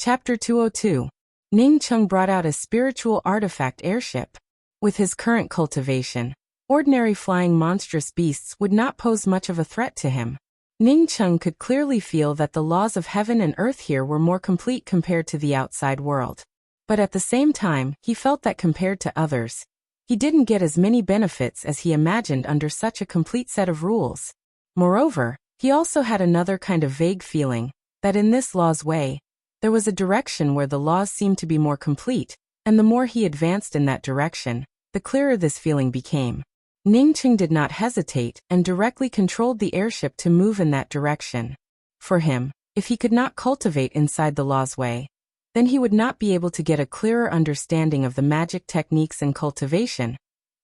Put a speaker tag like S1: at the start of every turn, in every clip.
S1: Chapter 202. Ning Cheng brought out a spiritual artifact airship. With his current cultivation, ordinary flying monstrous beasts would not pose much of a threat to him. Ning Cheng could clearly feel that the laws of heaven and earth here were more complete compared to the outside world. But at the same time, he felt that compared to others, he didn't get as many benefits as he imagined under such a complete set of rules. Moreover, he also had another kind of vague feeling, that in this law's way, there was a direction where the laws seemed to be more complete, and the more he advanced in that direction, the clearer this feeling became. Ning Cheng did not hesitate and directly controlled the airship to move in that direction. For him, if he could not cultivate inside the law's way, then he would not be able to get a clearer understanding of the magic techniques and cultivation.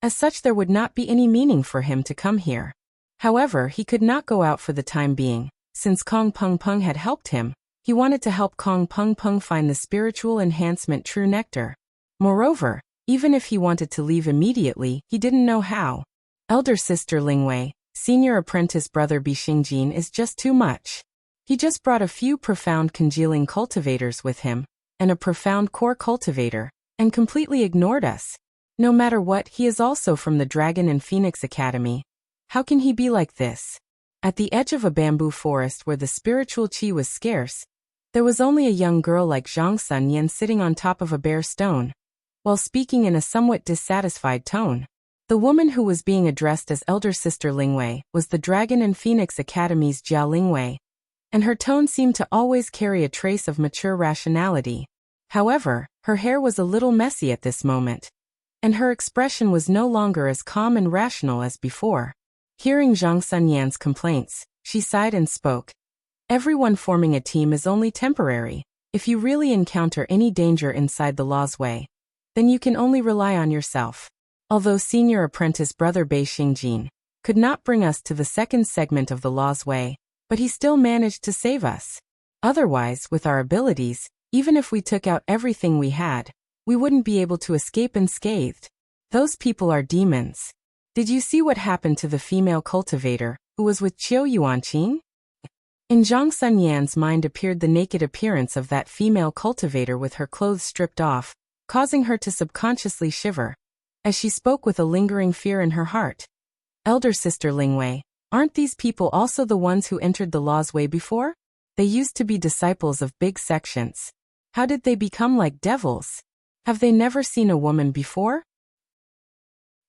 S1: As such, there would not be any meaning for him to come here. However, he could not go out for the time being. Since Kong Peng Peng had helped him, he wanted to help Kong Peng Peng find the spiritual enhancement true nectar. Moreover, even if he wanted to leave immediately, he didn't know how. Elder sister Lingwei, senior apprentice brother Bi Xingjin is just too much. He just brought a few profound congealing cultivators with him, and a profound core cultivator, and completely ignored us. No matter what, he is also from the Dragon and Phoenix Academy. How can he be like this? At the edge of a bamboo forest where the spiritual qi was scarce, there was only a young girl like Zhang Sunyan sitting on top of a bare stone, while speaking in a somewhat dissatisfied tone. The woman who was being addressed as elder sister Lingwei was the Dragon and Phoenix Academy's Jiao Lingwei, and her tone seemed to always carry a trace of mature rationality. However, her hair was a little messy at this moment, and her expression was no longer as calm and rational as before. Hearing Zhang Sunyan's complaints, she sighed and spoke. Everyone forming a team is only temporary. If you really encounter any danger inside the law's way, then you can only rely on yourself. Although senior apprentice brother Bei Xingjin could not bring us to the second segment of the law's way, but he still managed to save us. Otherwise, with our abilities, even if we took out everything we had, we wouldn't be able to escape unscathed. Those people are demons. Did you see what happened to the female cultivator, who was with Qiu Yuanqing? In Zhang Sunyan's mind appeared the naked appearance of that female cultivator with her clothes stripped off, causing her to subconsciously shiver, as she spoke with a lingering fear in her heart. Elder sister Lingwei, aren't these people also the ones who entered the law's way before? They used to be disciples of big sections. How did they become like devils? Have they never seen a woman before?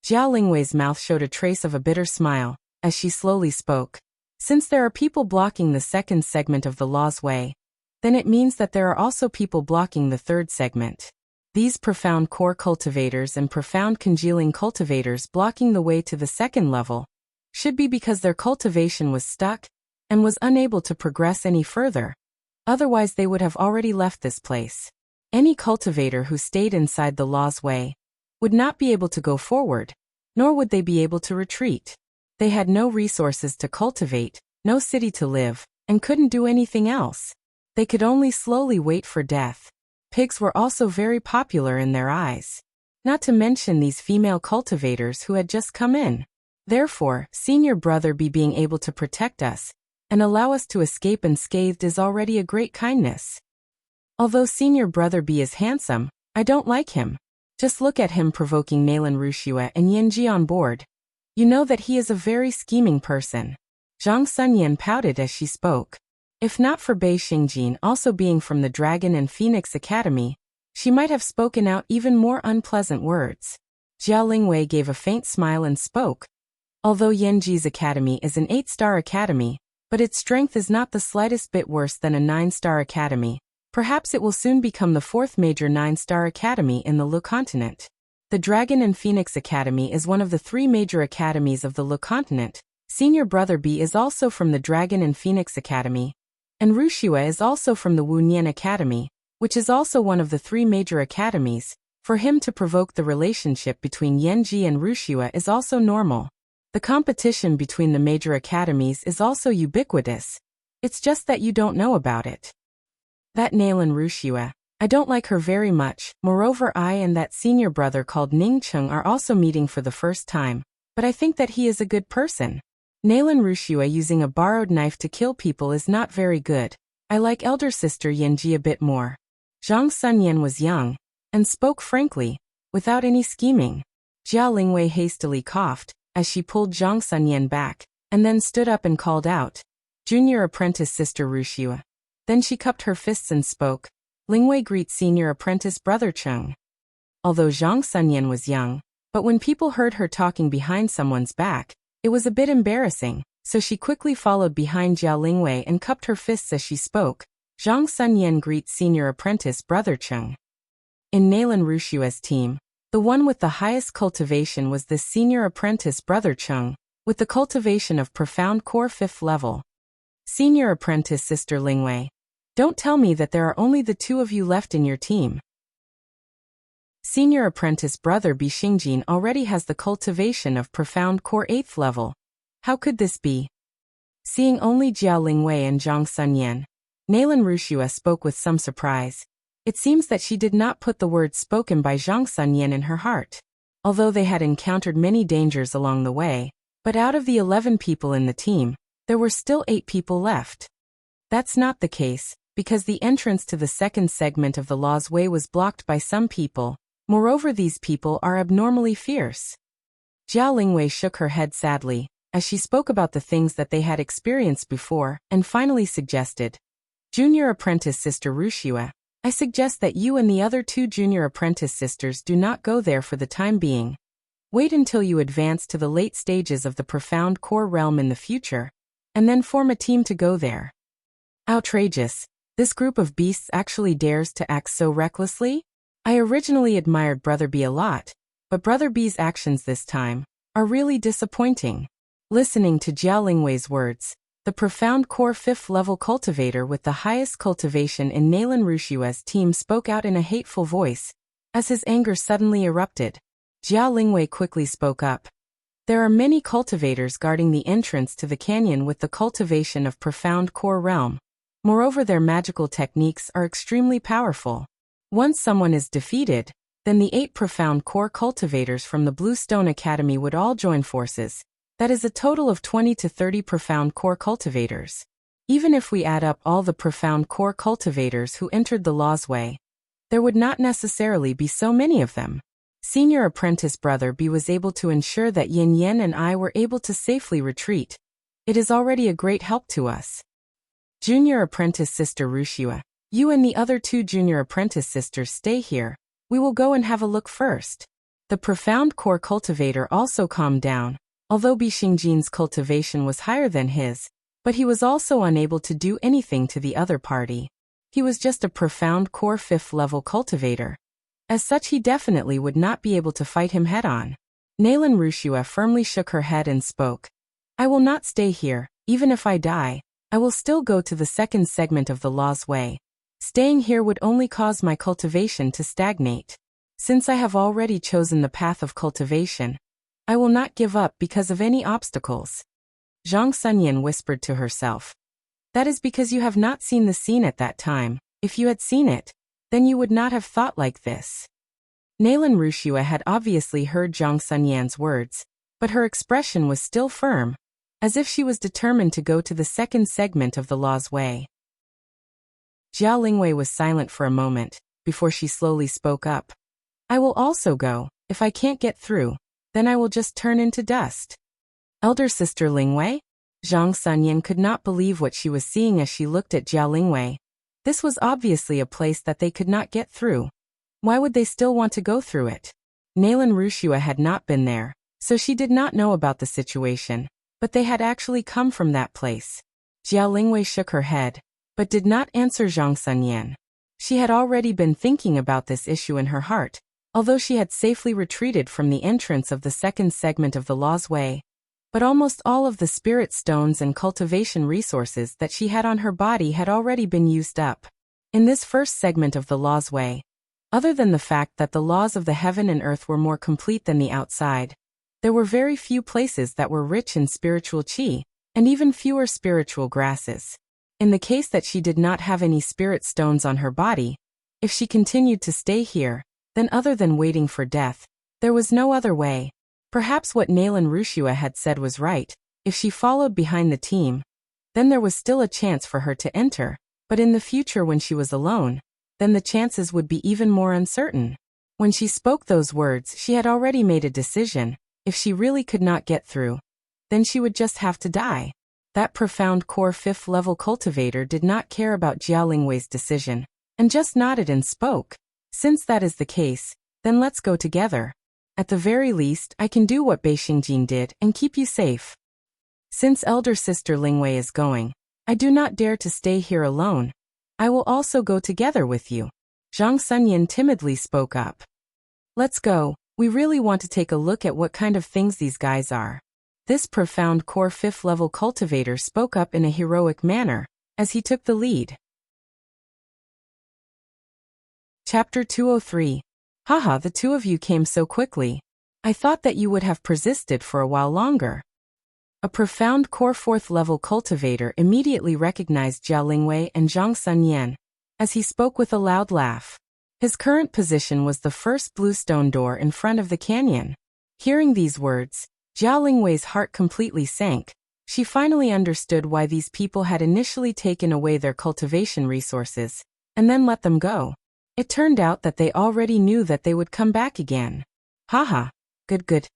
S1: Jiao Lingwei's mouth showed a trace of a bitter smile, as she slowly spoke. Since there are people blocking the second segment of the law's way, then it means that there are also people blocking the third segment. These profound core cultivators and profound congealing cultivators blocking the way to the second level should be because their cultivation was stuck and was unable to progress any further. Otherwise they would have already left this place. Any cultivator who stayed inside the law's way would not be able to go forward, nor would they be able to retreat. They had no resources to cultivate, no city to live, and couldn't do anything else. They could only slowly wait for death. Pigs were also very popular in their eyes. Not to mention these female cultivators who had just come in. Therefore, senior brother B being able to protect us and allow us to escape unscathed is already a great kindness. Although senior brother B is handsome, I don't like him. Just look at him provoking Nalan Wuxia and Yanji on board. You know that he is a very scheming person. Zhang Sunyan pouted as she spoke. If not for Bei Xingjin also being from the Dragon and Phoenix Academy, she might have spoken out even more unpleasant words. Jiao Lingwei gave a faint smile and spoke. Although Yanji's academy is an 8-star academy, but its strength is not the slightest bit worse than a 9-star academy. Perhaps it will soon become the 4th major 9-star academy in the Lu continent. The Dragon and Phoenix Academy is one of the 3 major academies of the Lu continent. Senior brother B is also from the Dragon and Phoenix Academy, and Wuxia is also from the Wunian Academy, which is also one of the 3 major academies. For him to provoke the relationship between Yanji and Wuxia is also normal. The competition between the major academies is also ubiquitous. It's just that you don't know about it. That Nalan Wuxia, I don't like her very much. Moreover, I and that senior brother called Ning Cheng are also meeting for the first time, but I think that he is a good person. Nalan Wuxia using a borrowed knife to kill people is not very good. I like elder sister Yanji a bit more. Zhang Sunyan was young, and spoke frankly, without any scheming. Jia Lingwei hastily coughed, as she pulled Zhang Sunyan back, and then stood up and called out, "Junior apprentice sister Wuxia." Then she cupped her fists and spoke, "Lingwei greets senior apprentice brother Cheng." Although Zhang Sunyan was young, but when people heard her talking behind someone's back, it was a bit embarrassing, so she quickly followed behind Jia Lingwei and cupped her fists as she spoke, "Zhang Sunyan greets senior apprentice brother Cheng." In Nalan Rushua's team, the one with the highest cultivation was this senior apprentice brother Cheng, with the cultivation of profound core 5th level. Senior apprentice sister Lingwei, don't tell me that there are only the two of you left in your team. Senior apprentice brother Bi Xingjin already has the cultivation of profound core 8th level. How could this be? Seeing only Jia Lingwei and Zhang Sunyan, Nalan Rushua spoke with some surprise. It seems that she did not put the words spoken by Zhang Sunyan in her heart. Although they had encountered many dangers along the way, but out of the 11 people in the team, there were still 8 people left. That's not the case, because the entrance to the second segment of the Law's Way was blocked by some people. Moreover, these people are abnormally fierce. Jia Lingwei shook her head sadly, as she spoke about the things that they had experienced before, and finally suggested, "Junior apprentice sister Rushua, I suggest that you and the other 2 junior apprentice sisters do not go there for the time being. Wait until you advance to the late stages of the profound core realm in the future, and then form a team to go there." Outrageous. This group of beasts actually dares to act so recklessly? I originally admired Brother B a lot, but Brother B's actions this time are really disappointing. Listening to Jia Lingwei's words, the profound core 5th level cultivator with the highest cultivation in Nalan Rushua's team spoke out in a hateful voice, as his anger suddenly erupted. Jia Lingwei quickly spoke up. There are many cultivators guarding the entrance to the canyon with the cultivation of profound core realm. Moreover, their magical techniques are extremely powerful. Once someone is defeated, then the 8 profound core cultivators from the Bluestone Academy would all join forces. That is a total of 20 to 30 profound core cultivators. Even if we add up all the profound core cultivators who entered the Law's Way, there would not necessarily be so many of them. Senior apprentice brother B was able to ensure that Yin Yen and I were able to safely retreat. It is already a great help to us. Junior apprentice sister Rushua, you and the other 2 junior apprentice sisters stay here. We will go and have a look first. The profound core cultivator also calmed down, although Bi Xingjin's cultivation was higher than his, but he was also unable to do anything to the other party. He was just a profound core 5th level cultivator. As such, he definitely would not be able to fight him head-on. Nalan Rushua firmly shook her head and spoke, "I will not stay here. Even if I die, I will still go to the second segment of the Law's Way. Staying here would only cause my cultivation to stagnate. Since I have already chosen the path of cultivation, I will not give up because of any obstacles." Zhang Sunyan whispered to herself, "That is because you have not seen the scene at that time. If you had seen it, then you would not have thought like this." Nalan Rushua had obviously heard Zhang Sunyan's words, but her expression was still firm, as if she was determined to go to the second segment of the Law's Way. Jia Lingwei was silent for a moment, before she slowly spoke up. "I will also go. If I can't get through, then I will just turn into dust." Elder sister Lingwei? Zhang Sunyan could not believe what she was seeing as she looked at Jia Lingwei. This was obviously a place that they could not get through. Why would they still want to go through it? Nalan Rushua had not been there, so she did not know about the situation, but they had actually come from that place. Jia Lingwei shook her head, but did not answer Zhang Sunyan. She had already been thinking about this issue in her heart, although she had safely retreated from the entrance of the second segment of the Law's Way. But almost all of the spirit stones and cultivation resources that she had on her body had already been used up. In this first segment of the Law's Way, other than the fact that the laws of the heaven and earth were more complete than the outside, there were very few places that were rich in spiritual qi, and even fewer spiritual grasses. In the case that she did not have any spirit stones on her body, if she continued to stay here, then other than waiting for death, there was no other way. Perhaps what Nalan Rushua had said was right. If she followed behind the team, then there was still a chance for her to enter, but in the future when she was alone, then the chances would be even more uncertain. When she spoke those words, she had already made a decision. If she really could not get through, then she would just have to die. That profound core 5th level cultivator did not care about Jiao Lingwei's decision, and just nodded and spoke. Since that is the case, then let's go together. At the very least, I can do what Bei Xingjin did and keep you safe. Since elder sister Lingwei is going, I do not dare to stay here alone. I will also go together with you. Zhang Sunyin timidly spoke up. Let's go. We really want to take a look at what kind of things these guys are. This profound core 5th level cultivator spoke up in a heroic manner, as he took the lead. Chapter 203. Haha, the two of you came so quickly. I thought that you would have persisted for a while longer. A profound core 4th level cultivator immediately recognized Jiao Lingwei and Zhang Sunyan, as he spoke with a loud laugh. His current position was the first blue stone door in front of the canyon. Hearing these words, Jiao Lingwei's heart completely sank. She finally understood why these people had initially taken away their cultivation resources, and then let them go. It turned out that they already knew that they would come back again. Haha, good.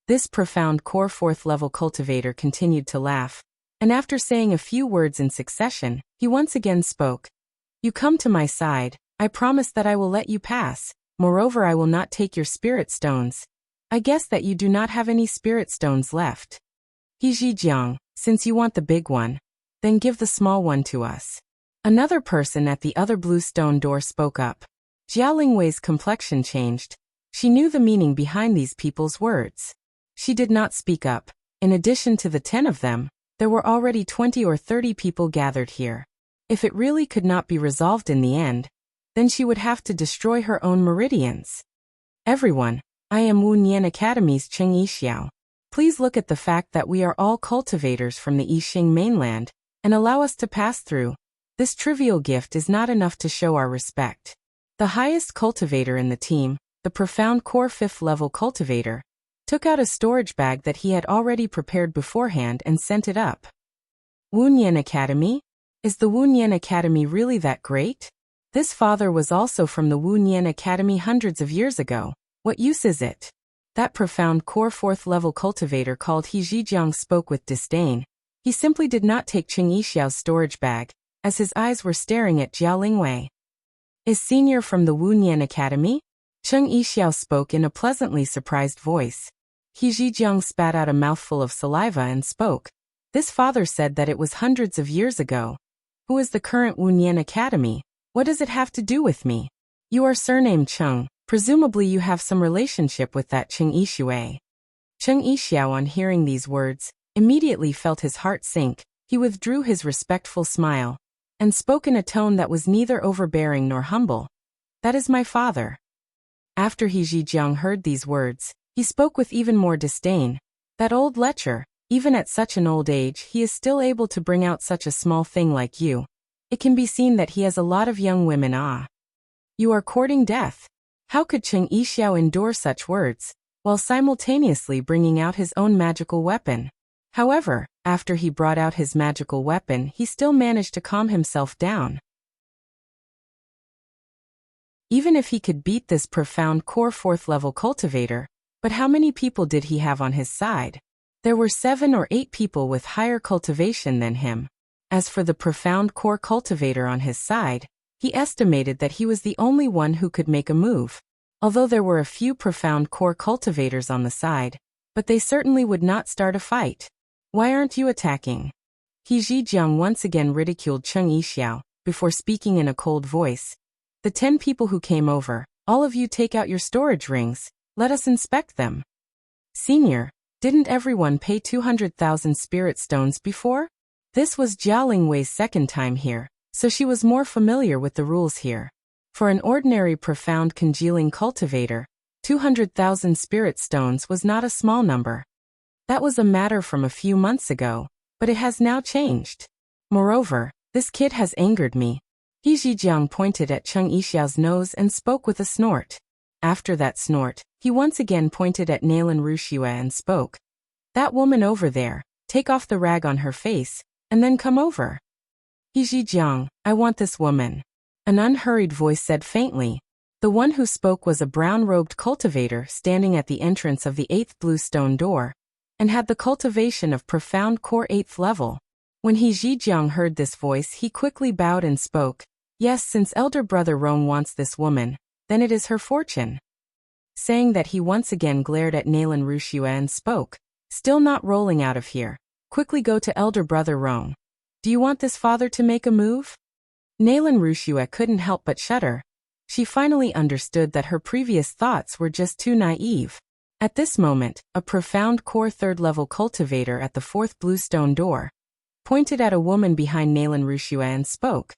S1: This profound core 4th level cultivator continued to laugh, and after saying a few words in succession, he once again spoke. You come to my side, I promise that I will let you pass. Moreover, I will not take your spirit stones. I guess that you do not have any spirit stones left. He Zhijiang, since you want the big one, then give the small one to us. Another person at the other blue stone door spoke up. Jiao Lingwei's complexion changed. She knew the meaning behind these people's words. She did not speak up. In addition to the 10 of them, there were already 20 or 30 people gathered here. If it really could not be resolved in the end, then she would have to destroy her own meridians. Everyone, I am Wu Nian Academy's Cheng Yixiao. Please look at the fact that we are all cultivators from the Yixing mainland, and allow us to pass through. This trivial gift is not enough to show our respect. The highest cultivator in the team, the profound core 5th level cultivator, took out a storage bag that he had already prepared beforehand and sent it up. Wu Nian Academy? Is the Wu Nian Academy really that great? This father was also from the Wu Nian Academy hundreds of years ago. What use is it? That profound core 4th level cultivator called He Zhijiang spoke with disdain. He simply did not take Cheng Yixiao's storage bag, as his eyes were staring at Jiao Lingwei. Is senior from the Wu Nian Academy? Cheng Yixiao spoke in a pleasantly surprised voice. He Zhijiang spat out a mouthful of saliva and spoke. This father said that it was hundreds of years ago. Who is the current Wu Nian Academy? What does it have to do with me? You are surnamed Cheng. Presumably you have some relationship with that Cheng Yixue. Cheng Yixiao, on hearing these words, immediately felt his heart sink. He withdrew his respectful smile, and spoke in a tone that was neither overbearing nor humble. That is my father. After He Zhijiang heard these words, he spoke with even more disdain. That old lecher, even at such an old age he is still able to bring out such a small thing like you. It can be seen that he has a lot of young women. You are courting death. How could Cheng Yixiao endure such words, while simultaneously bringing out his own magical weapon? However, after he brought out his magical weapon, he still managed to calm himself down. Even if he could beat this profound core 4th level cultivator, but how many people did he have on his side? There were 7 or 8 people with higher cultivation than him. As for the profound core cultivator on his side, he estimated that he was the only one who could make a move. Although there were a few profound core cultivators on the side, but they certainly would not start a fight. Why aren't you attacking? He Zhijiang once again ridiculed Cheng Yixiao, before speaking in a cold voice. The 10 people who came over, all of you take out your storage rings, let us inspect them. Senior, didn't everyone pay 200,000 spirit stones before? This was Jiao Lingwei's second time here, so she was more familiar with the rules here. For an ordinary profound congealing cultivator, 200,000 spirit stones was not a small number. That was a matter from a few months ago, but it has now changed. Moreover, this kid has angered me. He Zhijiang pointed at Cheng Yixiao's nose and spoke with a snort. After that snort, he once again pointed at Nailan Ruxia and spoke. That woman over there, take off the rag on her face, and then come over. He Zhijiang, I want this woman. An unhurried voice said faintly. The one who spoke was a brown-robed cultivator standing at the entrance of the 8th blue stone door, and had the cultivation of profound core 8th level. When He Zhejiang heard this voice, he quickly bowed and spoke. Yes, since elder brother Rong wants this woman, then it is her fortune. Saying that, he once again glared at Nalan Rushua and spoke. Still not rolling out of here. Quickly go to elder brother Rong. Do you want this father to make a move? Nalan Rushua couldn't help but shudder. She finally understood that her previous thoughts were just too naive. At this moment, a profound core 3rd level cultivator at the 4th blue stone door pointed at a woman behind Nalan Rushua and spoke.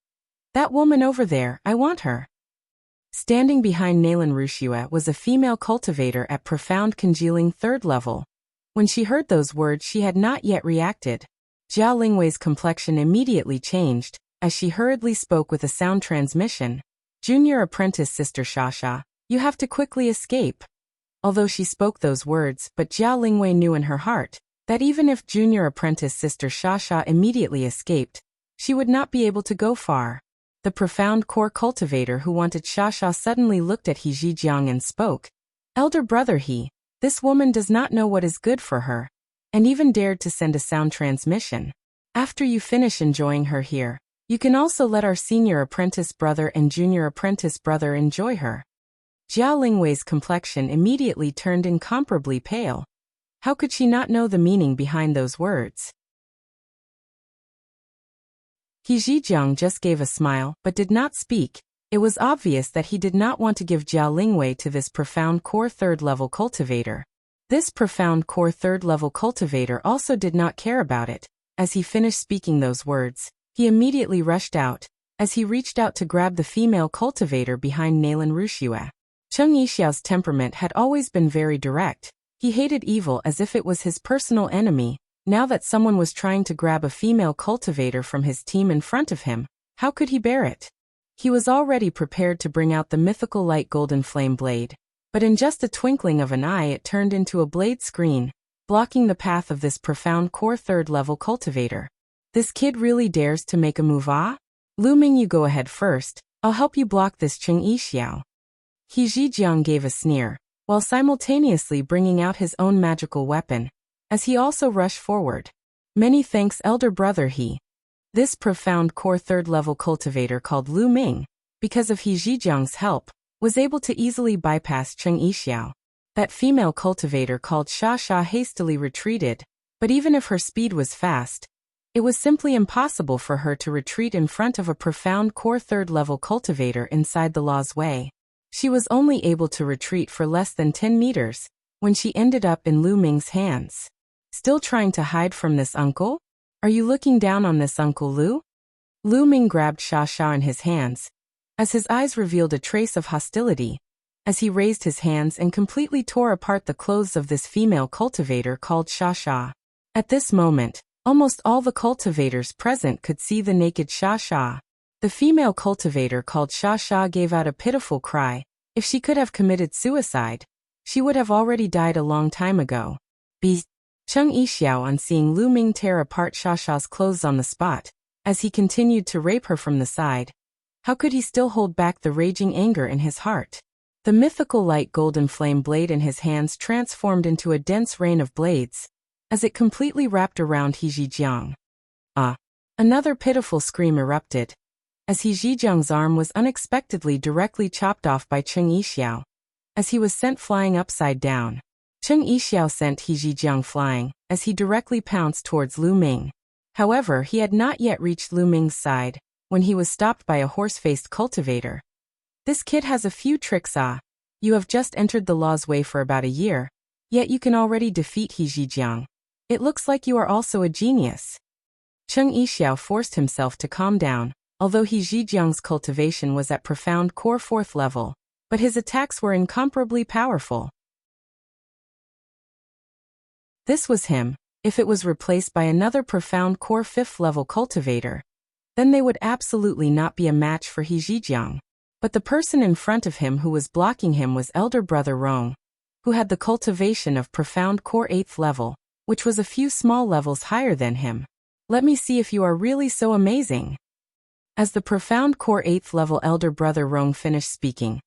S1: That woman over there, I want her. Standing behind Nalan Rushua was a female cultivator at profound congealing 3rd level. When she heard those words, she had not yet reacted. Jia Lingwei's complexion immediately changed, as she hurriedly spoke with a sound transmission. Junior apprentice Sister Shasha, you have to quickly escape. Although she spoke those words, but Jia Lingwei knew in her heart that even if junior apprentice Sister Shasha immediately escaped, she would not be able to go far. The profound core cultivator who wanted Shasha suddenly looked at He Zhejiang and spoke. Elder brother He, this woman does not know what is good for her, and even dared to send a sound transmission. After you finish enjoying her here, you can also let our senior apprentice brother and junior apprentice brother enjoy her. Jia Lingwei's complexion immediately turned incomparably pale. How could she not know the meaning behind those words? He Zhejiang just gave a smile, but did not speak. It was obvious that he did not want to give Jia Lingwei to this profound core 3rd level cultivator. This profound core 3rd level cultivator also did not care about it. As he finished speaking those words, he immediately rushed out. As he reached out to grab the female cultivator behind Nalan Rushua. Cheng Yixiao's temperament had always been very direct. He hated evil as if it was his personal enemy. Now that someone was trying to grab a female cultivator from his team in front of him, how could he bear it? He was already prepared to bring out the mythical light golden flame blade, but in just a twinkling of an eye it turned into a blade screen, blocking the path of this profound core 3rd level cultivator. This kid really dares to make a move, ah? Lu Ming, you go ahead first, I'll help you block this Cheng Yixiao. He Zhejiang gave a sneer, while simultaneously bringing out his own magical weapon, as he also rushed forward. Many thanks, elder brother He. This profound core 3rd level cultivator called Lu Ming, because of He Zhejiang's help, was able to easily bypass Cheng Yixiao. That female cultivator called Shasha hastily retreated, but even if her speed was fast, it was simply impossible for her to retreat in front of a profound core 3rd level cultivator inside the law's way. She was only able to retreat for less than 10 meters, when she ended up in Lu Ming's hands. Still trying to hide from this uncle? Are you looking down on this Uncle Lu? Lu Ming grabbed Shasha in his hands, as his eyes revealed a trace of hostility, as he raised his hands and completely tore apart the clothes of this female cultivator called Shasha. At this moment, almost all the cultivators present could see the naked Shasha. The female cultivator called Shasha gave out a pitiful cry. If she could have committed suicide, she would have already died a long time ago. Beast. Cheng Yixiao, on seeing Lu Ming tear apart Shasha's clothes on the spot, as he continued to rape her from the side. How could he still hold back the raging anger in his heart? The mythical light golden flame blade in his hands transformed into a dense rain of blades, as it completely wrapped around He Zhejiang. Ah! Another pitiful scream erupted, as He Zhejiang's arm was unexpectedly directly chopped off by Cheng Yixiao, as he was sent flying upside down. Cheng Yixiao sent He Zhejiang flying, as he directly pounced towards Lu Ming. However, he had not yet reached Lu Ming's side, when he was stopped by a horse-faced cultivator. This kid has a few tricks, ah. You have just entered the law's way for about a year, yet you can already defeat He Zhejiang. It looks like you are also a genius. Cheng Yixiao forced himself to calm down, although He Zhejiang's cultivation was at profound core 4th level, but his attacks were incomparably powerful. This was him. If it was replaced by another profound core 5th level cultivator, then they would absolutely not be a match for He Zhejiang. But the person in front of him who was blocking him was elder brother Rong, who had the cultivation of profound core 8th level, which was a few small levels higher than him. Let me see if you are really so amazing. As the profound core 8th level elder brother Rong finished speaking,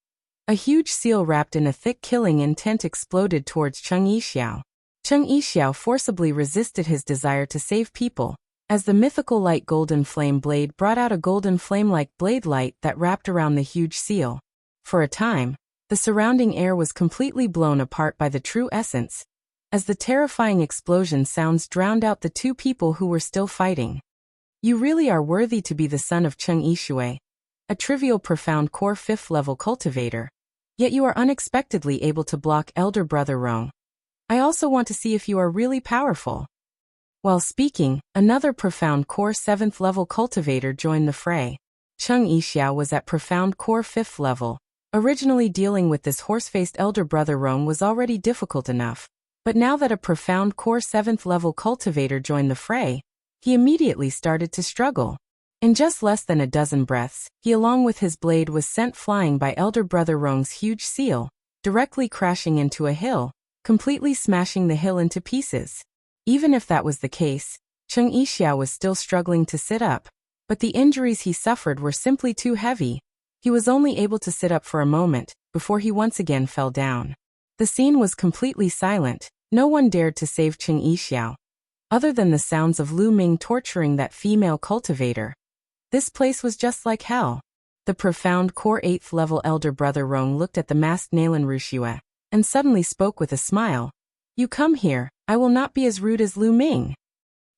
S1: a huge seal wrapped in a thick killing intent exploded towards Cheng Yixiao. Cheng Yixiao forcibly resisted his desire to save people, as the mythical light golden flame blade brought out a golden flame-like blade light that wrapped around the huge seal. For a time, the surrounding air was completely blown apart by the true essence, as the terrifying explosion sounds drowned out the two people who were still fighting. You really are worthy to be the son of Cheng Yishui, a trivial profound core 5th level cultivator. Yet you are unexpectedly able to block elder brother Rong. I also want to see if you are really powerful. While speaking, another profound core 7th level cultivator joined the fray. Cheng Yixiao was at profound core 5th level. Originally dealing with this horse-faced elder brother Rong was already difficult enough, but now that a profound core 7th level cultivator joined the fray, he immediately started to struggle. In just less than a dozen breaths, he along with his blade was sent flying by elder brother Rong's huge seal, directly crashing into a hill, completely smashing the hill into pieces. Even if that was the case, Cheng Yixiao was still struggling to sit up, but the injuries he suffered were simply too heavy. He was only able to sit up for a moment, before he once again fell down. The scene was completely silent. No one dared to save Cheng Yixiao, other than the sounds of Lu Ming torturing that female cultivator. This place was just like hell. The profound core 8th level elder brother Rong looked at the masked Nalan Wuxia, and suddenly spoke with a smile. You come here, I will not be as rude as Lu Ming.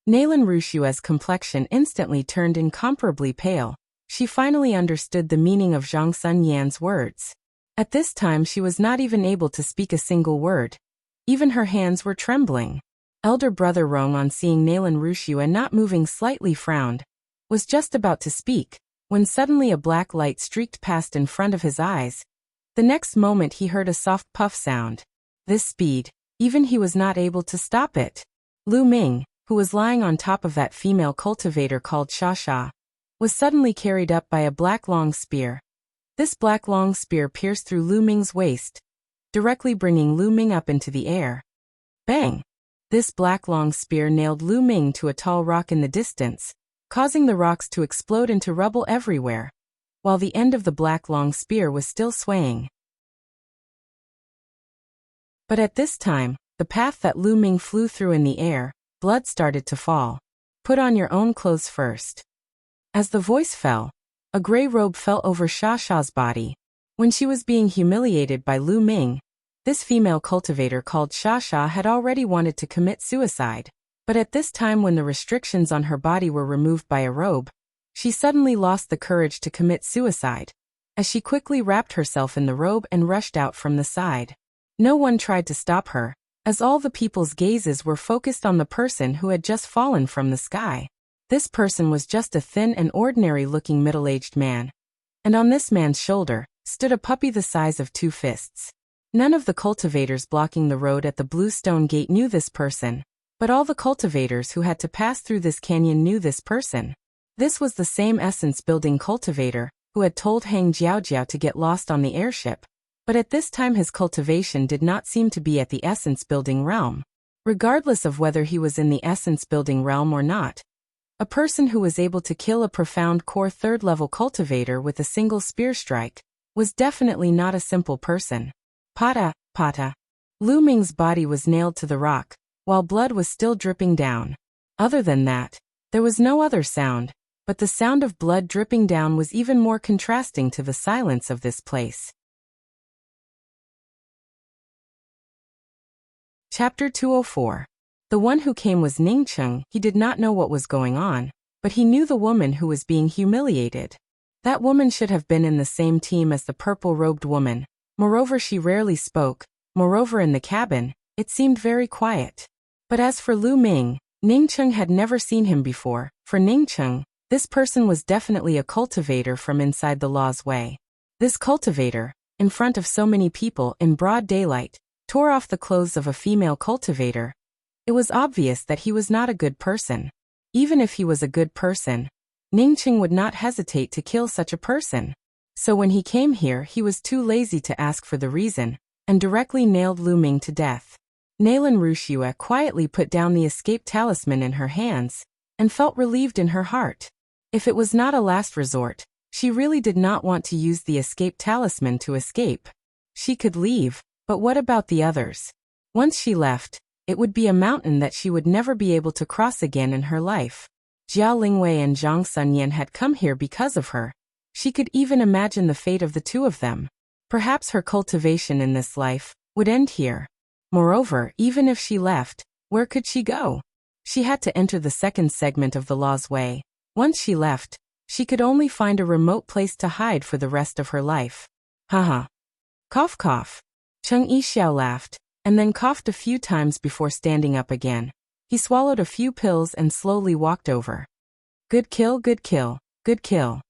S1: Nalan Wuxia's complexion instantly turned incomparably pale. She finally understood the meaning of Zhang Sun Yan's words. At this time she was not even able to speak a single word. Even her hands were trembling. Elder brother Rong, on seeing Nalan Wuxia not moving, slightly frowned, was just about to speak, when suddenly a black light streaked past in front of his eyes. The next moment he heard a soft puff sound. This speed, even he was not able to stop it. Lu Ming, who was lying on top of that female cultivator called Sha, was suddenly carried up by a black long spear. This black long spear pierced through Lu Ming's waist, directly bringing Lu Ming up into the air. Bang! This black long spear nailed Lu Ming to a tall rock in the distance, causing the rocks to explode into rubble everywhere, while the end of the black long spear was still swaying. But at this time, the path that Lu Ming flew through in the air, blood started to fall. Put on your own clothes first. As the voice fell, a gray robe fell over Sha's body. When she was being humiliated by Lu Ming, this female cultivator called Sha had already wanted to commit suicide. But at this time, when the restrictions on her body were removed by a robe, she suddenly lost the courage to commit suicide, as she quickly wrapped herself in the robe and rushed out from the side. No one tried to stop her, as all the people's gazes were focused on the person who had just fallen from the sky. This person was just a thin and ordinary-looking middle-aged man, and on this man's shoulder stood a puppy the size of 2 fists. None of the cultivators blocking the road at the Blue Stone Gate knew this person, but all the cultivators who had to pass through this canyon knew this person. This was the same essence-building cultivator who had told Hang Jiaojiao to get lost on the airship, but at this time his cultivation did not seem to be at the essence-building realm. Regardless of whether he was in the essence-building realm or not, a person who was able to kill a profound core 3rd level cultivator with a single spear strike was definitely not a simple person. Pata. Lu Ming's body was nailed to the rock, while blood was still dripping down. Other than that, there was no other sound, but the sound of blood dripping down was even more contrasting to the silence of this place. Chapter 204. The one who came was Ningcheng. He did not know what was going on, but he knew the woman who was being humiliated. That woman should have been in the same team as the purple-robed woman. Moreover, she rarely spoke. Moreover, in the cabin, it seemed very quiet. But as for Lu Ming, Ningcheng had never seen him before. For Ningcheng, this person was definitely a cultivator from inside the law's way. This cultivator, in front of so many people in broad daylight, tore off the clothes of a female cultivator. It was obvious that he was not a good person. Even if he was a good person, Ningcheng would not hesitate to kill such a person. So when he came here, he was too lazy to ask for the reason, and directly nailed Lu Ming to death. Nalan Wuxia quietly put down the escape talisman in her hands, and felt relieved in her heart. If it was not a last resort, she really did not want to use the escape talisman to escape. She could leave, but what about the others? Once she left, it would be a mountain that she would never be able to cross again in her life. Jiao Lingwei and Zhang Sunyan had come here because of her. She could even imagine the fate of the two of them. Perhaps her cultivation in this life would end here. Moreover, even if she left, where could she go? She had to enter the second segment of the Law's Way. Once she left, she could only find a remote place to hide for the rest of her life. Haha. Cough cough. Cheng Yixiao laughed, and then coughed a few times before standing up again. He swallowed a few pills and slowly walked over. Good kill, good kill, good kill.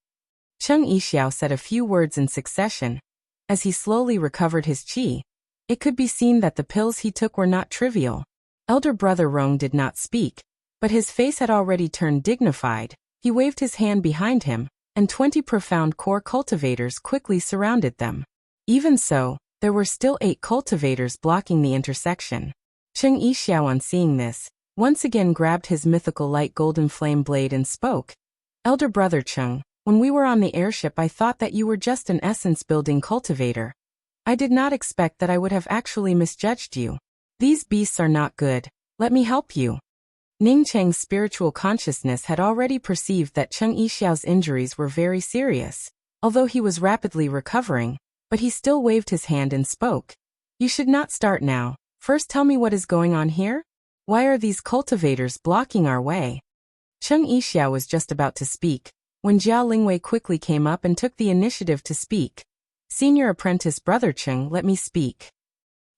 S1: Cheng Yixiao said a few words in succession. As he slowly recovered his qi, it could be seen that the pills he took were not trivial. Elder brother Rong did not speak, but his face had already turned dignified. He waved his hand behind him, and 20 profound core cultivators quickly surrounded them. Even so, there were still 8 cultivators blocking the intersection. Cheng Yixiao, on seeing this, once again grabbed his mythical light golden flame blade and spoke. Elder brother Cheng, when we were on the airship I thought that you were just an essence-building cultivator. I did not expect that I would have actually misjudged you. These beasts are not good. Let me help you. Ning Cheng's spiritual consciousness had already perceived that Cheng Yixiao's injuries were very serious, although he was rapidly recovering, but he still waved his hand and spoke. You should not start now. First tell me what is going on here? Why are these cultivators blocking our way? Cheng Yixiao was just about to speak, when Jiao Lingwei quickly came up and took the initiative to speak. Senior apprentice brother Cheng, let me speak.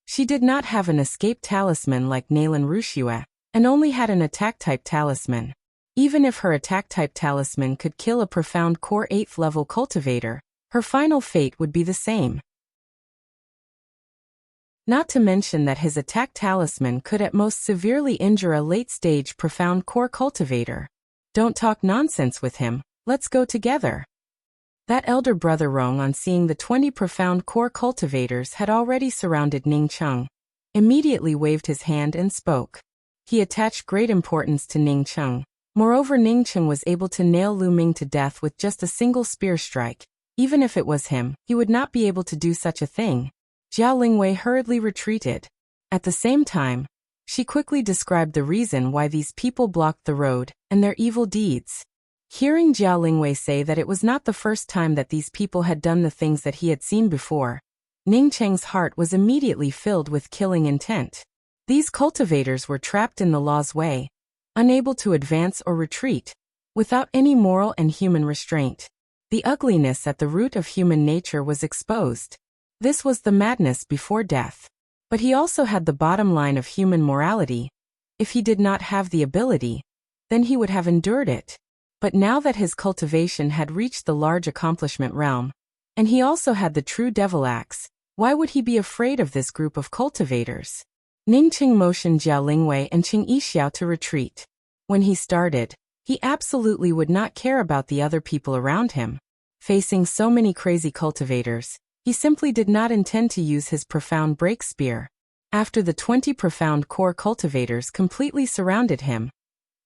S1: She did not have an escape talisman like Nalan Ruxia, and only had an attack-type talisman. Even if her attack-type talisman could kill a profound core 8th level cultivator, her final fate would be the same. Not to mention that his attack talisman could at most severely injure a late-stage profound core cultivator. Don't talk nonsense with him, let's go together. That elder brother Rong, on seeing the 20 profound core cultivators had already surrounded Ning Cheng, immediately waved his hand and spoke. He attached great importance to Ning Cheng. Moreover, Ning Cheng was able to nail Lu Ming to death with just a single spear strike. Even if it was him, he would not be able to do such a thing. Jiao Lingwei hurriedly retreated. At the same time, she quickly described the reason why these people blocked the road, and their evil deeds. Hearing Jiao Lingwei say that it was not the first time that these people had done the things that he had seen before, Ning Cheng's heart was immediately filled with killing intent. These cultivators were trapped in the Law's Way, unable to advance or retreat, without any moral and human restraint. The ugliness at the root of human nature was exposed. This was the madness before death. But he also had the bottom line of human morality. If he did not have the ability, then he would have endured it. But now that his cultivation had reached the large accomplishment realm, and he also had the true devil axe, why would he be afraid of this group of cultivators? Ning Cheng motioned Jiao Lingwei and Cheng Yixiao to retreat. When he started, he absolutely would not care about the other people around him. Facing so many crazy cultivators, he simply did not intend to use his profound break spear. After the 20 profound core cultivators completely surrounded him,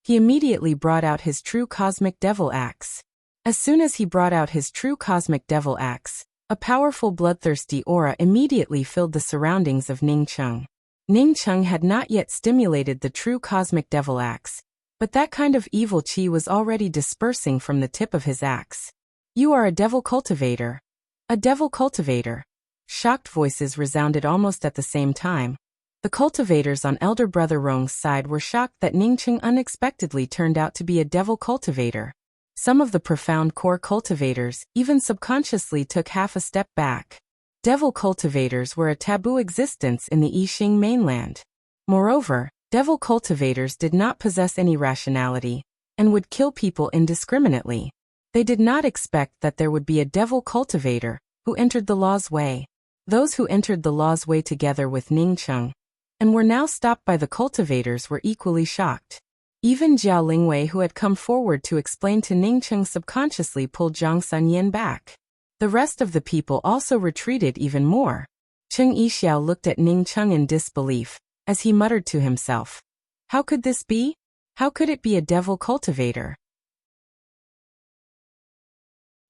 S1: he immediately brought out his true cosmic devil axe. As soon as he brought out his true cosmic devil axe, a powerful bloodthirsty aura immediately filled the surroundings of Ning Cheng. Ning Cheng had not yet stimulated the true cosmic devil axe, but that kind of evil qi was already dispersing from the tip of his axe. You are a devil cultivator. A devil cultivator. Shocked voices resounded almost at the same time. The cultivators on elder brother Rong's side were shocked that Ning Cheng unexpectedly turned out to be a devil cultivator. Some of the profound core cultivators even subconsciously took half a step back. Devil cultivators were a taboo existence in the Yixing mainland. Moreover, devil cultivators did not possess any rationality, and would kill people indiscriminately. They did not expect that there would be a devil cultivator who entered the Law's Way. Those who entered the Law's Way together with Ning Cheng and were now stopped by the cultivators were equally shocked. Even Jiao Lingwei, who had come forward to explain to Ning Cheng, subconsciously pulled Zhang Sunyan back. The rest of the people also retreated even more. Cheng Yixiao looked at Ning Cheng in disbelief, as he muttered to himself. How could this be? How could it be a devil cultivator?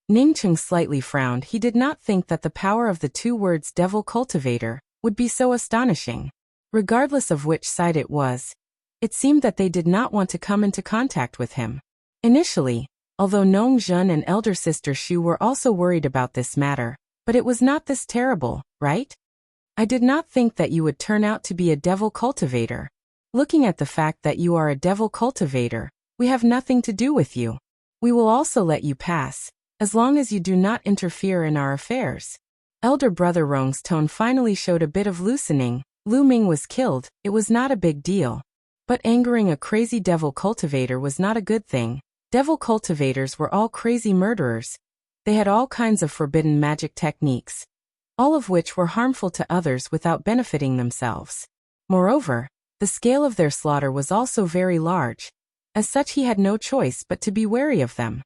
S1: Ning Cheng slightly frowned. He did not think that the power of the two words devil cultivator would be so astonishing. Regardless of which side it was, it seemed that they did not want to come into contact with him. Initially, although Nong Jun and elder sister Shu were also worried about this matter, but it was not this terrible, right? I did not think that you would turn out to be a devil cultivator. Looking at the fact that you are a devil cultivator, we have nothing to do with you. We will also let you pass, as long as you do not interfere in our affairs. Elder brother Rong's tone finally showed a bit of loosening. Lu Ming was killed, it was not a big deal. But angering a crazy devil cultivator was not a good thing. Devil cultivators were all crazy murderers. They had all kinds of forbidden magic techniques, all of which were harmful to others without benefiting themselves. Moreover, the scale of their slaughter was also very large. As such, he had no choice but to be wary of them.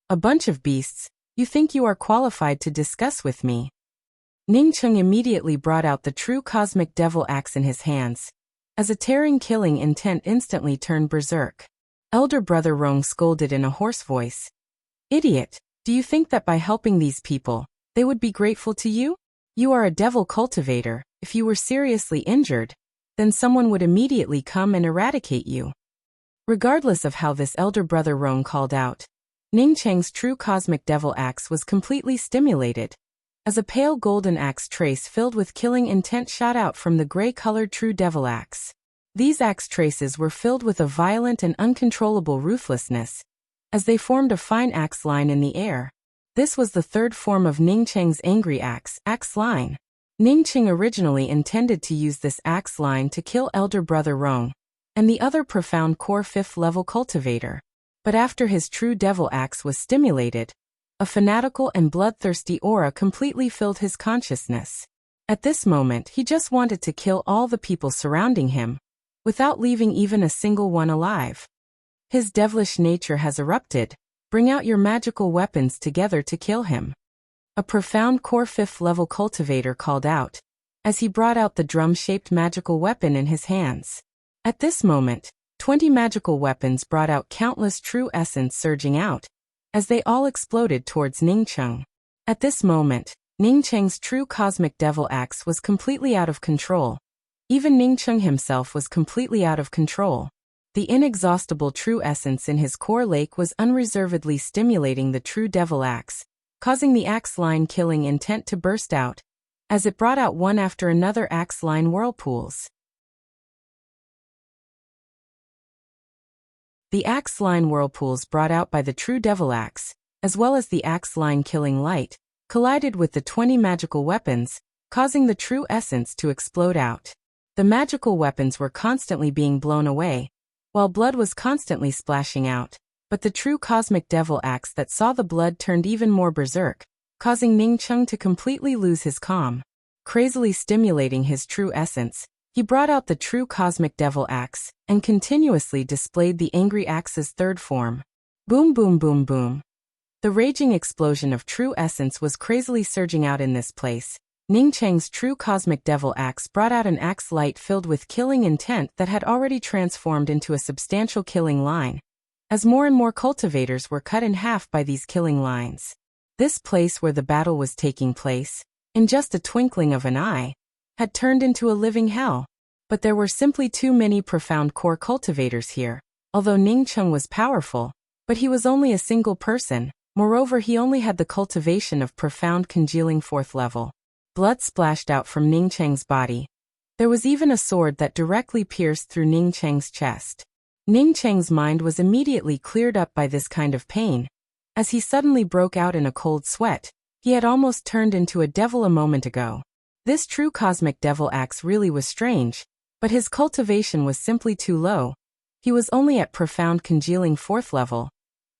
S1: A bunch of beasts, you think you are qualified to discuss with me? Ning Cheng immediately brought out the true cosmic devil axe in his hands, as a tearing killing intent instantly turned berserk. Elder brother Rong scolded in a hoarse voice. Idiot, do you think that by helping these people, they would be grateful to you? You are a devil cultivator. If you were seriously injured, then someone would immediately come and eradicate you. Regardless of how this elder brother Rong called out, Ning Cheng's true cosmic devil axe was completely stimulated, as a pale golden axe trace filled with killing intent shot out from the gray-colored true devil axe. These axe traces were filled with a violent and uncontrollable ruthlessness, as they formed a fine axe line in the air. This was the third form of Ning Cheng's angry axe line. Ning Cheng originally intended to use this axe line to kill elder brother Rong and the other profound core 5th level cultivator. But after his true devil axe was stimulated, a fanatical and bloodthirsty aura completely filled his consciousness. At this moment, he just wanted to kill all the people surrounding him, without leaving even a single one alive. His devilish nature has erupted. Bring out your magical weapons together to kill him. A profound core 5th level cultivator called out, as he brought out the drum-shaped magical weapon in his hands. At this moment, 20 magical weapons brought out countless true essence surging out, as they all exploded towards Ning Cheng. At this moment, Ning Cheng's true cosmic devil axe was completely out of control. Even Ning Cheng himself was completely out of control. The inexhaustible true essence in his core lake was unreservedly stimulating the true devil axe, causing the axe line killing intent to burst out, as it brought out one after another axe line whirlpools. The axe line whirlpools brought out by the true devil axe, as well as the axe line killing light, collided with the 20 magical weapons, causing the true essence to explode out. The magical weapons were constantly being blown away, while blood was constantly splashing out, but the true cosmic devil axe that saw the blood turned even more berserk, causing Ning Cheng to completely lose his calm. Crazily stimulating his true essence, he brought out the true cosmic devil axe, and continuously displayed the angry axe's third form. Boom boom boom boom. The raging explosion of true essence was crazily surging out in this place. Ning Cheng's true cosmic devil axe brought out an axe light filled with killing intent that had already transformed into a substantial killing line, as more and more cultivators were cut in half by these killing lines. This place where the battle was taking place, in just a twinkling of an eye, had turned into a living hell. But there were simply too many profound core cultivators here. Although Ning Cheng was powerful, but he was only a single person. Moreover, he only had the cultivation of profound congealing 4th level. Blood splashed out from Ning Cheng's body. There was even a sword that directly pierced through Ning Cheng's chest. Ning Cheng's mind was immediately cleared up by this kind of pain, as he suddenly broke out in a cold sweat. He had almost turned into a devil a moment ago. This true cosmic devil axe really was strange, but his cultivation was simply too low. He was only at profound congealing 4th level,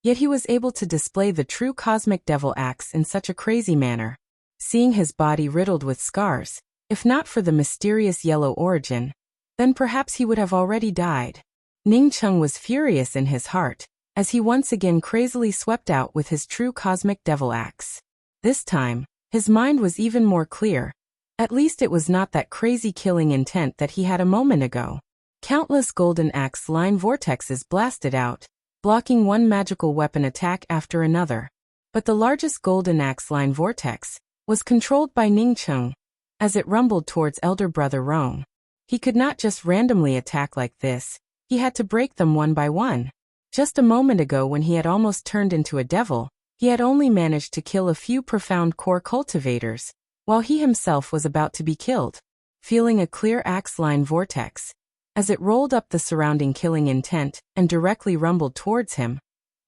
S1: yet he was able to display the true cosmic devil axe in such a crazy manner. Seeing his body riddled with scars, if not for the mysterious yellow origin, then perhaps he would have already died. Ning Cheng was furious in his heart, as he once again crazily swept out with his true cosmic devil axe. This time, his mind was even more clear. At least it was not that crazy killing intent that he had a moment ago. Countless golden axe line vortexes blasted out, blocking one magical weapon attack after another. But the largest golden axe line vortex was controlled by Ning Cheng. As it rumbled towards elder brother Rong, he could not just randomly attack like this, he had to break them one by one. Just a moment ago, when he had almost turned into a devil, he had only managed to kill a few profound core cultivators, while he himself was about to be killed. Feeling a clear axe line vortex, as it rolled up the surrounding killing intent and directly rumbled towards him,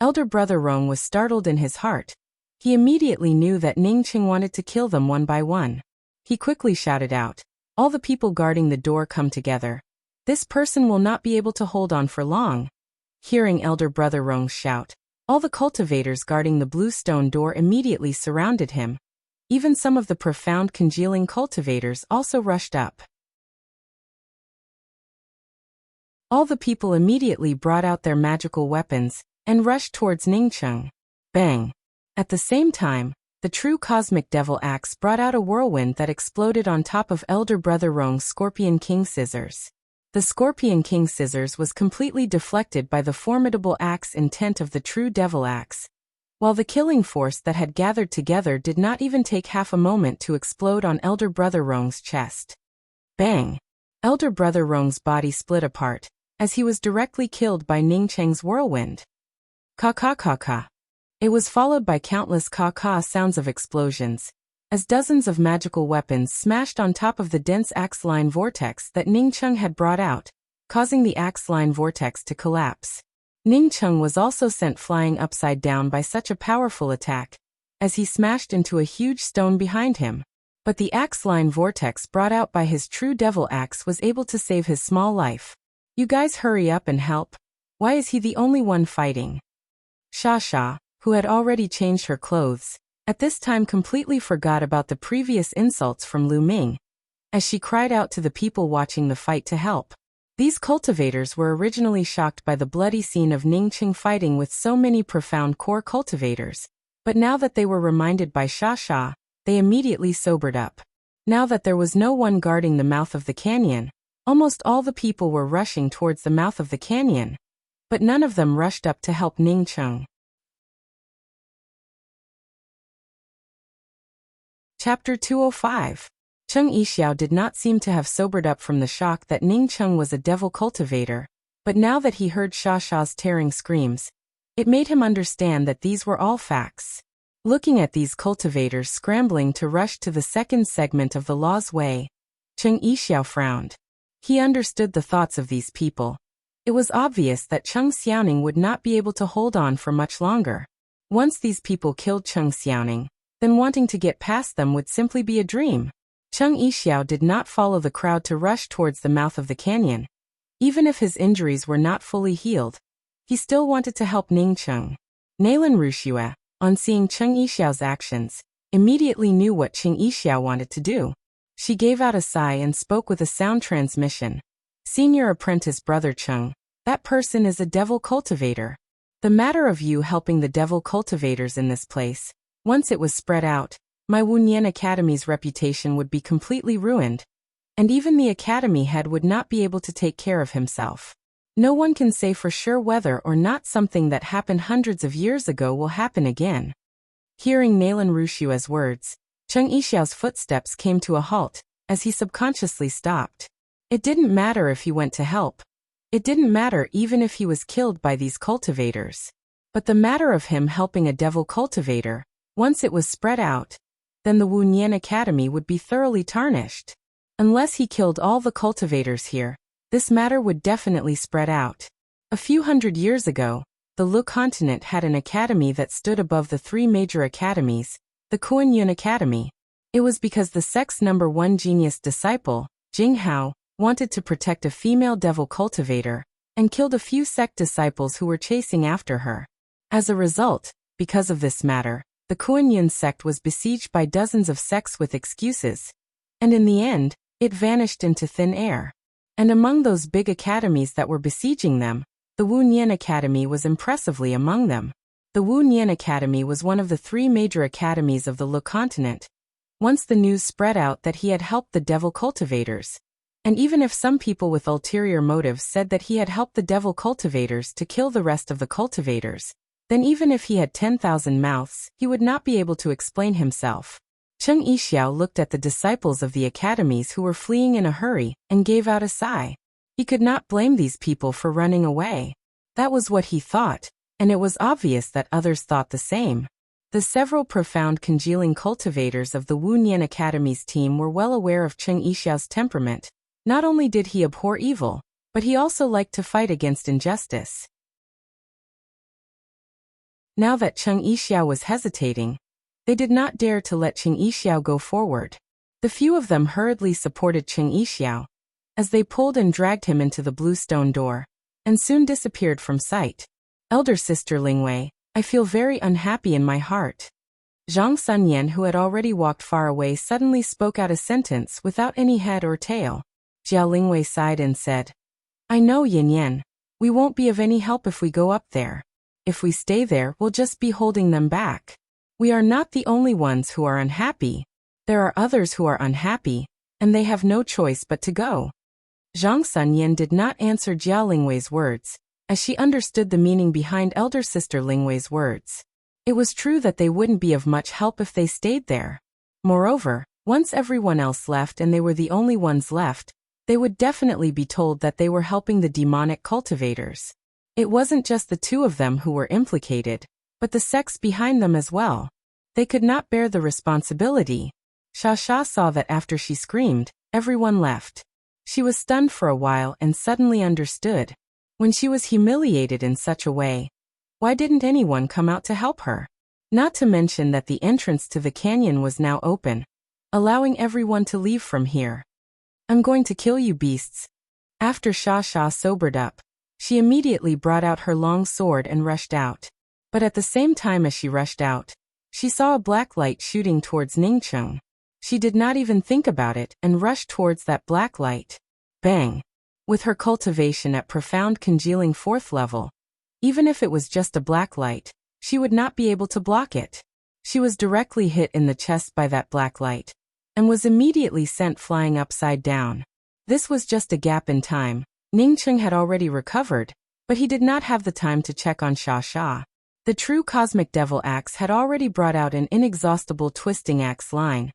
S1: elder brother Rong was startled in his heart. He immediately knew that Ning Cheng wanted to kill them one by one. He quickly shouted out, "All the people guarding the door, come together. This person will not be able to hold on for long." Hearing elder brother Rong's shout, all the cultivators guarding the blue stone door immediately surrounded him. Even some of the profound congealing cultivators also rushed up. All the people immediately brought out their magical weapons and rushed towards Ning Cheng. Bang! At the same time, the true cosmic devil axe brought out a whirlwind that exploded on top of elder brother Rong's Scorpion King scissors. The Scorpion King scissors was completely deflected by the formidable axe intent of the true devil axe, while the killing force that had gathered together did not even take half a moment to explode on elder brother Rong's chest. Bang! Elder brother Rong's body split apart, as he was directly killed by Ning Cheng's whirlwind. Ka-ka-ka-ka. It was followed by countless ka-ka sounds of explosions, as dozens of magical weapons smashed on top of the dense axe line vortex that Ning Cheng had brought out, causing the axe line vortex to collapse. Ning Cheng was also sent flying upside down by such a powerful attack, as he smashed into a huge stone behind him. But the axe line vortex brought out by his true devil axe was able to save his small life. "You guys hurry up and help. Why is he the only one fighting?" Sha, who had already changed her clothes, at this time completely forgot about the previous insults from Lu Ming, as she cried out to the people watching the fight to help. These cultivators were originally shocked by the bloody scene of Ning Cheng fighting with so many profound core cultivators, but now that they were reminded by Sha, they immediately sobered up. Now that there was no one guarding the mouth of the canyon, almost all the people were rushing towards the mouth of the canyon, but none of them rushed up to help Ning Cheng. Chapter 205. Cheng Yixiao did not seem to have sobered up from the shock that Ning Cheng was a devil cultivator, but now that he heard Sha-Sha's tearing screams, it made him understand that these were all facts. Looking at these cultivators scrambling to rush to the second segment of the Law's Way, Cheng Yixiao frowned. He understood the thoughts of these people. It was obvious that Cheng Xiaoning would not be able to hold on for much longer. Once these people killed Cheng Xiaoning, then wanting to get past them would simply be a dream. Cheng Yixiao did not follow the crowd to rush towards the mouth of the canyon. Even if his injuries were not fully healed, he still wanted to help Ning Cheng. Nalan Wuxia, on seeing Cheng Yixiao's actions, immediately knew what Cheng Yixiao wanted to do. She gave out a sigh and spoke with a sound transmission. "Senior apprentice brother Cheng, that person is a devil cultivator. The matter of you helping the devil cultivators in this place, once it was spread out, my Wunyan Academy's reputation would be completely ruined, and even the academy head would not be able to take care of himself. No one can say for sure whether or not something that happened hundreds of years ago will happen again." Hearing Nalan Wuxia's words, Cheng Yixiao's footsteps came to a halt, as he subconsciously stopped. It didn't matter if he went to help. It didn't matter even if he was killed by these cultivators. But the matter of him helping a devil cultivator, once it was spread out, then the Wunyan Academy would be thoroughly tarnished. Unless he killed all the cultivators here, this matter would definitely spread out. A few hundred years ago, the Lu continent had an academy that stood above the three major academies, the Kuan-Yun Academy. It was because the sect's #1 genius disciple, Jing Hao, wanted to protect a female devil cultivator, and killed a few sect disciples who were chasing after her. As a result, because of this matter, the Kuan-Yun sect was besieged by dozens of sects with excuses, and in the end, it vanished into thin air. And among those big academies that were besieging them, the Wunyan Academy was impressively among them. The Wunyan Academy was one of the three major academies of the Lu continent. Once the news spread out that he had helped the devil cultivators, and even if some people with ulterior motives said that he had helped the devil cultivators to kill the rest of the cultivators, then even if he had 10,000 mouths, he would not be able to explain himself. Cheng Yixiao looked at the disciples of the academies who were fleeing in a hurry and gave out a sigh. He could not blame these people for running away. That was what he thought, and it was obvious that others thought the same. The several profound congealing cultivators of the Wu Nian Academy's team were well aware of Cheng Yixiao's temperament. Not only did he abhor evil, but he also liked to fight against injustice. Now that Cheng Yixiao was hesitating, they did not dare to let Cheng Yixiao go forward. The few of them hurriedly supported Cheng Yixiao, as they pulled and dragged him into the blue stone door, and soon disappeared from sight. Elder sister Lingwei, I feel very unhappy in my heart. Zhang Sunyan, who had already walked far away, suddenly spoke out a sentence without any head or tail. Jiao Lingwei sighed and said, I know, Yin Yan. We won't be of any help if we go up there. If we stay there, we'll just be holding them back. We are not the only ones who are unhappy. There are others who are unhappy, and they have no choice but to go. Zhang Sunyan did not answer Jiao Lingwei's words, as she understood the meaning behind elder sister Lingwei's words. It was true that they wouldn't be of much help if they stayed there. Moreover, once everyone else left and they were the only ones left, they would definitely be told that they were helping the demonic cultivators. It wasn't just the two of them who were implicated, but the sects behind them as well. They could not bear the responsibility. Sha saw that after she screamed, everyone left. She was stunned for a while and suddenly understood. When she was humiliated in such a way, why didn't anyone come out to help her? Not to mention that the entrance to the canyon was now open, allowing everyone to leave from here. I'm going to kill you beasts. After Sha sobered up, she immediately brought out her long sword and rushed out. But at the same time as she rushed out, she saw a black light shooting towards Ningcheng. She did not even think about it and rushed towards that black light. Bang! With her cultivation at profound congealing 4th level, even if it was just a black light, she would not be able to block it. She was directly hit in the chest by that black light, and was immediately sent flying upside down. This was just a gap in time. Ningcheng had already recovered, but he did not have the time to check on Sha. The true cosmic devil axe had already brought out an inexhaustible twisting axe line.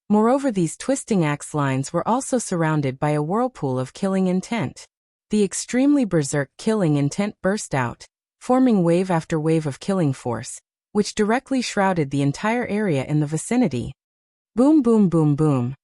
S1: Moreover, these twisting axe lines were also surrounded by a whirlpool of killing intent. The extremely berserk killing intent burst out, forming wave after wave of killing force, which directly shrouded the entire area in the vicinity. Boom boom boom boom.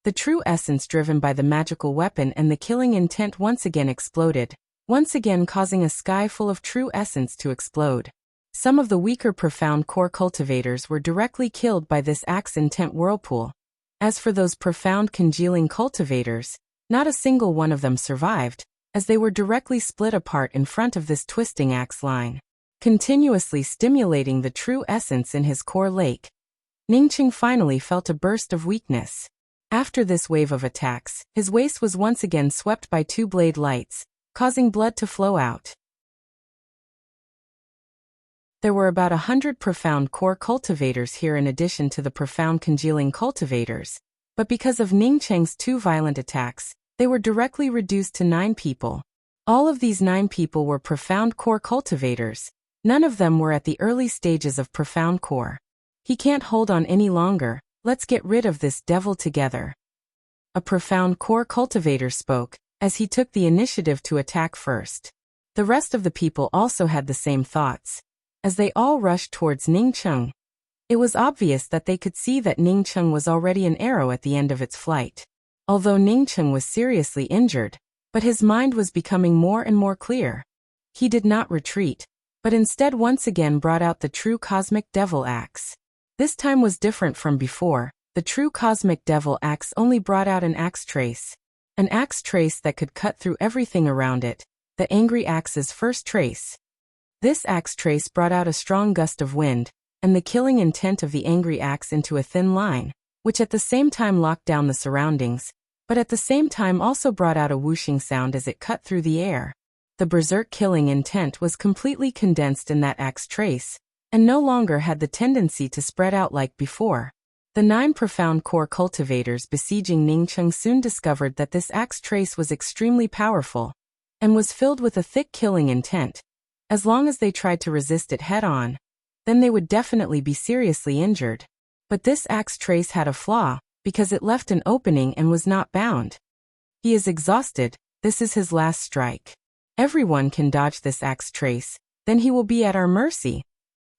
S1: The true essence driven by the magical weapon and the killing intent once again exploded, once again causing a sky full of true essence to explode. Some of the weaker profound core cultivators were directly killed by this axe intent whirlpool. As for those profound congealing cultivators, not a single one of them survived, as they were directly split apart in front of this twisting axe line, continuously stimulating the true essence in his core lake. Ningcheng finally felt a burst of weakness. After this wave of attacks, his waist was once again swept by 2 blade lights, causing blood to flow out. There were about 100 profound core cultivators here in addition to the profound congealing cultivators, but because of Ningcheng's 2 violent attacks, they were directly reduced to 9 people. All of these 9 people were profound core cultivators. None of them were at the early stages of profound core. He can't hold on any longer. Let's get rid of this devil together. A profound core cultivator spoke, as he took the initiative to attack first. The rest of the people also had the same thoughts, as they all rushed towards Ningcheng. It was obvious that they could see that Ningcheng was already an arrow at the end of its flight. Although Ningcheng was seriously injured, but his mind was becoming more and more clear. He did not retreat, but instead once again brought out the true cosmic devil axe. This time was different from before. The true cosmic devil axe only brought out an axe trace that could cut through everything around it, the angry axe's first trace. This axe trace brought out a strong gust of wind, and the killing intent of the angry axe into a thin line, which at the same time locked down the surroundings, but at the same time also brought out a whooshing sound as it cut through the air. The berserk killing intent was completely condensed in that axe trace, and no longer had the tendency to spread out like before. The 9 profound core cultivators besieging Ningcheng soon discovered that this axe trace was extremely powerful, and was filled with a thick killing intent. As long as they tried to resist it head-on, then they would definitely be seriously injured. But this axe trace had a flaw, because it left an opening and was not bound. He is exhausted, this is his last strike. Everyone can dodge this axe trace, then he will be at our mercy.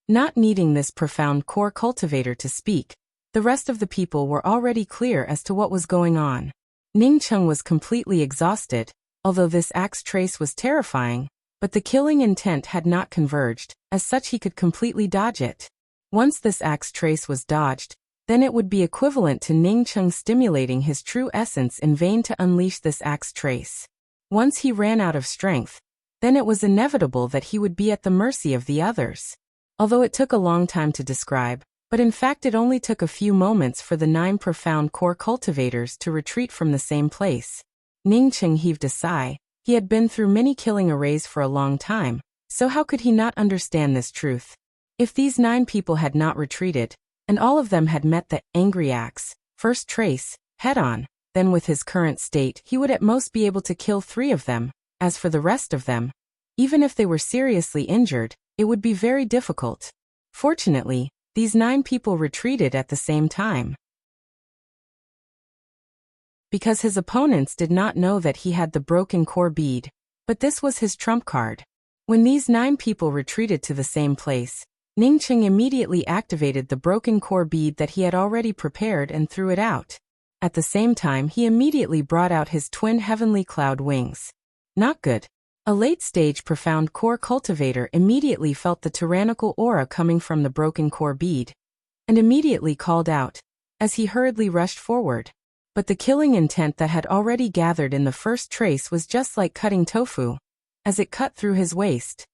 S1: Not needing this profound core cultivator to speak, the rest of the people were already clear as to what was going on. Ning Cheng was completely exhausted, although this axe trace was terrifying, but the killing intent had not converged, as such he could completely dodge it. Once this axe trace was dodged, then it would be equivalent to Ning Cheng stimulating his true essence in vain to unleash this axe trace. Once he ran out of strength, then it was inevitable that he would be at the mercy of the others. Although it took a long time to describe, but in fact it only took a few moments for the 9 profound core cultivators to retreat from the same place. Ning Cheng heaved a sigh. He had been through many killing arrays for a long time, so how could he not understand this truth? If these 9 people had not retreated, and all of them had met the angry axe, first trace, head-on, then with his current state he would at most be able to kill 3 of them. As for the rest of them, even if they were seriously injured, it would be very difficult. Fortunately, these 9 people retreated at the same time. Because his opponents did not know that he had the broken core bead, but this was his trump card. When these 9 people retreated to the same place, Ning Cheng immediately activated the broken core bead that he had already prepared and threw it out. At the same time he immediately brought out his twin heavenly cloud wings. Not good. A late-stage profound core cultivator immediately felt the tyrannical aura coming from the broken core bead, and immediately called out, as he hurriedly rushed forward. But the killing intent that had already gathered in the first trace was just like cutting tofu, as it cut through his waist.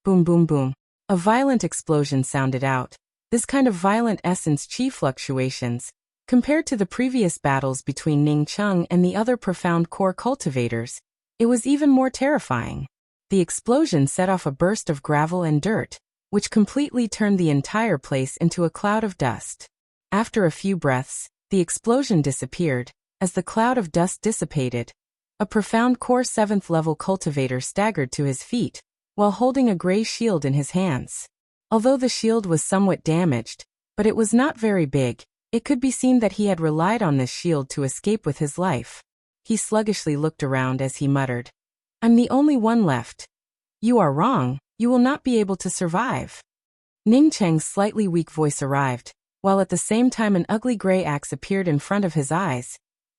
S1: Boom boom boom. A violent explosion sounded out. This kind of violent essence chi fluctuations, compared to the previous battles between Ning Cheng and the other profound core cultivators, it was even more terrifying. The explosion set off a burst of gravel and dirt, which completely turned the entire place into a cloud of dust. After a few breaths, the explosion disappeared. As the cloud of dust dissipated, a profound core 7th level cultivator staggered to his feet, while holding a gray shield in his hands. Although the shield was somewhat damaged, but it was not very big, it could be seen that he had relied on this shield to escape with his life. He sluggishly looked around as he muttered, "I'm the only one left. You are wrong, you will not be able to survive." Ning Cheng's slightly weak voice arrived, while at the same time an ugly gray axe appeared in front of his eyes,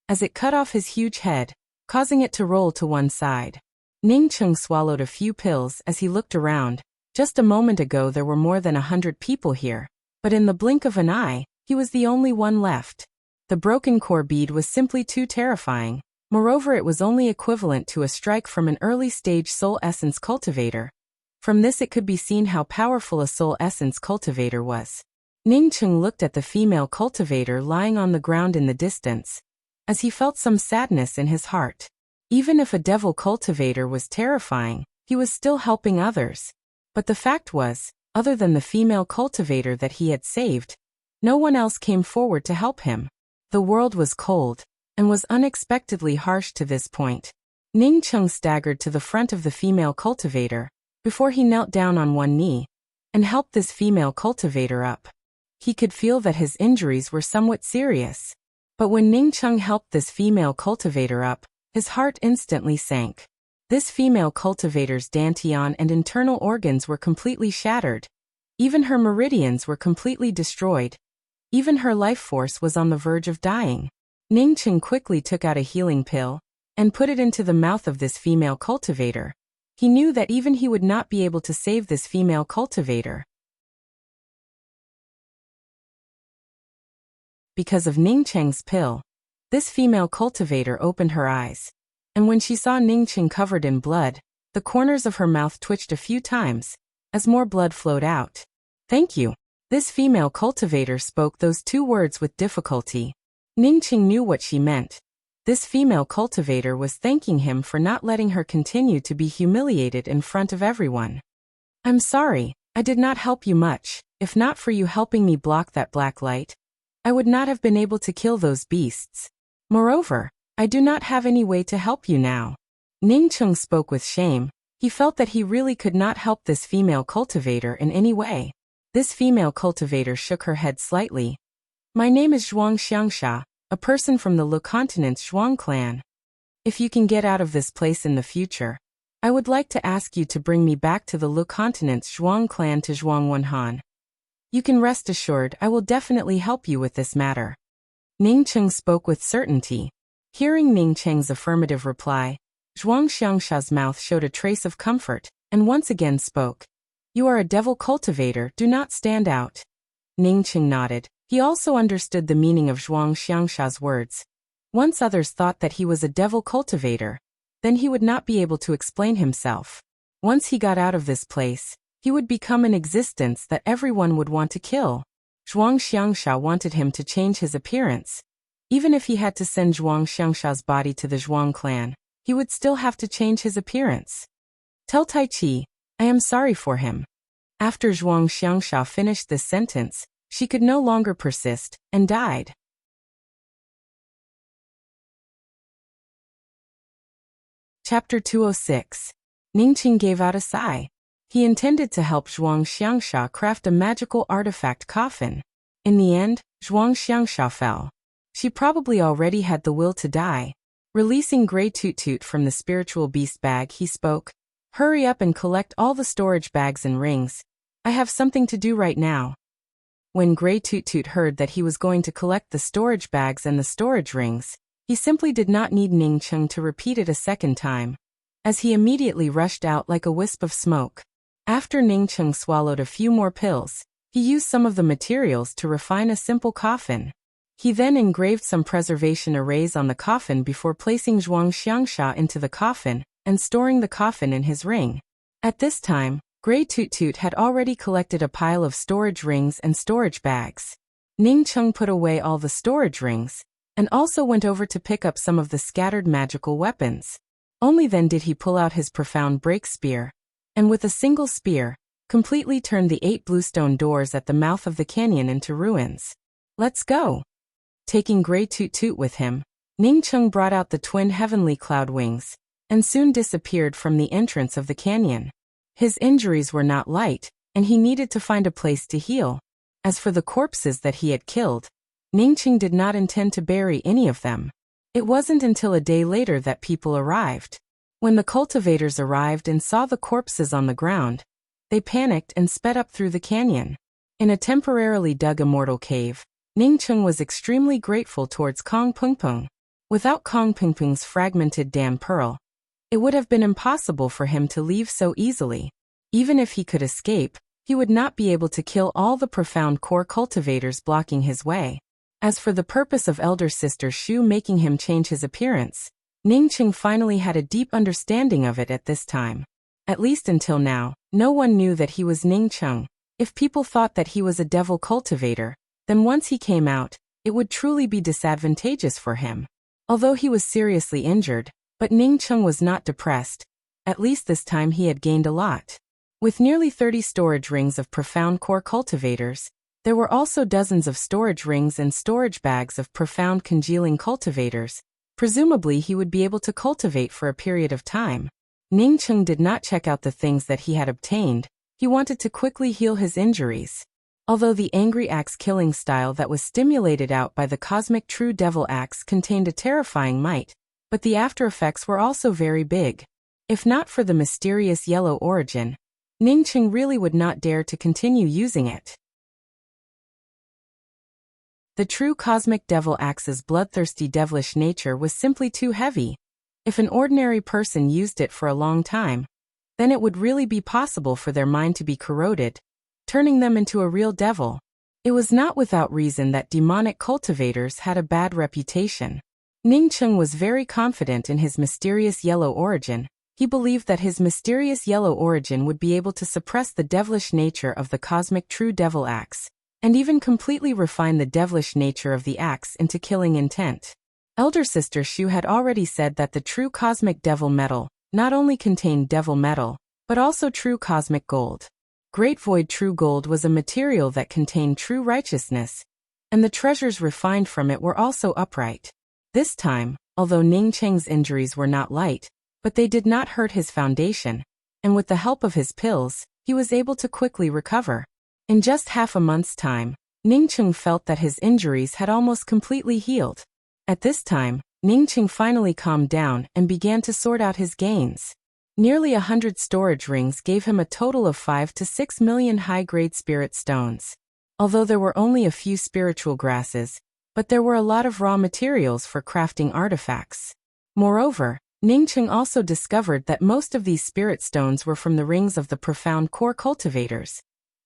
S1: as it cut off his huge head, causing it to roll to one side. Ning Cheng swallowed a few pills as he looked around. Just a moment ago there were more than 100 people here, but in the blink of an eye, he was the only one left. The broken core bead was simply too terrifying. Moreover, it was only equivalent to a strike from an early-stage soul essence cultivator. From this it could be seen how powerful a soul essence cultivator was. Ning Cheng looked at the female cultivator lying on the ground in the distance, as he felt some sadness in his heart. Even if a devil cultivator was terrifying, he was still helping others. But the fact was, other than the female cultivator that he had saved, no one else came forward to help him. The world was cold, and was unexpectedly harsh to this point. Ning Cheng staggered to the front of the female cultivator, before he knelt down on one knee, and helped this female cultivator up. He could feel that his injuries were somewhat serious. But when Ning Cheng helped this female cultivator up, his heart instantly sank. This female cultivator's dantian and internal organs were completely shattered. Even her meridians were completely destroyed. Even her life force was on the verge of dying. Ning Cheng quickly took out a healing pill, and put it into the mouth of this female cultivator. He knew that even he would not be able to save this female cultivator. Because of Ning Cheng's pill, this female cultivator opened her eyes, and when she saw Ning Cheng covered in blood, the corners of her mouth twitched a few times, as more blood flowed out. "Thank you." This female cultivator spoke those 2 words with difficulty. Ning Cheng knew what she meant. This female cultivator was thanking him for not letting her continue to be humiliated in front of everyone. "I'm sorry, I did not help you much. If not for you helping me block that black light, I would not have been able to kill those beasts. Moreover, I do not have any way to help you now." Ning Cheng spoke with shame. He felt that he really could not help this female cultivator in any way. This female cultivator shook her head slightly. My name is Zhuang Xiangsha, a person from the Le Continent's Zhuang clan. If you can get out of this place in the future, I would like to ask you to bring me back to the Le Continent's Zhuang clan to Zhuang Wenhan. You can rest assured I will definitely help you with this matter. Ning Cheng spoke with certainty. Hearing Ning Cheng's affirmative reply, Zhuang Xiangsha's mouth showed a trace of comfort, and once again spoke. You are a devil cultivator, do not stand out. Ning Cheng nodded. He also understood the meaning of Zhuang Xiangsha's words. Once others thought that he was a devil cultivator, then he would not be able to explain himself. Once he got out of this place, he would become an existence that everyone would want to kill. Zhuang Xiangsha wanted him to change his appearance. Even if he had to send Zhuang Xiangsha's body to the Zhuang clan, he would still have to change his appearance. Tell Tai Chi, I am sorry for him. After Zhuang Xiangsha finished this sentence, she could no longer persist, and died. Chapter 206. Ningqing gave out a sigh. He intended to help Zhuang Xiangsha craft a magical artifact coffin. In the end, Zhuang Xiangsha fell. She probably already had the will to die. Releasing Grey Toot Toot from the spiritual beast bag, he spoke. Hurry up and collect all the storage bags and rings. I have something to do right now. When Grey Toot Toot heard that he was going to collect the storage bags and the storage rings, he simply did not need Ning Cheng to repeat it a second time, as he immediately rushed out like a wisp of smoke. After Ning Cheng swallowed a few more pills, he used some of the materials to refine a simple coffin. He then engraved some preservation arrays on the coffin before placing Zhuang Xiangsha into the coffin and storing the coffin in his ring. At this time, Grey Toot Toot had already collected a pile of storage rings and storage bags. Ning Cheng put away all the storage rings, and also went over to pick up some of the scattered magical weapons. Only then did he pull out his profound break spear, and with a single spear, completely turned the 8 bluestone doors at the mouth of the canyon into ruins. Let's go! Taking Grey Toot Toot with him, Ning Cheng brought out the twin heavenly cloud wings, and soon disappeared from the entrance of the canyon. His injuries were not light, and he needed to find a place to heal. As for the corpses that he had killed, Ningqing did not intend to bury any of them. It wasn't until a day later that people arrived. When the cultivators arrived and saw the corpses on the ground, they panicked and sped up through the canyon. In a temporarily dug immortal cave, Ningqing was extremely grateful towards Kong Pengpeng. Without Kong Pengpeng's fragmented dam pearl, it would have been impossible for him to leave so easily. Even if he could escape, he would not be able to kill all the profound core cultivators blocking his way. As for the purpose of elder sister Shu making him change his appearance, Ningqing finally had a deep understanding of it at this time. At least until now, no one knew that he was Ningqing. If people thought that he was a devil cultivator, then once he came out, it would truly be disadvantageous for him. Although he was seriously injured, but Ningqing was not depressed. At least this time he had gained a lot. With nearly 30 storage rings of profound core cultivators, there were also dozens of storage rings and storage bags of profound congealing cultivators. Presumably he would be able to cultivate for a period of time. Ningqing did not check out the things that he had obtained. He wanted to quickly heal his injuries. Although the angry axe killing style that was stimulated out by the cosmic true devil axe contained a terrifying might, but the after effects were also very big. If not for the mysterious yellow origin, Ningqing really would not dare to continue using it. The true cosmic devil axe's bloodthirsty devilish nature was simply too heavy. If an ordinary person used it for a long time, then it would really be possible for their mind to be corroded, turning them into a real devil. It was not without reason that demonic cultivators had a bad reputation. Ningqing was very confident in his mysterious yellow origin. He believed that his mysterious yellow origin would be able to suppress the devilish nature of the cosmic true devil axe, and even completely refine the devilish nature of the axe into killing intent. Elder Sister Shu had already said that the true cosmic devil metal not only contained devil metal, but also true cosmic gold. Great Void true gold was a material that contained true righteousness, and the treasures refined from it were also upright. This time, although Ningqing's injuries were not light, but they did not hurt his foundation. and with the help of his pills, he was able to quickly recover. In just half a month's time, Ningcheng felt that his injuries had almost completely healed. At this time, Ningcheng finally calmed down and began to sort out his gains. Nearly 100 storage rings gave him a total of 5 to 6 million high-grade spirit stones. Although there were only a few spiritual grasses, but there were a lot of raw materials for crafting artifacts. Moreover, Ningcheng also discovered that most of these spirit stones were from the rings of the profound core cultivators.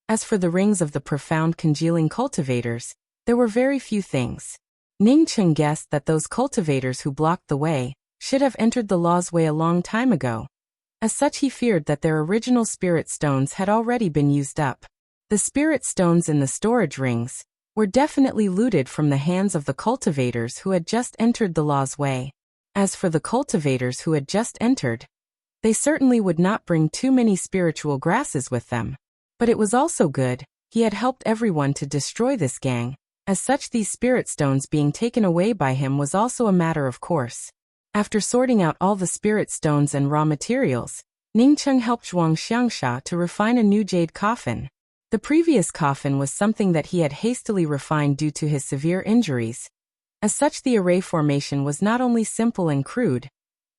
S1: As for the rings of the profound congealing cultivators, there were very few things. Ningcheng guessed that those cultivators who blocked the way should have entered the law's way a long time ago. As such, he feared that their original spirit stones had already been used up. The spirit stones in the storage rings were definitely looted from the hands of the cultivators who had just entered the law's way. As for the cultivators who had just entered, they certainly would not bring too many spiritual grasses with them. But it was also good, he had helped everyone to destroy this gang. As such, these spirit stones being taken away by him was also a matter of course. After sorting out all the spirit stones and raw materials, Ningcheng helped Zhuang Xiangsha to refine a new jade coffin. The previous coffin was something that he had hastily refined due to his severe injuries. As such, the array formation was not only simple and crude,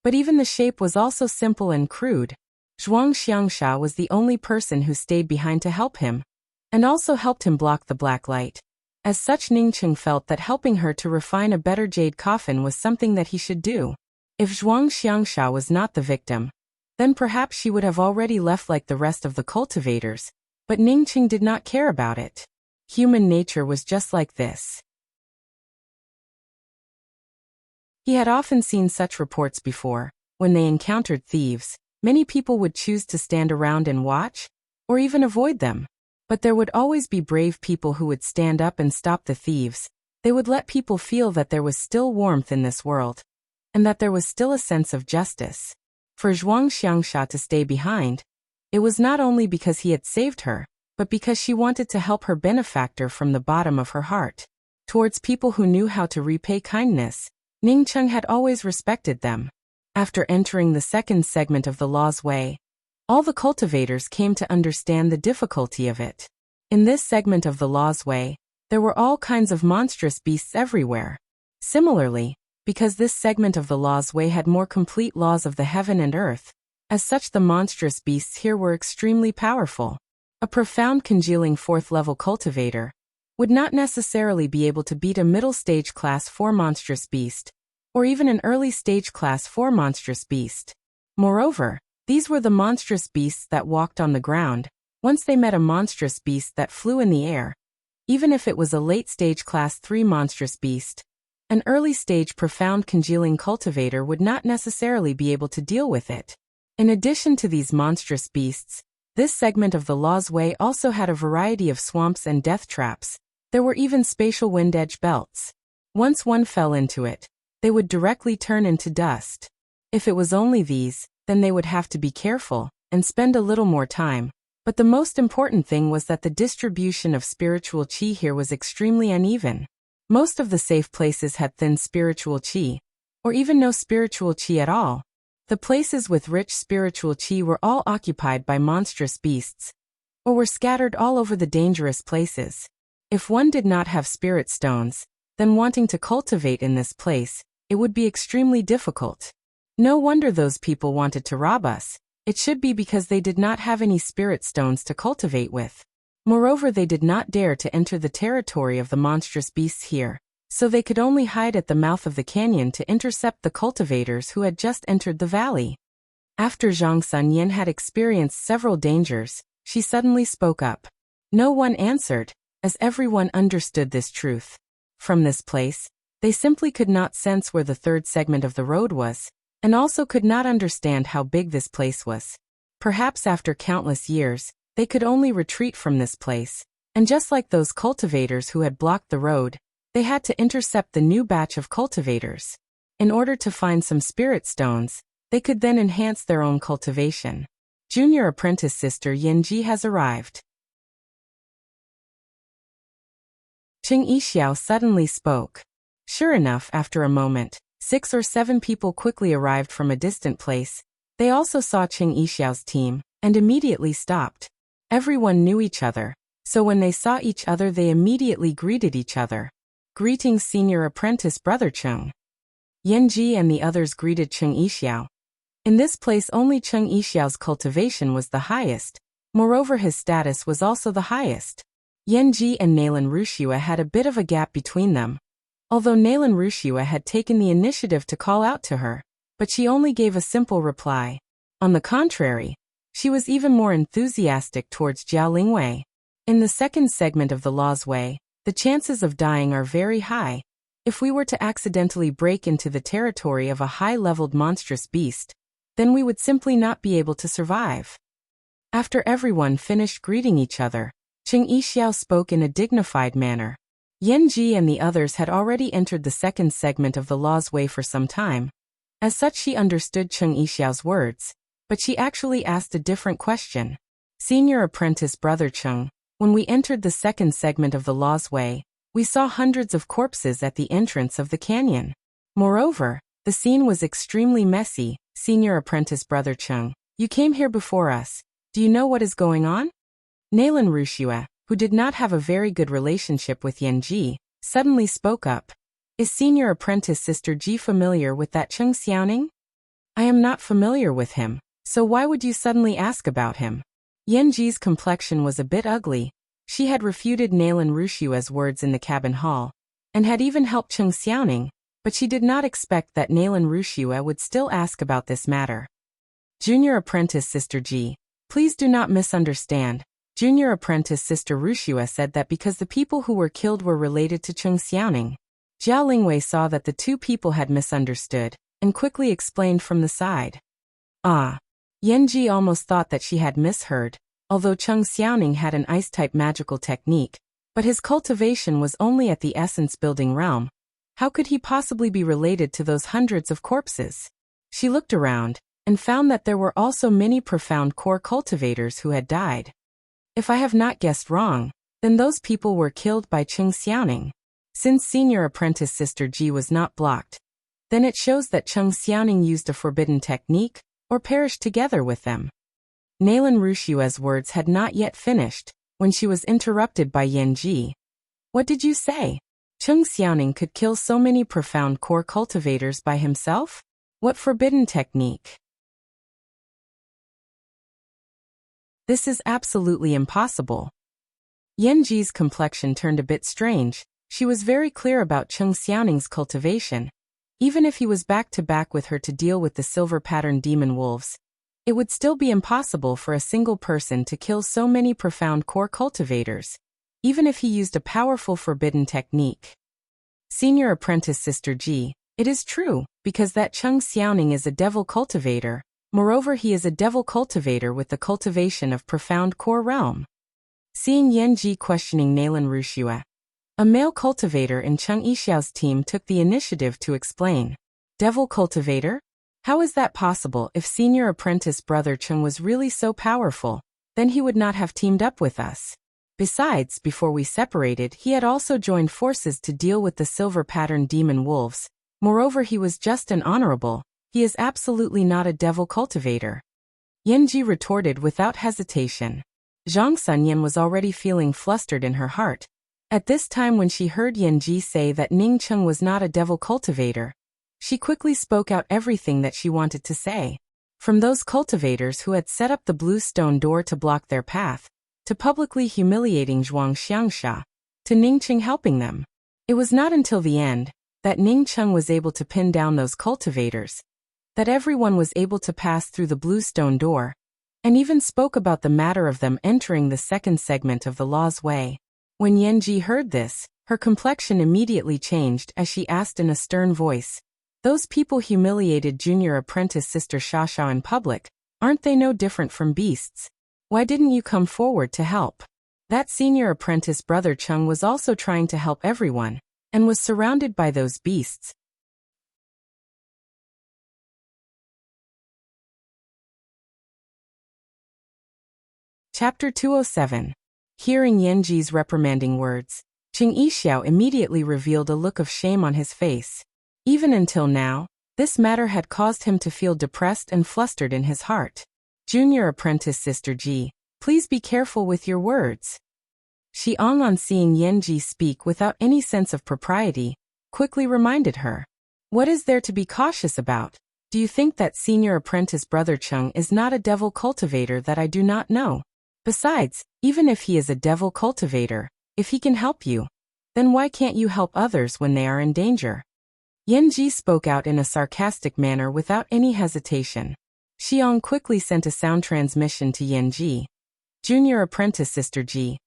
S1: but even the shape was also simple and crude. Zhuang Xiangsha was the only person who stayed behind to help him, and also helped him block the black light. As such, Ningcheng felt that helping her to refine a better jade coffin was something that he should do. If Zhuang Xiangsha was not the victim, then perhaps she would have already left like the rest of the cultivators, but Ningcheng did not care about it. Human nature was just like this. He had often seen such reports before. When they encountered thieves, many people would choose to stand around and watch, or even avoid them. But there would always be brave people who would stand up and stop the thieves. They would let people feel that there was still warmth in this world, and that there was still a sense of justice. For Zhuang Xiangsha to stay behind, it was not only because he had saved her, but because she wanted to help her benefactor from the bottom of her heart. Towards people who knew how to repay kindness, Ningcheng had always respected them. After entering the second segment of the law's way, all the cultivators came to understand the difficulty of it. In this segment of the law's way, there were all kinds of monstrous beasts everywhere. Similarly, because this segment of the law's way had more complete laws of the heaven and earth, as such the monstrous beasts here were extremely powerful. A profound congealing fourth-level cultivator would not necessarily be able to beat a middle-stage Class 4 monstrous beast, or even an early-stage Class 4 monstrous beast. Moreover, these were the monstrous beasts that walked on the ground. Once they met a monstrous beast that flew in the air, even if it was a late-stage Class 3 monstrous beast, an early-stage profound congealing cultivator would not necessarily be able to deal with it. In addition to these monstrous beasts, this segment of the law's way also had a variety of swamps and death traps. There were even spatial wind edge belts. Once one fell into it, they would directly turn into dust. If it was only these, then they would have to be careful and spend a little more time. But the most important thing was that the distribution of spiritual qi here was extremely uneven. Most of the safe places had thin spiritual qi, or even no spiritual qi at all. The places with rich spiritual qi were all occupied by monstrous beasts, or were scattered all over the dangerous places. If one did not have spirit stones, then wanting to cultivate in this place, it would be extremely difficult. No wonder those people wanted to rob us. It should be because they did not have any spirit stones to cultivate with. Moreover, they did not dare to enter the territory of the monstrous beasts here, so they could only hide at the mouth of the canyon to intercept the cultivators who had just entered the valley. After Zhang Sunyan had experienced several dangers, she suddenly spoke up. No one answered, as everyone understood this truth. From this place, they simply could not sense where the third segment of the road was, and also could not understand how big this place was. Perhaps after countless years, they could only retreat from this place, and just like those cultivators who had blocked the road, they had to intercept the new batch of cultivators. In order to find some spirit stones, they could then enhance their own cultivation. Junior apprentice sister Yinji has arrived. Qing Yixiao suddenly spoke. Sure enough, after a moment, 6 or 7 people quickly arrived from a distant place. They also saw Qing Yixiao's team, and immediately stopped. Everyone knew each other, so when they saw each other they immediately greeted each other. Greetings, senior apprentice brother Cheng. Yanji and the others greeted Qing Yixiao. In this place only Qing Yixiao's cultivation was the highest, moreover his status was also the highest. Yanji and Nalan Rushua had a bit of a gap between them. Although Nalan Rushua had taken the initiative to call out to her, but she only gave a simple reply. On the contrary, she was even more enthusiastic towards Jiao Lingwei. In the second segment of the Law's Way, the chances of dying are very high. If we were to accidentally break into the territory of a high-leveled monstrous beast, then we would simply not be able to survive. After everyone finished greeting each other, Qing Yixiao spoke in a dignified manner. Yanji and the others had already entered the second segment of the Law's Way for some time. As such she understood Qing Yixiao's words, but she actually asked a different question. Senior apprentice brother Cheng, when we entered the second segment of the Law's Way, we saw hundreds of corpses at the entrance of the canyon. Moreover, the scene was extremely messy. Senior apprentice brother Cheng, you came here before us. Do you know what is going on? Nalan Rushua, who did not have a very good relationship with Yanji, suddenly spoke up. Is senior apprentice sister Ji familiar with that Cheng Xiaoning? I am not familiar with him, so why would you suddenly ask about him? Yanji's complexion was a bit ugly. She had refuted Nalan Rushua's words in the cabin hall, and had even helped Cheng Xiaoning, but she did not expect that Nalan Rushua would still ask about this matter. Junior apprentice sister Ji, please do not misunderstand. Junior apprentice sister Rushua said that because the people who were killed were related to Cheng Xiaoning. Jiao Lingwei saw that the two people had misunderstood, and quickly explained from the side. Ah. Yanji almost thought that she had misheard, although Cheng Xiaoning had an ice-type magical technique, but his cultivation was only at the essence-building realm. How could he possibly be related to those hundreds of corpses? She looked around, and found that there were also many profound core cultivators who had died. If I have not guessed wrong, then those people were killed by Cheng Xiaoning. Since senior apprentice sister Ji was not blocked, then it shows that Cheng Xiaoning used a forbidden technique, or perished together with them. Nalan Rushua's words had not yet finished, when she was interrupted by Yanji. What did you say? Cheng Xiaoning could kill so many profound core cultivators by himself? What forbidden technique? This is absolutely impossible. Yanji's complexion turned a bit strange. She was very clear about Cheng Xiaoning's cultivation. Even if he was back to back with her to deal with the silver pattern demon wolves, it would still be impossible for a single person to kill so many profound core cultivators, even if he used a powerful forbidden technique. Senior apprentice sister Ji, it is true, because that Cheng Xiaoning is a devil cultivator. Moreover, he is a devil cultivator with the cultivation of profound core realm. Seeing Yanji questioning Nalan Rushua, a male cultivator in Cheng Yixiao's team took the initiative to explain. Devil cultivator? How is that possible? If senior apprentice brother Cheng was really so powerful, then he would not have teamed up with us. Besides, before we separated, he had also joined forces to deal with the silver pattern demon wolves. Moreover, he was just and honorable. He is absolutely not a devil cultivator. Yanji retorted without hesitation. Zhang Sunyan was already feeling flustered in her heart. At this time, when she heard Yanji say that Ning Cheng was not a devil cultivator, she quickly spoke out everything that she wanted to say. From those cultivators who had set up the blue stone door to block their path, to publicly humiliating Zhuang Xiangsha, to Ning Cheng helping them. It was not until the end that Ning Cheng was able to pin down those cultivators, that everyone was able to pass through the blue stone door, and even spoke about the matter of them entering the second segment of the Law's Way. When Yanji heard this, her complexion immediately changed as she asked in a stern voice, "Those people humiliated junior apprentice sister Shashao in public, aren't they no different from beasts? Why didn't you come forward to help?" That senior apprentice brother Cheng was also trying to help everyone, and was surrounded by those beasts. Chapter 207. Hearing Yanji's reprimanding words, Qing Yixiao immediately revealed a look of shame on his face. Even until now, This matter had caused him to feel depressed and flustered in his heart. Junior apprentice Sister Ji, please be careful with your words. Xiang, on seeing Yanji speak without any sense of propriety, quickly reminded her. What is there to be cautious about? Do you think that senior apprentice brother Cheng is not a devil cultivator that I do not know? Besides, even if he is a devil cultivator, if he can help you, then why can't you help others when they are in danger? Yanji spoke out in a sarcastic manner without any hesitation. Xiang quickly sent a sound transmission to Yanji. Junior apprentice Sister Ji,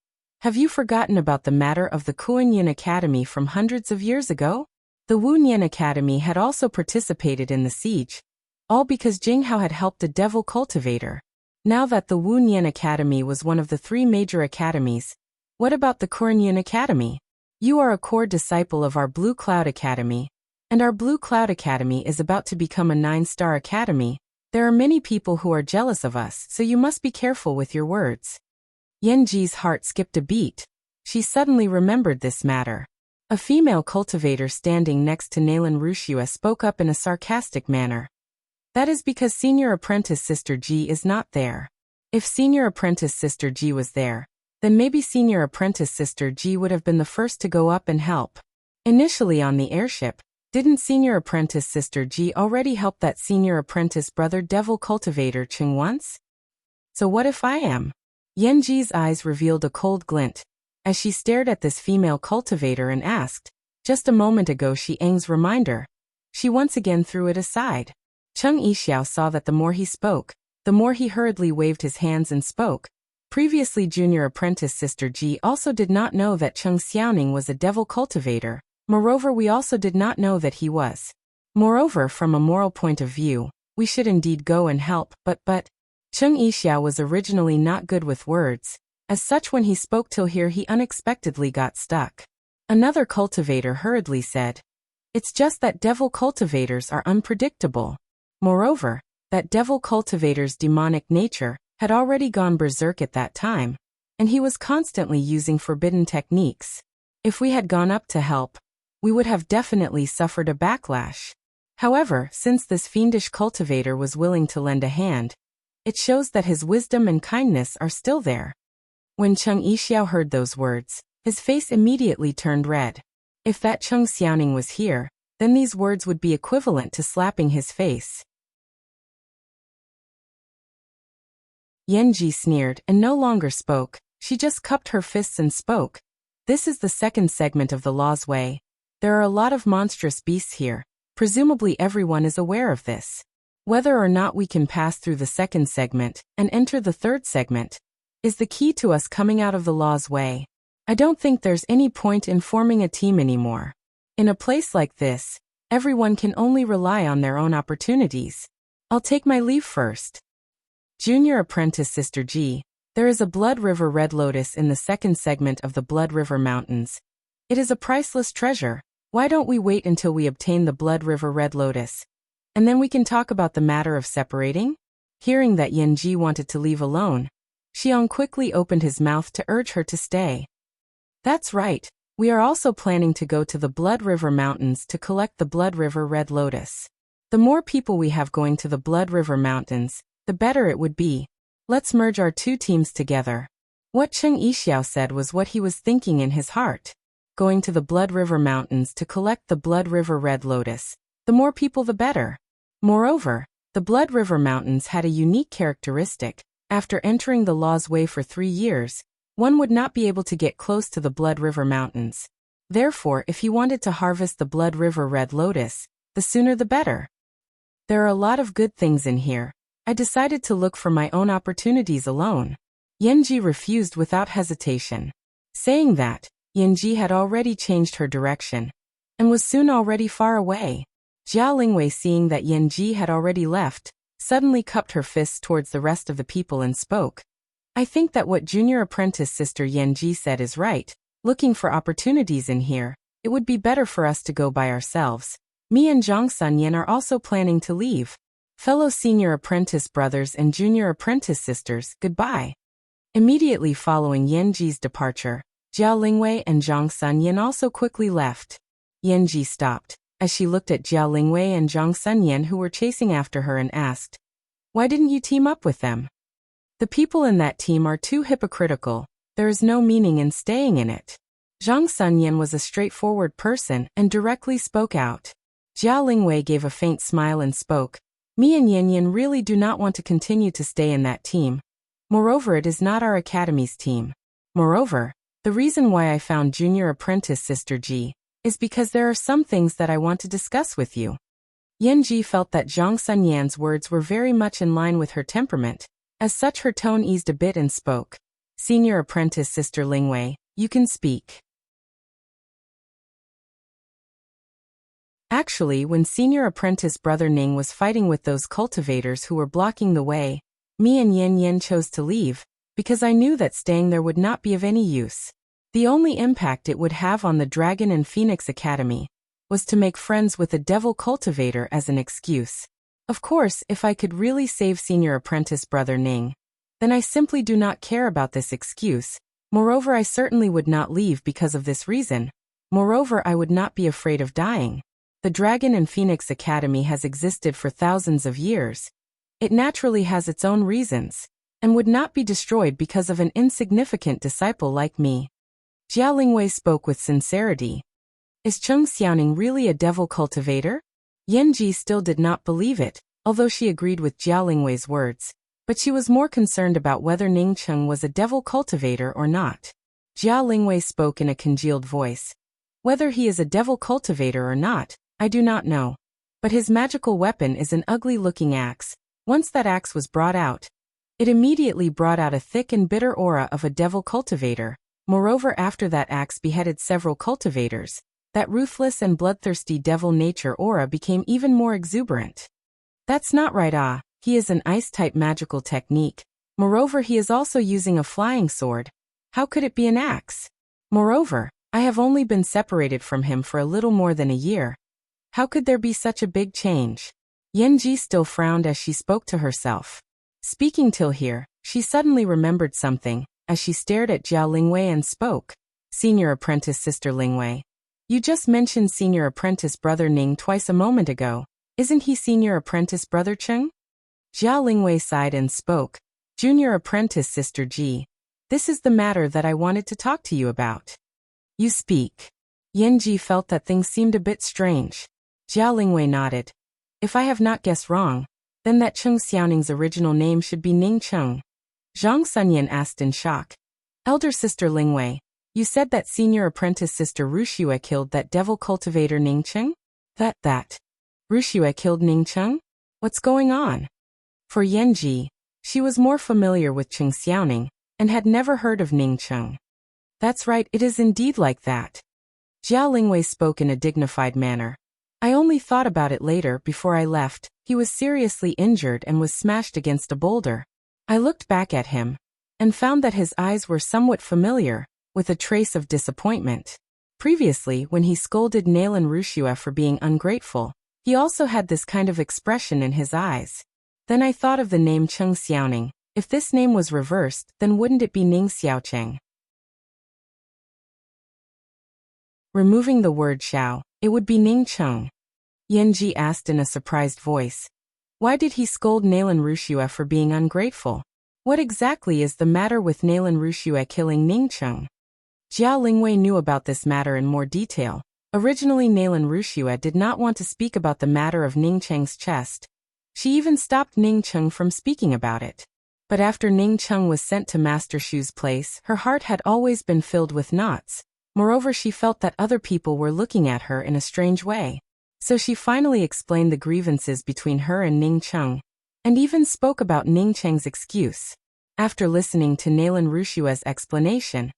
S1: have you forgotten about the matter of the Kuan-Yin Academy from hundreds of years ago? The Wu-Nian Academy had also participated in the siege, all because Jing Hao had helped a devil cultivator. Now that the Wu-Nian Academy was one of the 3 major academies, what about the Kuan-Yin Academy? You are a core disciple of our Blue Cloud Academy, and our Blue Cloud Academy is about to become a 9-star academy. There are many people who are jealous of us, so you must be careful with your words. Yanji's heart skipped a beat. She suddenly remembered this matter. A female cultivator standing next to Nalan Wuxia spoke up in a sarcastic manner. That is because senior apprentice Sister Ji is not there. If senior apprentice Sister Ji was there, then maybe senior apprentice Sister Ji would have been the first to go up and help. Initially on the airship, didn't senior apprentice Sister Ji already help that senior apprentice brother devil cultivator Cheng once? So what if I am? Yanji's eyes revealed a cold glint, as she stared at this female cultivator and asked, just a moment ago Xiang's reminder. She once again threw it aside. Cheng Yixiao saw that the more he spoke, the more he hurriedly waved his hands and spoke. Previously junior apprentice Sister Ji also did not know that Cheng Xiaoning was a devil cultivator. Moreover, we also did not know that he was. Moreover, from a moral point of view, we should indeed go and help, but Cheng Yixiao was originally not good with words. As such, when he spoke till here he unexpectedly got stuck. Another cultivator hurriedly said, it's just that devil cultivators are unpredictable. Moreover, that devil cultivator's demonic nature had already gone berserk at that time, and he was constantly using forbidden techniques. If we had gone up to help, we would have definitely suffered a backlash. However, since this fiendish cultivator was willing to lend a hand, it shows that his wisdom and kindness are still there. When Cheng Yixiao heard those words, his face immediately turned red. If that Cheng Xiaoning was here, then these words would be equivalent to slapping his face. Yanji sneered and no longer spoke. She just cupped her fists and spoke. This is the second segment of the Law's Way. There are a lot of monstrous beasts here. Presumably everyone is aware of this. Whether or not we can pass through the second segment and enter the third segment is the key to us coming out of the Law's Way. I don't think there's any point in forming a team anymore. In a place like this, everyone can only rely on their own opportunities. I'll take my leave first. Junior apprentice Sister Ji, there is a Blood River Red Lotus in the second segment of the Blood River Mountains. It is a priceless treasure. Why don't we wait until we obtain the Blood River Red Lotus, and then we can talk about the matter of separating? Hearing that Yanji wanted to leave alone, Xiang quickly opened his mouth to urge her to stay. That's right, we are also planning to go to the Blood River Mountains to collect the Blood River Red Lotus. The more people we have going to the Blood River Mountains, the better it would be. Let's merge our 2 teams together. What Cheng Yixiao said was what he was thinking in his heart. Going to the Blood River Mountains to collect the Blood River Red Lotus. The more people the better. Moreover, the Blood River Mountains had a unique characteristic. After entering the Law's Way for 3 years, one would not be able to get close to the Blood River Mountains. Therefore, if he wanted to harvest the Blood River Red Lotus, the sooner the better. There are a lot of good things in here. I decided to look for my own opportunities alone. Yanji refused without hesitation. Saying that, Yanji had already changed her direction, and was soon already far away. Jia Lingwei, seeing that Yanji had already left, suddenly cupped her fists towards the rest of the people and spoke. I think that what junior apprentice Sister Yanji said is right. Looking for opportunities in here, it would be better for us to go by ourselves. Me and Zhang Sunyan are also planning to leave. Fellow senior apprentice brothers and junior apprentice sisters, goodbye. Immediately following Yanji's departure, Jiao Lingwei and Zhang Sunyan also quickly left. Yanji stopped. as she looked at Jia Lingwei and Zhang Sunyan who were chasing after her and asked, "Why didn't you team up with them? The people in that team are too hypocritical, there is no meaning in staying in it." Zhang Sunyan was a straightforward person and directly spoke out. Jia Lingwei gave a faint smile and spoke, "Me and Yanyan really do not want to continue to stay in that team. Moreover, it is not our academy's team. Moreover, the reason why I found junior apprentice Sister Ji is because there are some things that I want to discuss with you." Yan Ji felt that Zhang Sunyan's words were very much in line with her temperament. As such, her tone eased a bit and spoke, "Senior apprentice Sister Lingwei, you can speak." Actually, when senior apprentice brother Ning was fighting with those cultivators who were blocking the way, me and Yan Yan chose to leave, because I knew that staying there would not be of any use. The only impact it would have on the Dragon and Phoenix Academy was to make friends with a devil cultivator as an excuse. Of course, if I could really save senior apprentice brother Ning, then I simply do not care about this excuse. Moreover, I certainly would not leave because of this reason. Moreover, I would not be afraid of dying. The Dragon and Phoenix Academy has existed for thousands of years. It naturally has its own reasons, and would not be destroyed because of an insignificant disciple like me. Jia Lingwei spoke with sincerity. Is Cheng Xiaoning really a devil cultivator? Yan Ji still did not believe it, although she agreed with Jia Lingwei's words, but she was more concerned about whether Ning Cheng was a devil cultivator or not. Jia Lingwei spoke in a congealed voice. Whether he is a devil cultivator or not, I do not know. But his magical weapon is an ugly-looking axe. Once that axe was brought out, it immediately brought out a thick and bitter aura of a devil cultivator. Moreover, after that axe beheaded several cultivators, that ruthless and bloodthirsty devil nature aura became even more exuberant. That's not right. He is an ice-type magical technique. Moreover, he is also using a flying sword. How could it be an axe? Moreover, I have only been separated from him for a little more than a year. How could there be such a big change? Yan Ji still frowned as she spoke to herself. Speaking till here, she suddenly remembered something, as she stared at Jia Lingwei and spoke. Senior apprentice Sister Lingwei. You just mentioned senior apprentice brother Ning twice a moment ago. Isn't he senior apprentice brother Cheng? Jia Lingwei sighed and spoke. Junior apprentice Sister Ji. This is the matter that I wanted to talk to you about. You speak. Yan Ji felt that things seemed a bit strange. Jia Lingwei nodded. If I have not guessed wrong, then that Cheng Xiaoning's original name should be Ning Cheng. Zhang Sunyan asked in shock. Elder Sister Lingwei, you said that senior apprentice Sister Wuxia killed that devil cultivator Ning Cheng? That. Wuxia killed Ning Cheng? What's going on? For Yan Ji, she was more familiar with Cheng Xiaoning, and had never heard of Ning Cheng. That's right, it is indeed like that. Jia Lingwei spoke in a dignified manner. I only thought about it later before I left. He was seriously injured and was smashed against a boulder. I looked back at him, and found that his eyes were somewhat familiar, with a trace of disappointment. Previously, when he scolded Nailan Wuxia for being ungrateful, he also had this kind of expression in his eyes. Then I thought of the name Cheng Xiaoning. If this name was reversed, then wouldn't it be Ning Xiaocheng? Removing the word Xiao, it would be Ning Cheng. Yan Ji asked in a surprised voice. Why did he scold Nailan Wuxia for being ungrateful? What exactly is the matter with Nailan Wuxia killing Ning Cheng? Jia Lingwei knew about this matter in more detail. Originally, Nailan Wuxia did not want to speak about the matter of Ning Cheng's chest. She even stopped Ning Cheng from speaking about it. But after Ning Cheng was sent to Master Shu's place, her heart had always been filled with knots. Moreover, she felt that other people were looking at her in a strange way. So she finally explained the grievances between her and Ning Cheng, and even spoke about Ning Cheng's excuse. After listening to Nailan Wuxia's explanation,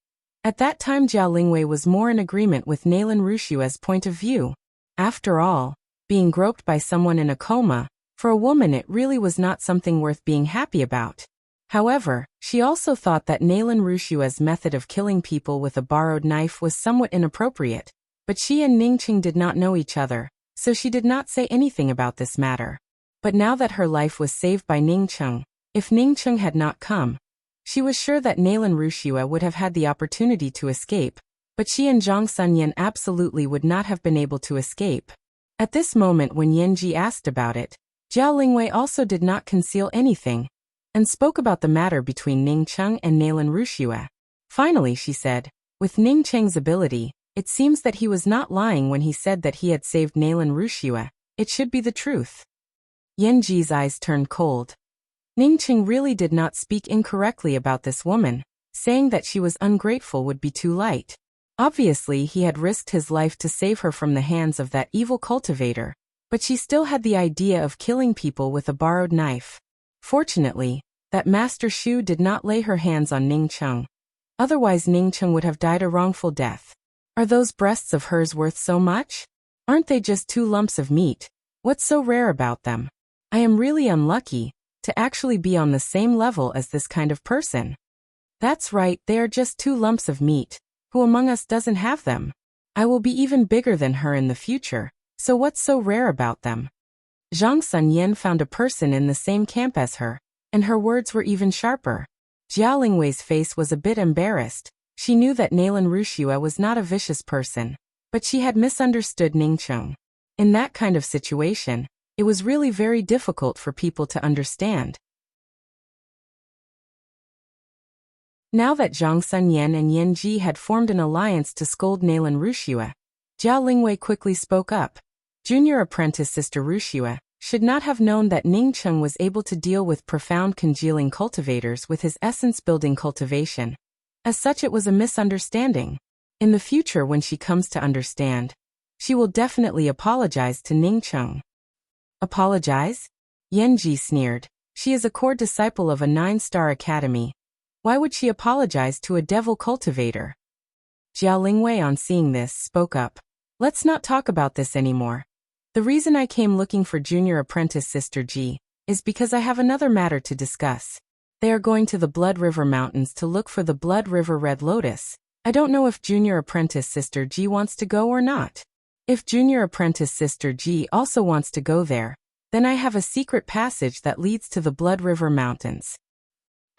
S1: at that time Jia Lingwei was more in agreement with Nailan Wuxia's point of view. After all, being groped by someone in a coma, for a woman it really was not something worth being happy about. However, she also thought that Nailan Wuxia's method of killing people with a borrowed knife was somewhat inappropriate, but she and Ning Cheng did not know each other, so she did not say anything about this matter. But now that her life was saved by Ning Cheng, if Ning Cheng had not come, she was sure that Nailan Wuxia would have had the opportunity to escape, but she and Zhang Sunyan absolutely would not have been able to escape. At this moment when Yanji asked about it, Jiao Lingwei also did not conceal anything, and spoke about the matter between Ning Cheng and Nalan Rushue. Finally she said, with Ning Cheng's ability, it seems that he was not lying when he said that he had saved Nalan Rushue. It should be the truth. Yanji's eyes turned cold. Ning Cheng really did not speak incorrectly about this woman. Saying that she was ungrateful would be too light. Obviously he had risked his life to save her from the hands of that evil cultivator, but she still had the idea of killing people with a borrowed knife. Fortunately, that Master Shu did not lay her hands on Ning Cheng. Otherwise Ning Cheng would have died a wrongful death. Are those breasts of hers worth so much? Aren't they just 2 lumps of meat? What's so rare about them? I am really unlucky to actually be on the same level as this kind of person. That's right, they are just 2 lumps of meat. Who among us doesn't have them? I will be even bigger than her in the future, so what's so rare about them? Zhang Sunyan found a person in the same camp as her, and her words were even sharper. Jiao Lingwei's face was a bit embarrassed. She knew that Nalan Rushue was not a vicious person, but she had misunderstood Ning Cheng. In that kind of situation, it was really very difficult for people to understand. Now that Zhang Sunyan and Yanji had formed an alliance to scold Nalan Rushue, Jiao Lingwei quickly spoke up. Junior apprentice Sister Rushue should not have known that Ning Cheng was able to deal with profound congealing cultivators with his essence-building cultivation. As such, it was a misunderstanding. In the future, when she comes to understand, she will definitely apologize to Ning Cheng. Apologize? Yanji sneered. She is a core disciple of a 9-star academy. Why would she apologize to a devil cultivator? Jiao Lingwei, on seeing this, spoke up. Let's not talk about this anymore. The reason I came looking for junior apprentice Sister Ji is because I have another matter to discuss. They are going to the Blood River Mountains to look for the Blood River Red Lotus. I don't know if junior apprentice Sister Ji wants to go or not. If junior apprentice Sister Ji also wants to go there, then I have a secret passage that leads to the Blood River Mountains.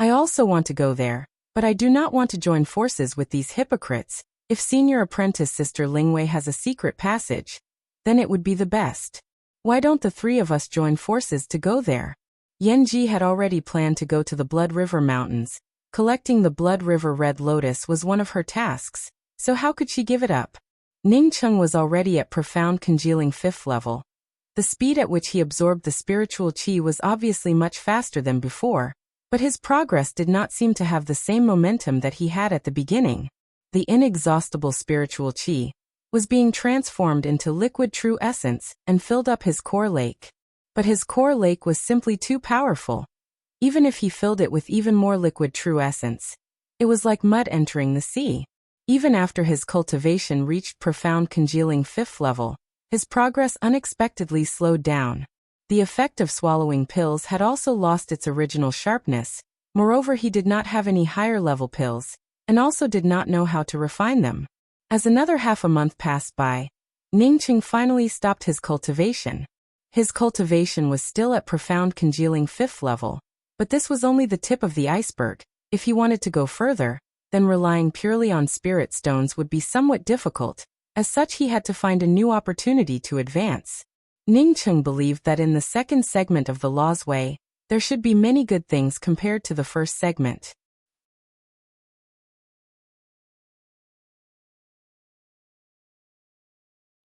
S1: I also want to go there, but I do not want to join forces with these hypocrites. If senior apprentice Sister Lingwei has a secret passage, then it would be the best. Why don't the 3 of us join forces to go there? Yanji had already planned to go to the Blood River Mountains. Collecting the Blood River Red Lotus was one of her tasks, so how could she give it up? Ning Cheng was already at profound congealing 5th level. The speed at which he absorbed the spiritual qi was obviously much faster than before, but his progress did not seem to have the same momentum that he had at the beginning. The inexhaustible spiritual qi was being transformed into liquid true essence and filled up his core lake. But his core lake was simply too powerful. Even if he filled it with even more liquid true essence, it was like mud entering the sea. Even after his cultivation reached profound congealing 5th level, his progress unexpectedly slowed down. The effect of swallowing pills had also lost its original sharpness. Moreover, he did not have any higher-level pills, and also did not know how to refine them. As another half a month passed by, Ning Cheng finally stopped his cultivation. His cultivation was still at profound congealing 5th level, but this was only the tip of the iceberg. If he wanted to go further, then relying purely on spirit stones would be somewhat difficult. As such, he had to find a new opportunity to advance. Ning Cheng believed that in the second segment of the Law's Way, there should be many good things compared to the first segment.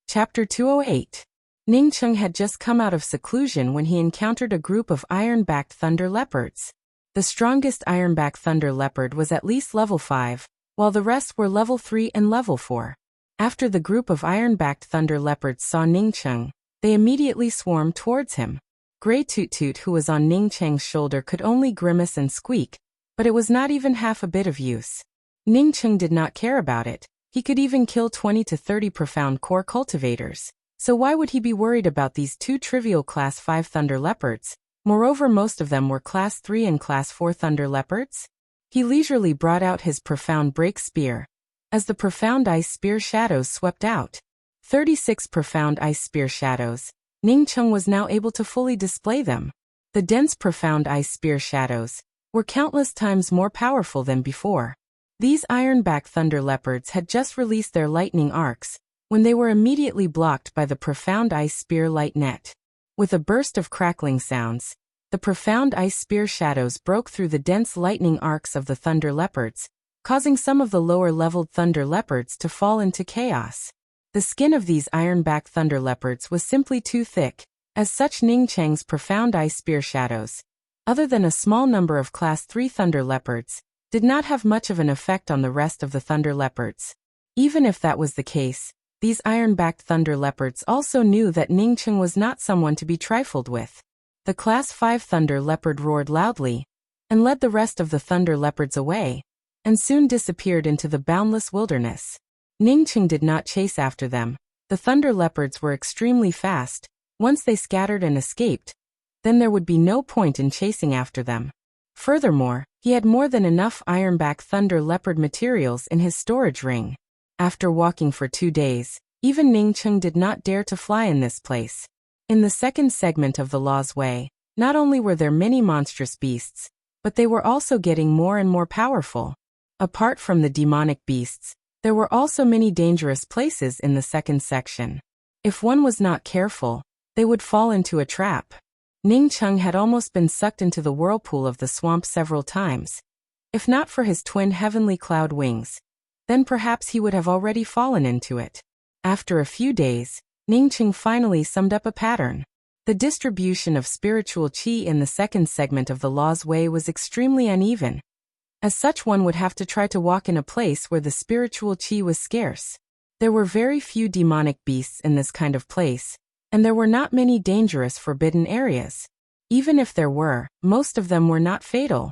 S1: Chapter 208. Ning Cheng had just come out of seclusion when he encountered a group of iron-backed thunder leopards. The strongest iron-backed thunder leopard was at least level 5, while the rest were level 3 and level 4. After the group of iron-backed thunder leopards saw Ning Cheng, they immediately swarmed towards him. Grey Toot Toot, who was on Ning Cheng's shoulder, could only grimace and squeak, but it was not even half a bit of use. Ning Cheng did not care about it. He could even kill 20 to 30 profound core cultivators. So why would he be worried about these 2 trivial Class 5 thunder leopards? Moreover, most of them were Class 3 and Class 4 thunder leopards. He leisurely brought out his profound break spear. As the profound ice spear shadows swept out, 36 profound ice spear shadows, Ning Cheng was now able to fully display them. The dense profound ice spear shadows were countless times more powerful than before. These iron-backed thunder leopards had just released their lightning arcs, when they were immediately blocked by the profound ice spear light net. With a burst of crackling sounds, the profound ice spear shadows broke through the dense lightning arcs of the thunder leopards, causing some of the lower-leveled thunder leopards to fall into chaos. The skin of these iron-backed thunder leopards was simply too thick. As such, Ning Cheng's profound ice spear shadows, other than a small number of Class 3 thunder leopards, did not have much of an effect on the rest of the thunder leopards. Even if that was the case, these iron-backed thunder leopards also knew that Ning Cheng was not someone to be trifled with. The Class 5 thunder leopard roared loudly, and led the rest of the thunder leopards away, and soon disappeared into the boundless wilderness. Ning Cheng did not chase after them. The thunder leopards were extremely fast. Once they scattered and escaped, then there would be no point in chasing after them. Furthermore, he had more than enough ironback thunder leopard materials in his storage ring. After walking for 2 days, even Ning Cheng did not dare to fly in this place. In the second segment of the Law's Way, not only were there many monstrous beasts, but they were also getting more and more powerful. Apart from the demonic beasts, there were also many dangerous places in the second section. If one was not careful, they would fall into a trap. Ning Cheng had almost been sucked into the whirlpool of the swamp several times. If not for his twin heavenly cloud wings, then perhaps he would have already fallen into it. After a few days, Ning Cheng finally summed up a pattern. The distribution of spiritual qi in the second segment of the Law's Way was extremely uneven. As such, one would have to try to walk in a place where the spiritual qi was scarce. There were very few demonic beasts in this kind of place, and there were not many dangerous forbidden areas. Even if there were, most of them were not fatal.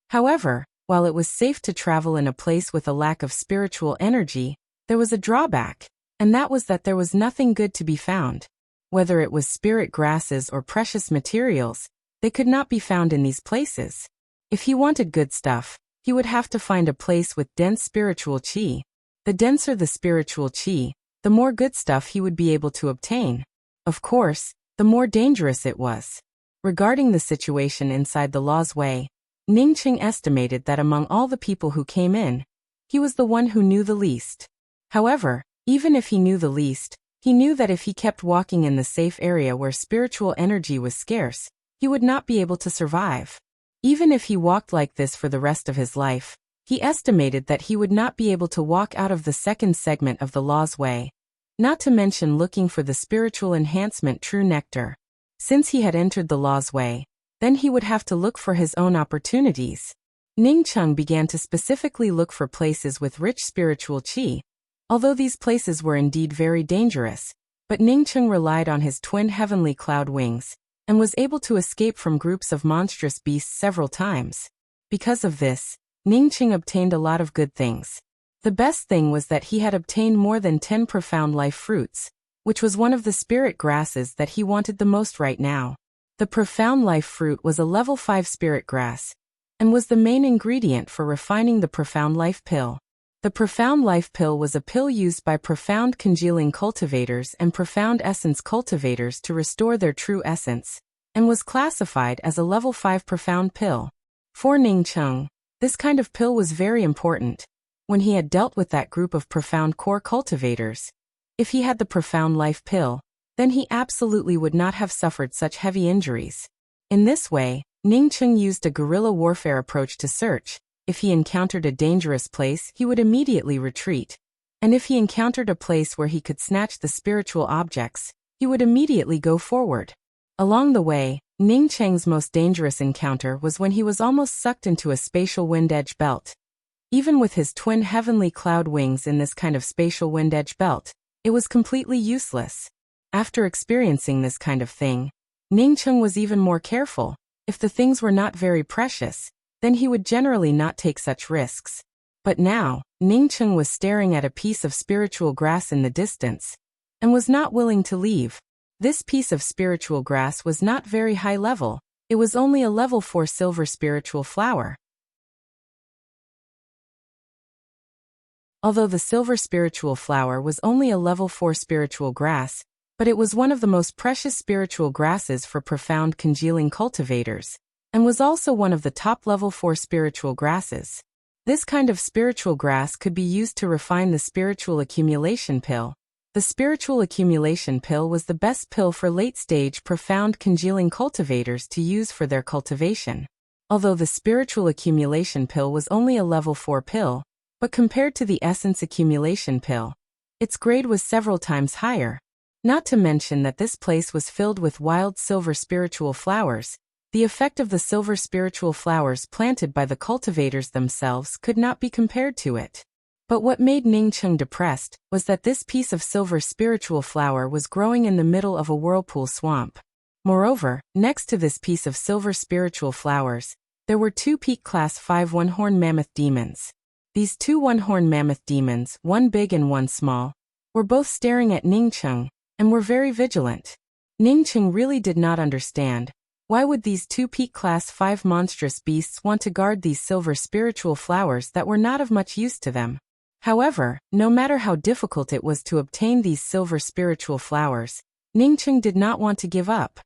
S1: However, while it was safe to travel in a place with a lack of spiritual energy, there was a drawback, and that was that there was nothing good to be found. Whether it was spirit grasses or precious materials, they could not be found in these places. If he wanted good stuff, he would have to find a place with dense spiritual qi. The denser the spiritual qi, the more good stuff he would be able to obtain. Of course, the more dangerous it was. Regarding the situation inside the Law's Way, Ning Cheng estimated that among all the people who came in, he was the one who knew the least. However, even if he knew the least, he knew that if he kept walking in the safe area where spiritual energy was scarce, he would not be able to survive. Even if he walked like this for the rest of his life, he estimated that he would not be able to walk out of the second segment of the Law's Way, not to mention looking for the spiritual enhancement true nectar. Since he had entered the Law's Way, then he would have to look for his own opportunities. Ning Cheng began to specifically look for places with rich spiritual qi. Although these places were indeed very dangerous, but Ning Cheng relied on his twin heavenly cloud wings, and was able to escape from groups of monstrous beasts several times. Because of this, Ning Cheng obtained a lot of good things. The best thing was that he had obtained more than 10 profound life fruits, which was one of the spirit grasses that he wanted the most right now. The profound life fruit was a level 5 spirit grass, and was the main ingredient for refining the profound life pill. The profound life pill was a pill used by profound congealing cultivators and profound essence cultivators to restore their true essence, and was classified as a level 5 profound pill. For Ning Cheng, this kind of pill was very important. When he had dealt with that group of profound core cultivators, if he had the profound life pill, then he absolutely would not have suffered such heavy injuries. In this way, Ning Cheng used a guerrilla warfare approach to search. If he encountered a dangerous place, he would immediately retreat. And if he encountered a place where he could snatch the spiritual objects, he would immediately go forward. Along the way, Ning Cheng's most dangerous encounter was when he was almost sucked into a spatial wind edge belt. Even with his twin heavenly cloud wings in this kind of spatial wind edge belt, it was completely useless. After experiencing this kind of thing, Ning Cheng was even more careful. If the things were not very precious, then he would generally not take such risks. But now, Ning Cheng was staring at a piece of spiritual grass in the distance, and was not willing to leave. This piece of spiritual grass was not very high level, it was only a level 4 silver spiritual flower. Although the silver spiritual flower was only a level 4 spiritual grass, but it was one of the most precious spiritual grasses for profound congealing cultivators, and was also one of the top level 4 spiritual grasses. This kind of spiritual grass could be used to refine the spiritual accumulation pill. The spiritual accumulation pill was the best pill for late-stage profound congealing cultivators to use for their cultivation. Although the spiritual accumulation pill was only a level 4 pill, but compared to the essence accumulation pill, its grade was several times higher. Not to mention that this place was filled with wild silver spiritual flowers. The effect of the silver spiritual flowers planted by the cultivators themselves could not be compared to it. But what made Ningcheng depressed was that this piece of silver spiritual flower was growing in the middle of a whirlpool swamp. Moreover, next to this piece of silver spiritual flowers, there were 2 peak class 5 one-horned mammoth demons. These 2 one-horned mammoth demons, one big and one small, were both staring at Ningcheng and were very vigilant. Ningcheng really did not understand. Why would these 2 peak class 5 monstrous beasts want to guard these silver spiritual flowers that were not of much use to them? However, no matter how difficult it was to obtain these silver spiritual flowers, Ningcheng did not want to give up.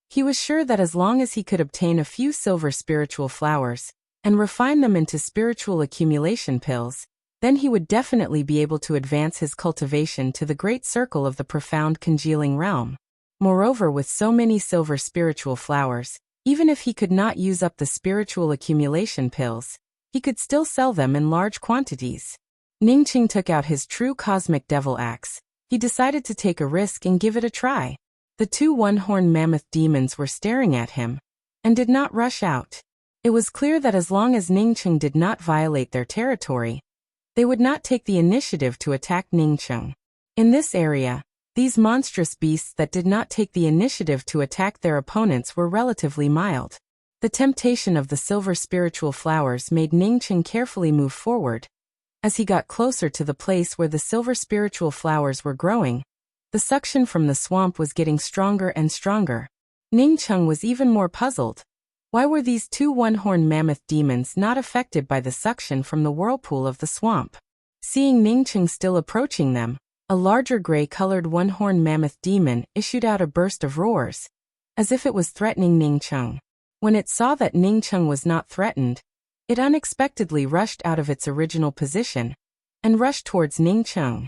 S1: He was sure that as long as he could obtain a few silver spiritual flowers and refine them into spiritual accumulation pills, then he would definitely be able to advance his cultivation to the great circle of the profound congealing realm. Moreover, with so many silver spiritual flowers, even if he could not use up the spiritual accumulation pills, he could still sell them in large quantities. Ningcheng took out his true cosmic devil axe. He decided to take a risk and give it a try. The 2 one-horned mammoth demons were staring at him and did not rush out. It was clear that as long as Ningcheng did not violate their territory, they would not take the initiative to attack Ningcheng. In this area, these monstrous beasts that did not take the initiative to attack their opponents were relatively mild. The temptation of the silver spiritual flowers made Ningcheng carefully move forward. As he got closer to the place where the silver spiritual flowers were growing, the suction from the swamp was getting stronger and stronger. Ningcheng was even more puzzled. Why were these 2 one-horned mammoth demons not affected by the suction from the whirlpool of the swamp? Seeing Ningcheng still approaching them, a larger gray-colored one-horned mammoth demon issued out a burst of roars, as if it was threatening Ningcheng. When it saw that Ningcheng was not threatened, it unexpectedly rushed out of its original position and rushed towards Ningcheng.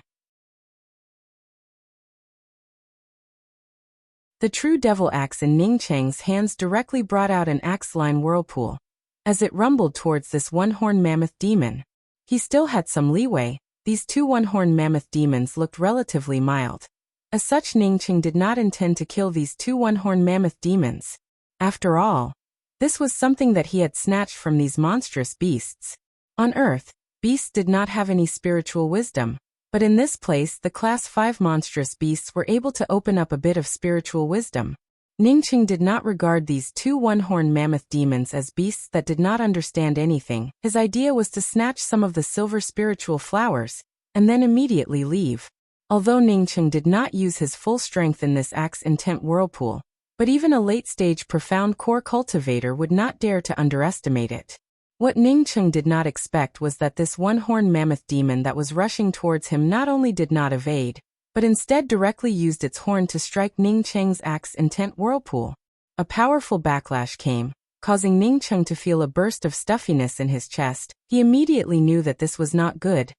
S1: The true devil axe in Ningcheng's hands directly brought out an axe-line whirlpool. As it rumbled towards this one-horned mammoth demon, he still had some leeway. These 2 one-horned mammoth demons looked relatively mild. As such, Ningcheng did not intend to kill these 2 one-horned mammoth demons. After all, this was something that he had snatched from these monstrous beasts. On Earth, beasts did not have any spiritual wisdom, but in this place the class 5 monstrous beasts were able to open up a bit of spiritual wisdom. Ningcheng did not regard these 2 one-horned mammoth demons as beasts that did not understand anything. His idea was to snatch some of the silver spiritual flowers and then immediately leave. Although Ningcheng did not use his full strength in this axe-intent whirlpool, but even a late-stage profound core cultivator would not dare to underestimate it. What Ningcheng did not expect was that this one-horned mammoth demon that was rushing towards him not only did not evade, but instead directly used its horn to strike Ningcheng's axe-intent whirlpool. A powerful backlash came, causing Ningcheng to feel a burst of stuffiness in his chest. He immediately knew that this was not good.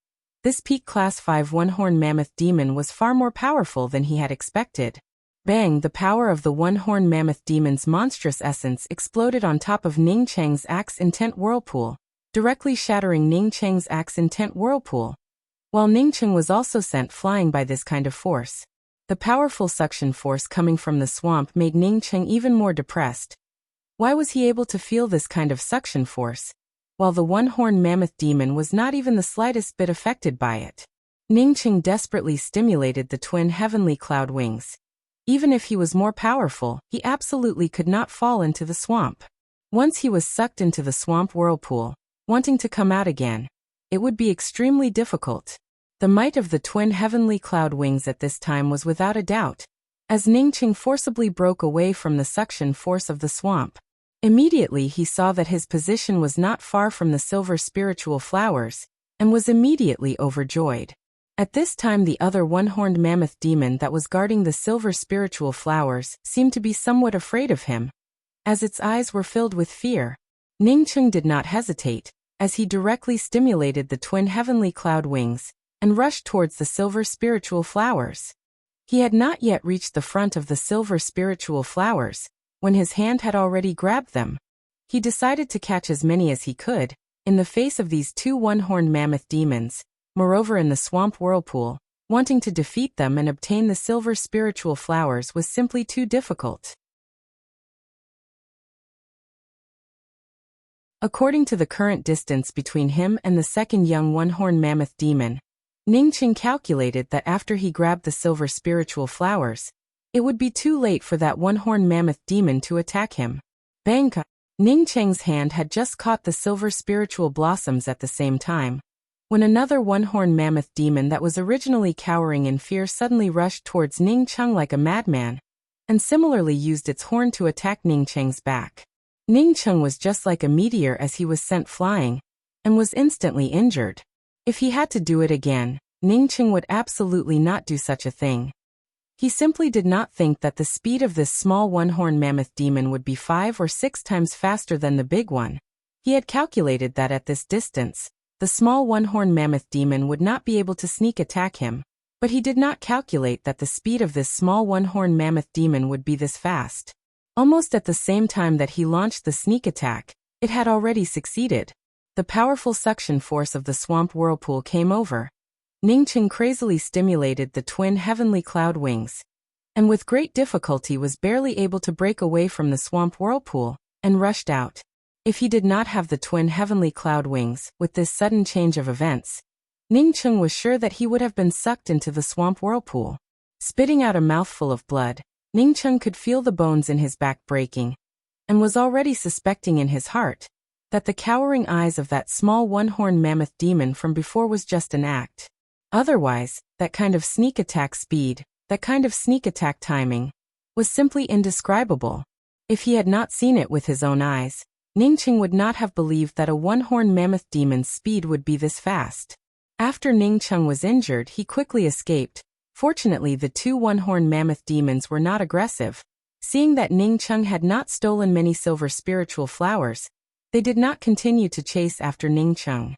S1: This peak class 5 one-horned mammoth demon was far more powerful than he had expected. Bang! The power of the one-horned mammoth demon's monstrous essence exploded on top of Ningcheng's axe-intent whirlpool, directly shattering Ningcheng's axe-intent whirlpool, while Ningcheng was also sent flying by this kind of force. The powerful suction force coming from the swamp made Ningcheng even more depressed. Why was he able to feel this kind of suction force, while the one-horned mammoth demon was not even the slightest bit affected by it? Ningcheng desperately stimulated the twin heavenly cloud wings. Even if he was more powerful, he absolutely could not fall into the swamp. Once he was sucked into the swamp whirlpool, wanting to come out again, it would be extremely difficult. The might of the twin heavenly cloud wings at this time was without a doubt, as Ningcheng forcibly broke away from the suction force of the swamp. Immediately he saw that his position was not far from the silver spiritual flowers, and was immediately overjoyed. At this time the other one-horned mammoth demon that was guarding the silver spiritual flowers seemed to be somewhat afraid of him, as its eyes were filled with fear. Ningcheng did not hesitate. as he directly stimulated the twin heavenly cloud wings and rushed towards the silver spiritual flowers. He had not yet reached the front of the silver spiritual flowers when his hand had already grabbed them. He decided to catch as many as he could in the face of these two one-horned mammoth demons, moreover in the swamp whirlpool. Wanting to defeat them and obtain the silver spiritual flowers was simply too difficult. According to the current distance between him and the second young one-horned mammoth demon, Ningqing calculated that after he grabbed the silver spiritual flowers, it would be too late for that one-horned mammoth demon to attack him. Bang! Ningqing's hand had just caught the silver spiritual blossoms at the same time, when another one-horned mammoth demon that was originally cowering in fear suddenly rushed towards Ningqing like a madman, and similarly used its horn to attack Ningqing's back. Ningqing was just like a meteor as he was sent flying, and was instantly injured. If he had to do it again, Ningqing would absolutely not do such a thing. He simply did not think that the speed of this small one-horned mammoth demon would be 5 or 6 times faster than the big one. He had calculated that at this distance, the small one-horned mammoth demon would not be able to sneak attack him, but he did not calculate that the speed of this small one-horned mammoth demon would be this fast. Almost at the same time that he launched the sneak attack, it had already succeeded. The powerful suction force of the swamp whirlpool came over. Ningqing crazily stimulated the twin heavenly cloud wings, and with great difficulty was barely able to break away from the swamp whirlpool, and rushed out. If he did not have the twin heavenly cloud wings, with this sudden change of events, Ningqing was sure that he would have been sucked into the swamp whirlpool. Spitting out a mouthful of blood, Ningqing could feel the bones in his back breaking, and was already suspecting in his heart that the cowering eyes of that small one-horned mammoth demon from before was just an act. Otherwise, that kind of sneak attack speed, that kind of sneak attack timing, was simply indescribable. If he had not seen it with his own eyes, Ningqing would not have believed that a one-horned mammoth demon's speed would be this fast. After Ningqing was injured, he quickly escaped. Fortunately, the two one-horned mammoth demons were not aggressive. Seeing that Ningqing had not stolen many silver spiritual flowers, they did not continue to chase after Ningqing.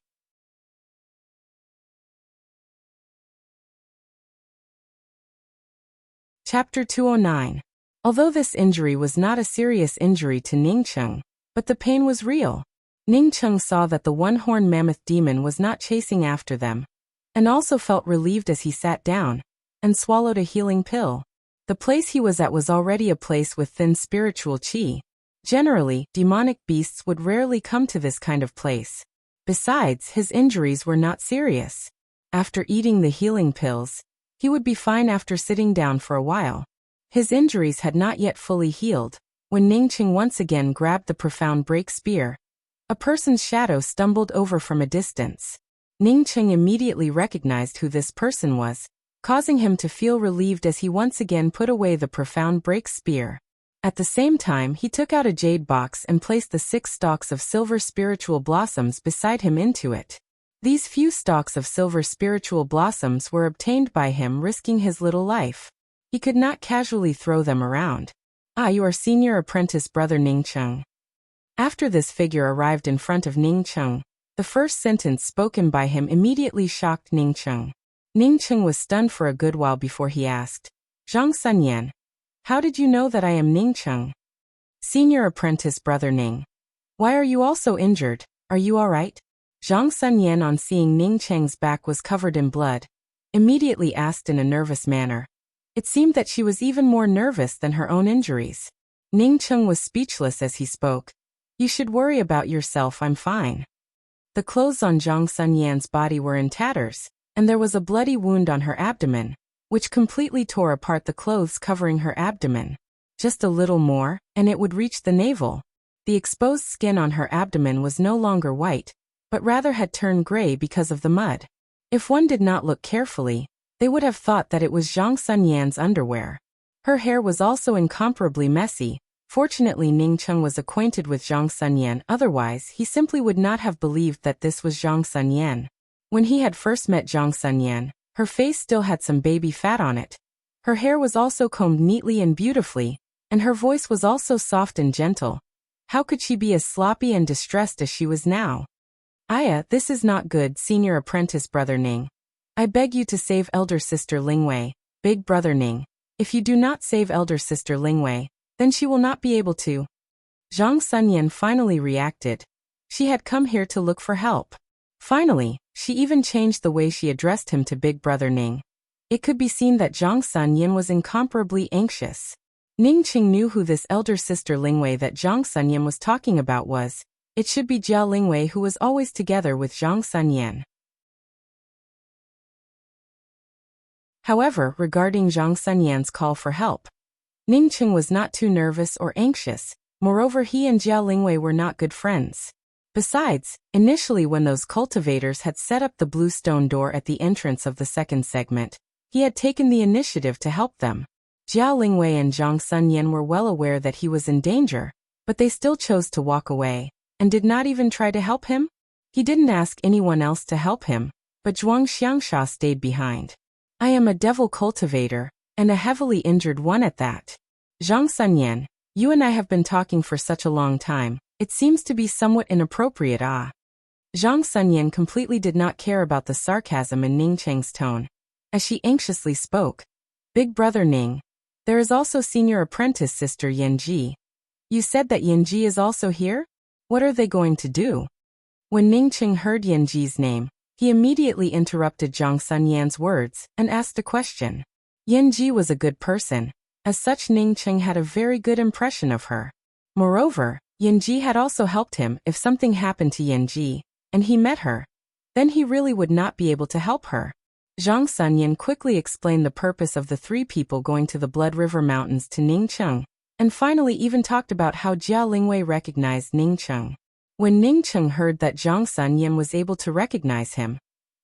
S1: Chapter 209. Although this injury was not a serious injury to Ningqing, but the pain was real. Ningqing saw that the one-horned mammoth demon was not chasing after them, and also felt relieved as he sat down and swallowed a healing pill. The place he was at was already a place with thin spiritual qi. Generally, demonic beasts would rarely come to this kind of place. Besides, his injuries were not serious. After eating the healing pills, he would be fine after sitting down for a while. His injuries had not yet fully healed when Ningqing once again grabbed the profound break spear. A person's shadow stumbled over from a distance. Ningqing immediately recognized who this person was, causing him to feel relieved as he once again put away the profound break spear. At the same time, he took out a jade box and placed the 6 stalks of silver spiritual blossoms beside him into it. These few stalks of silver spiritual blossoms were obtained by him risking his little life. He could not casually throw them around. "Ah, you are senior apprentice brother Ningqing." After this figure arrived in front of Ningqing, the first sentence spoken by him immediately shocked Ningqing. Ningqing was stunned for a good while before he asked, "Zhang Sunyan, how did you know that I am Ningqing?" "Senior apprentice brother Ning. Why are you also injured? Are you all right?" Zhang Sunyan, on seeing Ningqing's back was covered in blood, immediately asked in a nervous manner. It seemed that she was even more nervous than her own injuries. Ningqing was speechless as he spoke. "You should worry about yourself, I'm fine." The clothes on Zhang Sunyan's body were in tatters, and there was a bloody wound on her abdomen, which completely tore apart the clothes covering her abdomen. Just a little more, and it would reach the navel. The exposed skin on her abdomen was no longer white, but rather had turned gray because of the mud. If one did not look carefully, they would have thought that it was Zhang Sunyan's underwear. Her hair was also incomparably messy. Fortunately, Ningqing was acquainted with Zhang Sunyan, otherwise he simply would not have believed that this was Zhang Sunyan. When he had first met Zhang Sunyan, her face still had some baby fat on it. Her hair was also combed neatly and beautifully, and her voice was also soft and gentle. How could she be as sloppy and distressed as she was now? Aya, this is not good, senior apprentice brother Ning. I beg you to save elder sister Lingwei, big brother Ning. If you do not save elder sister Lingwei, then she will not be able to. Zhang Sunyan finally reacted. She had come here to look for help. Finally, she even changed the way she addressed him to big brother Ning. It could be seen that Zhang Sunyan was incomparably anxious. Ning Qing knew who this elder sister Lingwei that Zhang Sunyan was talking about was. It should be Jiao Lingwei, who was always together with Zhang Sunyan. However, regarding Zhang Sunyan's call for help, Ning Qing was not too nervous or anxious. Moreover, he and Jiao Lingwei were not good friends. Besides, initially when those cultivators had set up the blue stone door at the entrance of the second segment, he had taken the initiative to help them. Jiao Lingwei and Zhang Sunyan were well aware that he was in danger, but they still chose to walk away, and did not even try to help him. He didn't ask anyone else to help him, but Zhuang Xiangsha stayed behind. I am a devil cultivator, and a heavily injured one at that. Zhang Sunyan, you and I have been talking for such a long time, it seems to be somewhat inappropriate. Zhang Sunyan completely did not care about the sarcasm in Ning Cheng's tone. As she anxiously spoke, big brother Ning, there is also senior apprentice sister Yanji. You said that Yanji is also here? What are they going to do? When Ning Qing heard Yanji's name, he immediately interrupted Zhang Sunyan's words and asked a question. Yanji was a good person. As such, Ning Qing had a very good impression of her. Moreover, Yanji had also helped him if something happened to Yanji, and he met her. Then he really would not be able to help her. Zhang Sunyan quickly explained the purpose of the three people going to the Blood River Mountains to Ning Qing, and finally even talked about how Jiao Lingwei recognized Ning Qing. When Ning Qing heard that Zhang Sunyan was able to recognize him,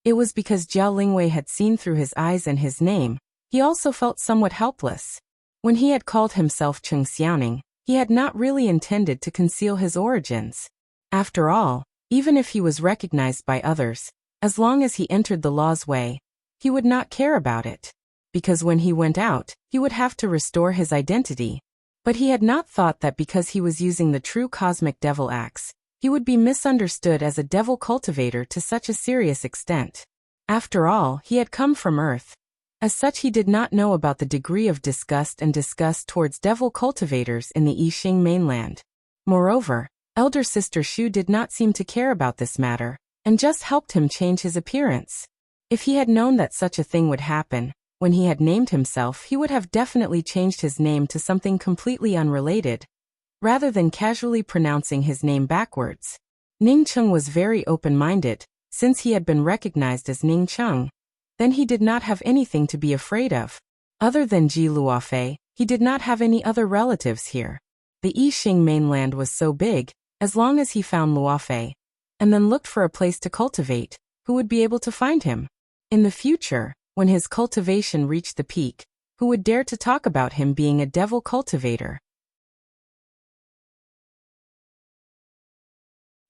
S1: it was because Jiao Lingwei had seen through his eyes and his name. He also felt somewhat helpless. When he had called himself Cheng Xiaoning, he had not really intended to conceal his origins. After all, even if he was recognized by others, as long as he entered the law's way, he would not care about it. Because when he went out, he would have to restore his identity. But he had not thought that because he was using the true cosmic devil axe, he would be misunderstood as a devil cultivator to such a serious extent. After all, he had come from Earth. As such, he did not know about the degree of disgust and disgust towards devil cultivators in the Yixing mainland. Moreover, elder sister Shu did not seem to care about this matter, and just helped him change his appearance. If he had known that such a thing would happen, when he had named himself, he would have definitely changed his name to something completely unrelated, rather than casually pronouncing his name backwards. Ning Qing was very open-minded. Since he had been recognized as Ning Qing, then he did not have anything to be afraid of. Other than Ji Luofei, he did not have any other relatives here. The Yixing mainland was so big, as long as he found Luofei, and then looked for a place to cultivate, who would be able to find him? In the future, when his cultivation reached the peak, who would dare to talk about him being a devil cultivator?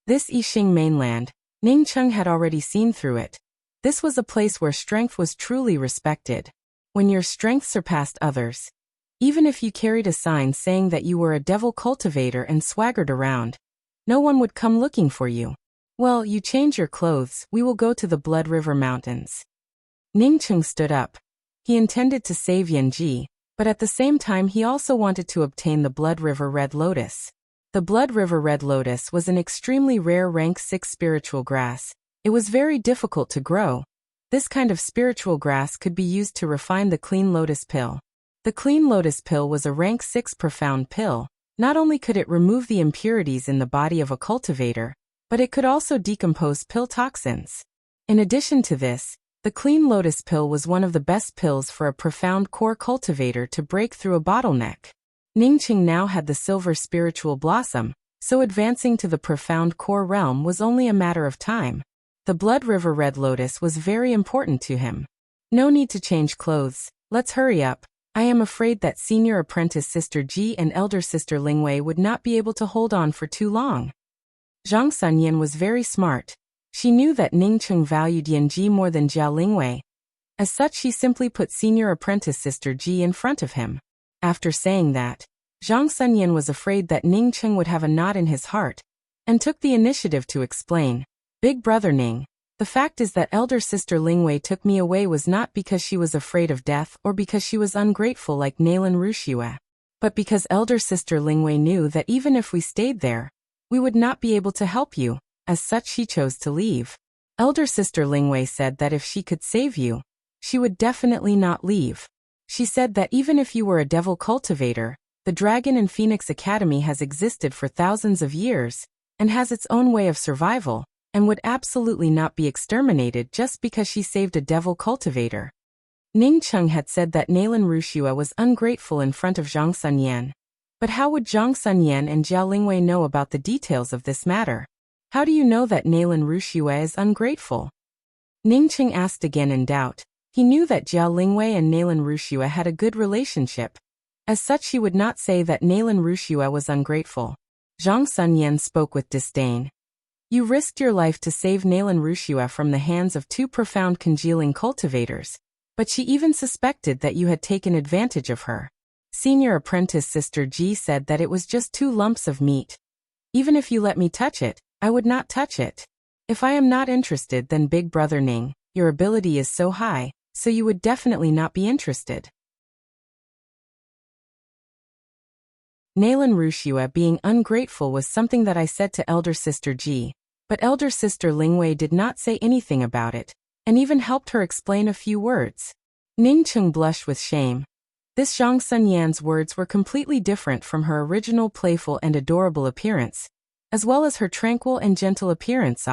S1: This Yixing mainland, Ning Qing had already seen through it. This was a place where strength was truly respected. When your strength surpassed others, even if you carried a sign saying that you were a devil cultivator and swaggered around, no one would come looking for you. Well, you change your clothes, we will go to the Blood River Mountains. Ning Qing stood up. He intended to save Yanji, but at the same time he also wanted to obtain the Blood River Red Lotus. The Blood River Red Lotus was an extremely rare rank 6 spiritual grass. It was very difficult to grow. This kind of spiritual grass could be used to refine the Clean Lotus Pill. The Clean Lotus Pill was a rank 6 profound pill. Not only could it remove the impurities in the body of a cultivator, but it could also decompose pill toxins. In addition to this, the Clean Lotus Pill was one of the best pills for a profound core cultivator to break through a bottleneck. Ning Qing now had the silver spiritual blossom, so advancing to the profound core realm was only a matter of time. The Blood River Red Lotus was very important to him. No need to change clothes, let's hurry up. I am afraid that senior apprentice sister Ji and elder sister Lingwei would not be able to hold on for too long. Zhang Sunyan was very smart. She knew that Ning Qing valued Yanji more than Jiao Lingwei. As such, she simply put senior apprentice sister Ji in front of him. After saying that, Zhang Sunyan was afraid that Ning Qing would have a knot in his heart, and took the initiative to explain. Big brother Ning. The fact is that elder sister Lingwei took me away was not because she was afraid of death or because she was ungrateful like Nalan Rushua, but because elder sister Lingwei knew that even if we stayed there, we would not be able to help you. As such, she chose to leave. Elder sister Lingwei said that if she could save you, she would definitely not leave. She said that even if you were a devil cultivator, the Dragon and Phoenix Academy has existed for thousands of years and has its own way of survival, and would absolutely not be exterminated just because she saved a devil cultivator. Ning Cheng had said that Nalan Rushua was ungrateful in front of Zhang Sunyan. But how would Zhang Sunyan and Jiao Lingwei know about the details of this matter? How do you know that Nalan Rushua is ungrateful? Ning Cheng asked again in doubt. He knew that Jiao Lingwei and Nalan Rushua had a good relationship. As such, he would not say that Nalan Rushua was ungrateful. Zhang Sunyan spoke with disdain. You risked your life to save Nalan Rushua from the hands of two profound congealing cultivators, but she even suspected that you had taken advantage of her. Senior apprentice Sister Ji said that it was just 2 lumps of meat. Even if you let me touch it, I would not touch it. If I am not interested, then Big Brother Ning, your ability is so high, so you would definitely not be interested. Nalan Rushua being ungrateful was something that I said to Elder Sister Ji, but Elder Sister Lingwei did not say anything about it, and even helped her explain a few words. Ning Cheng blushed with shame. This Zhang Sunyan's words were completely different from her original playful and adorable appearance, as well as her tranquil and gentle appearance.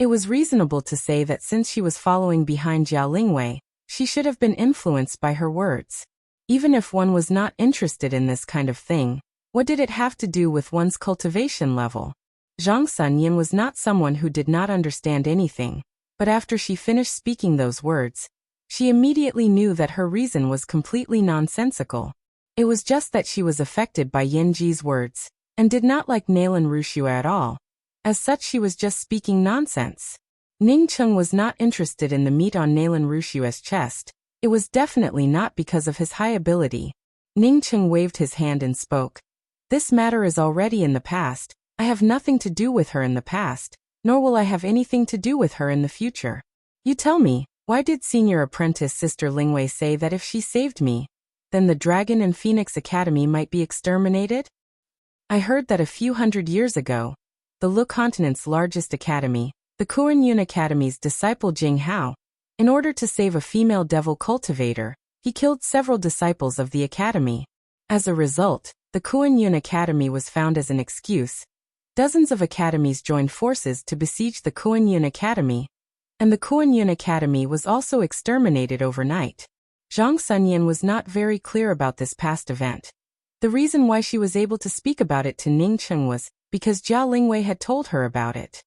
S1: It was reasonable to say that since she was following behind Jiao Lingwei, she should have been influenced by her words. Even if one was not interested in this kind of thing, what did it have to do with one's cultivation level? Zhang Sunyan was not someone who did not understand anything, but after she finished speaking those words, she immediately knew that her reason was completely nonsensical. It was just that she was affected by Yin Ji's words, and did not like Nalan Rushua at all. As such, she was just speaking nonsense. Ning Cheng was not interested in the meat on Nalan Rushua's chest. It was definitely not because of his high ability. Ning Cheng waved his hand and spoke. This matter is already in the past. I have nothing to do with her in the past, nor will I have anything to do with her in the future. You tell me, why did Senior Apprentice Sister Lingwei say that if she saved me, then the Dragon and Phoenix Academy might be exterminated? I heard that a few hundred years ago, the Lu continent's largest academy, the Kuan-Yun Academy's disciple Jing Hao, in order to save a female devil cultivator, he killed several disciples of the academy. As a result, the Kuan-Yun Academy was found as an excuse. Dozens of academies joined forces to besiege the Kuan-Yun Academy, and the Kuan-Yun Academy was also exterminated overnight. Zhang Sunyan was not very clear about this past event. The reason why she was able to speak about it to Ning Cheng was because Jiao Lingwei had told her about it.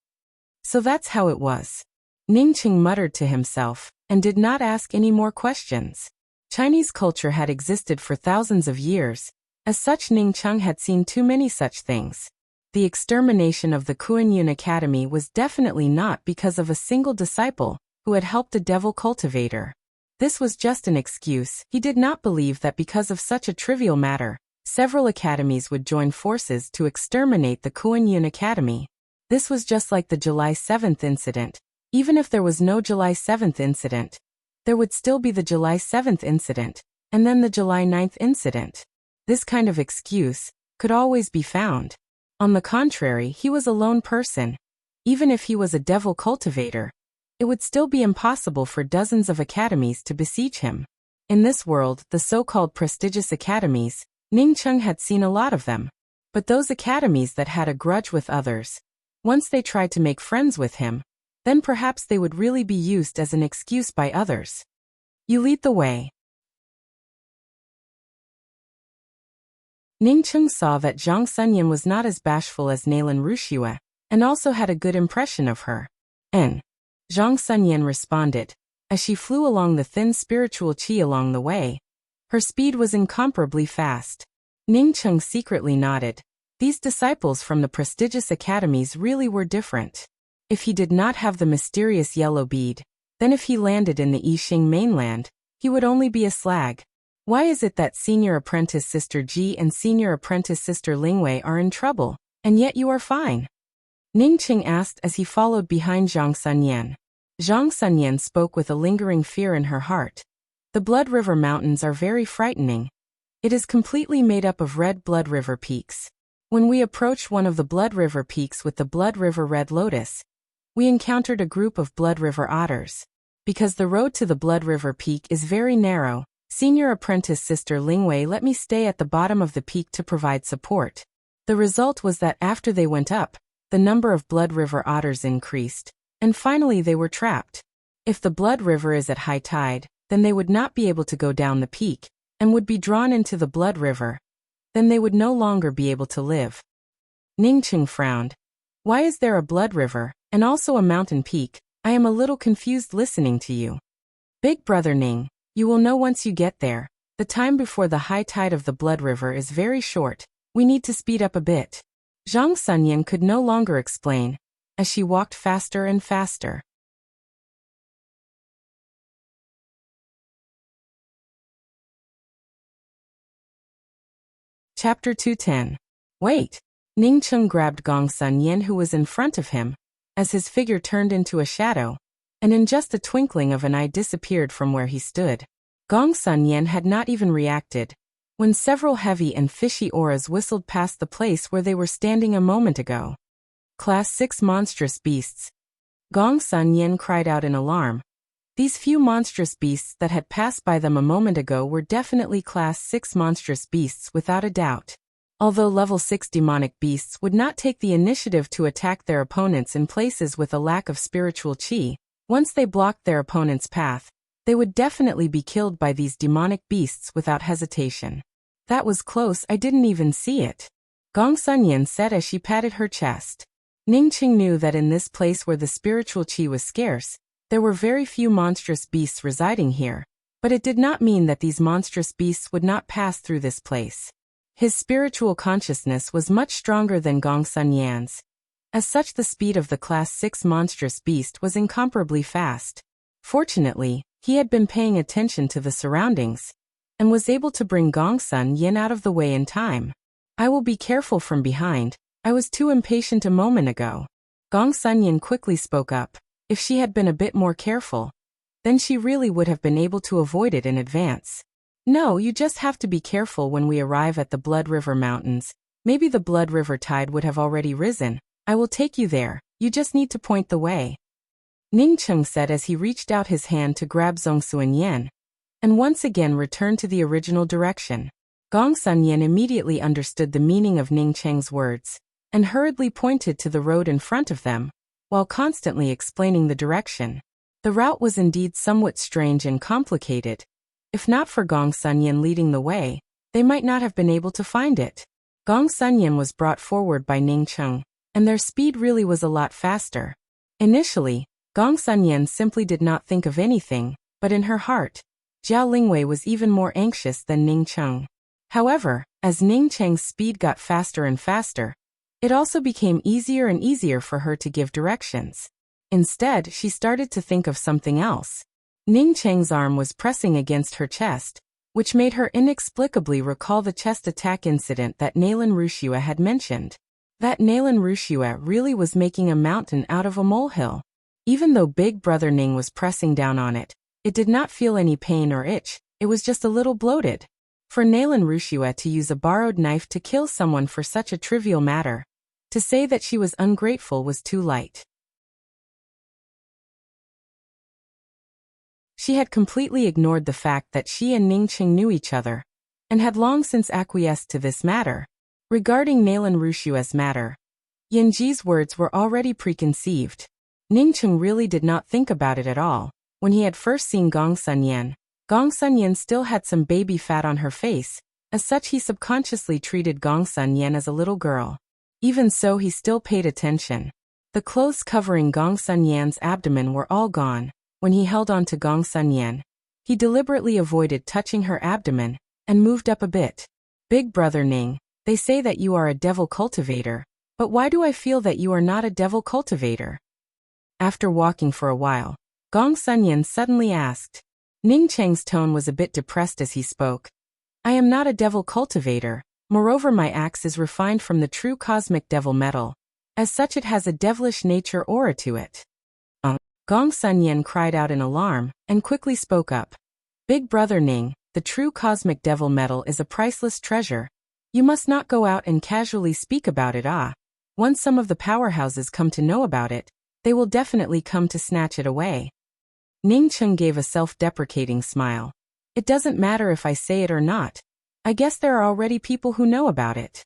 S1: So that's how it was. Ning Cheng muttered to himself, and did not ask any more questions. Chinese culture had existed for thousands of years. As such, Ning Cheng had seen too many such things. The extermination of the Kuan-Yun Academy was definitely not because of a single disciple who had helped a devil cultivator. This was just an excuse. He did not believe that because of such a trivial matter, several academies would join forces to exterminate the Kuan-Yun Academy. This was just like the July 7th incident. Even if there was no July 7th incident, there would still be the July 7th incident, and then the July 9th incident. This kind of excuse could always be found. On the contrary, he was a lone person. Even if he was a devil cultivator, it would still be impossible for dozens of academies to besiege him. In this world, the so-called prestigious academies, Ning Cheng had seen a lot of them. But those academies that had a grudge with others, once they tried to make friends with him, then perhaps they would really be used as an excuse by others. You lead the way. Ning Cheng saw that Zhang Sunyan was not as bashful as Nalan Rushua, and also had a good impression of her. And Zhang Sunyan responded, as she flew along the thin spiritual qi along the way. Her speed was incomparably fast. Ning Cheng secretly nodded. These disciples from the prestigious academies really were different. If he did not have the mysterious yellow bead, then if he landed in the Yixing mainland, he would only be a slag. Why is it that Senior Apprentice Sister Ji and Senior Apprentice Sister Lingwei are in trouble, and yet you are fine? Ning Qing asked as he followed behind Zhang Sunyan. Zhang Sunyan spoke with a lingering fear in her heart. The Blood River Mountains are very frightening. It is completely made up of red Blood River peaks. When we approached one of the Blood River peaks with the Blood River Red Lotus, we encountered a group of Blood River otters. Because the road to the Blood River peak is very narrow, Senior Apprentice Sister Lingwei let me stay at the bottom of the peak to provide support. The result was that after they went up, the number of Blood River otters increased, and finally they were trapped. If the Blood River is at high tide, then they would not be able to go down the peak, and would be drawn into the Blood River. Then they would no longer be able to live. Ning Qing frowned. Why is there a Blood River, and also a mountain peak? I am a little confused listening to you. Big brother Ning, you will know once you get there. The time before the high tide of the Blood River is very short. We need to speed up a bit. Zhang Sunyan could no longer explain, as she walked faster and faster. Chapter 210. Wait! Ning Qing grabbed Gong Sunyan who was in front of him, as his figure turned into a shadow, and in just a twinkling of an eye disappeared from where he stood. Gong Sunyan had not even reacted, when several heavy and fishy auras whistled past the place where they were standing a moment ago. Class 6 monstrous beasts. Gong Sunyan cried out in alarm. These few monstrous beasts that had passed by them a moment ago were definitely Class 6 monstrous beasts without a doubt. Although level 6 demonic beasts would not take the initiative to attack their opponents in places with a lack of spiritual qi, once they blocked their opponent's path, they would definitely be killed by these demonic beasts without hesitation. That was close, I didn't even see it. Gong Sunyan said as she patted her chest. Ning Qing knew that in this place where the spiritual qi was scarce, there were very few monstrous beasts residing here, but it did not mean that these monstrous beasts would not pass through this place. His spiritual consciousness was much stronger than Gong Sunyan's. As such, the speed of the Class 6 monstrous beast was incomparably fast. Fortunately, he had been paying attention to the surroundings, and was able to bring Gong Sunyan out of the way in time. I will be careful from behind. I was too impatient a moment ago. Gong Sunyan quickly spoke up. If she had been a bit more careful, then she really would have been able to avoid it in advance. No, you just have to be careful when we arrive at the Blood River Mountains. Maybe the Blood River tide would have already risen. I will take you there. You just need to point the way. Ning Qing said as he reached out his hand to grab Zhongsuan Yan, and once again returned to the original direction. Gong Sunyan immediately understood the meaning of Ning Qing's words, and hurriedly pointed to the road in front of them, while constantly explaining the direction. The route was indeed somewhat strange and complicated. If not for Gong Sunyan leading the way, they might not have been able to find it. Gong Sunyan was brought forward by Ning Qing, and their speed really was a lot faster. Initially, Gong Sunyan simply did not think of anything, but in her heart, Jiao Lingwei was even more anxious than Ning Qing. However, as Ning Qing's speed got faster and faster, it also became easier and easier for her to give directions. Instead, she started to think of something else. Ning Qing's arm was pressing against her chest, which made her inexplicably recall the chest attack incident that Nalan Wuxia had mentioned. That Nalan Wuxia really was making a mountain out of a molehill. Even though Big Brother Ning was pressing down on it, it did not feel any pain or itch, it was just a little bloated. For Nalan Wuxia to use a borrowed knife to kill someone for such a trivial matter, to say that she was ungrateful was too light. She had completely ignored the fact that she and Ning Qing knew each other, and had long since acquiesced to this matter. Regarding Nalan Wuxia's matter, Yanji's words were already preconceived. Ning Qing really did not think about it at all. When he had first seen Gong Sunyan still had some baby fat on her face. As such, he subconsciously treated Gong Sunyan as a little girl. Even so, he still paid attention. The clothes covering Gong Sunyan's abdomen were all gone. When he held on to Gong Sunyan, he deliberately avoided touching her abdomen, and moved up a bit. Big Brother Ning, they say that you are a devil cultivator, but why do I feel that you are not a devil cultivator? After walking for a while, Gong Sunyan suddenly asked. Ning Cheng's tone was a bit depressed as he spoke. I am not a devil cultivator. Moreover, my axe is refined from the true cosmic devil metal. As such, it has a devilish nature aura to it. Gong Sun cried out in alarm, and quickly spoke up. Big brother Ning, the true cosmic devil metal is a priceless treasure. You must not go out and casually speak about it. Once some of the powerhouses come to know about it, they will definitely come to snatch it away. Ning Cheng gave a self-deprecating smile. It doesn't matter if I say it or not. I guess there are already people who know about it.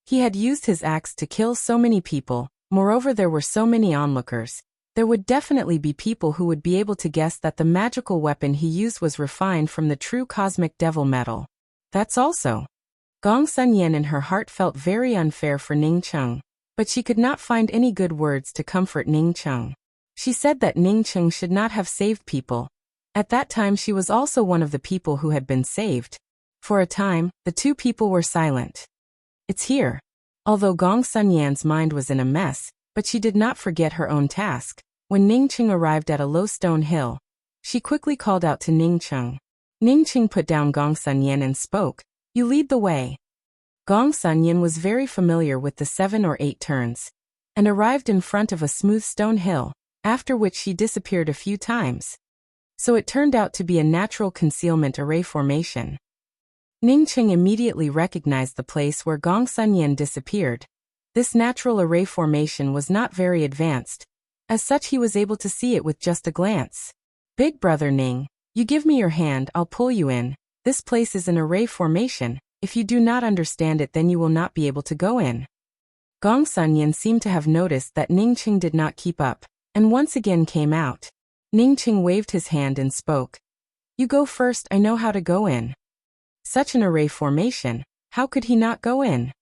S1: He had used his axe to kill so many people, moreover there were so many onlookers. There would definitely be people who would be able to guess that the magical weapon he used was refined from the true cosmic devil metal. That's also. Gong Sun in her heart felt very unfair for Ning Cheng, but she could not find any good words to comfort Ning Cheng. She said that Ning Cheng should not have saved people. At that time she was also one of the people who had been saved. For a time, the two people were silent. It's here. Although Gong Sun Yan's mind was in a mess, but she did not forget her own task. When Ning Cheng arrived at a low stone hill, she quickly called out to Ning Cheng. Ning Cheng put down Gong Sun and spoke. You lead the way. Gong Sun was very familiar with the 7 or 8 turns, and arrived in front of a smooth stone hill, after which she disappeared a few times. So it turned out to be a natural concealment array formation. Ning Cheng immediately recognized the place where Gong Sun disappeared. This natural array formation was not very advanced. As such, he was able to see it with just a glance. Big brother Ning, you give me your hand, I'll pull you in. This place is an array formation. If you do not understand it, then you will not be able to go in. Gong Sun seemed to have noticed that Ning Cheng did not keep up, and once again came out. Ning Cheng waved his hand and spoke. You go first, I know how to go in. Such an array formation, how could he not go in?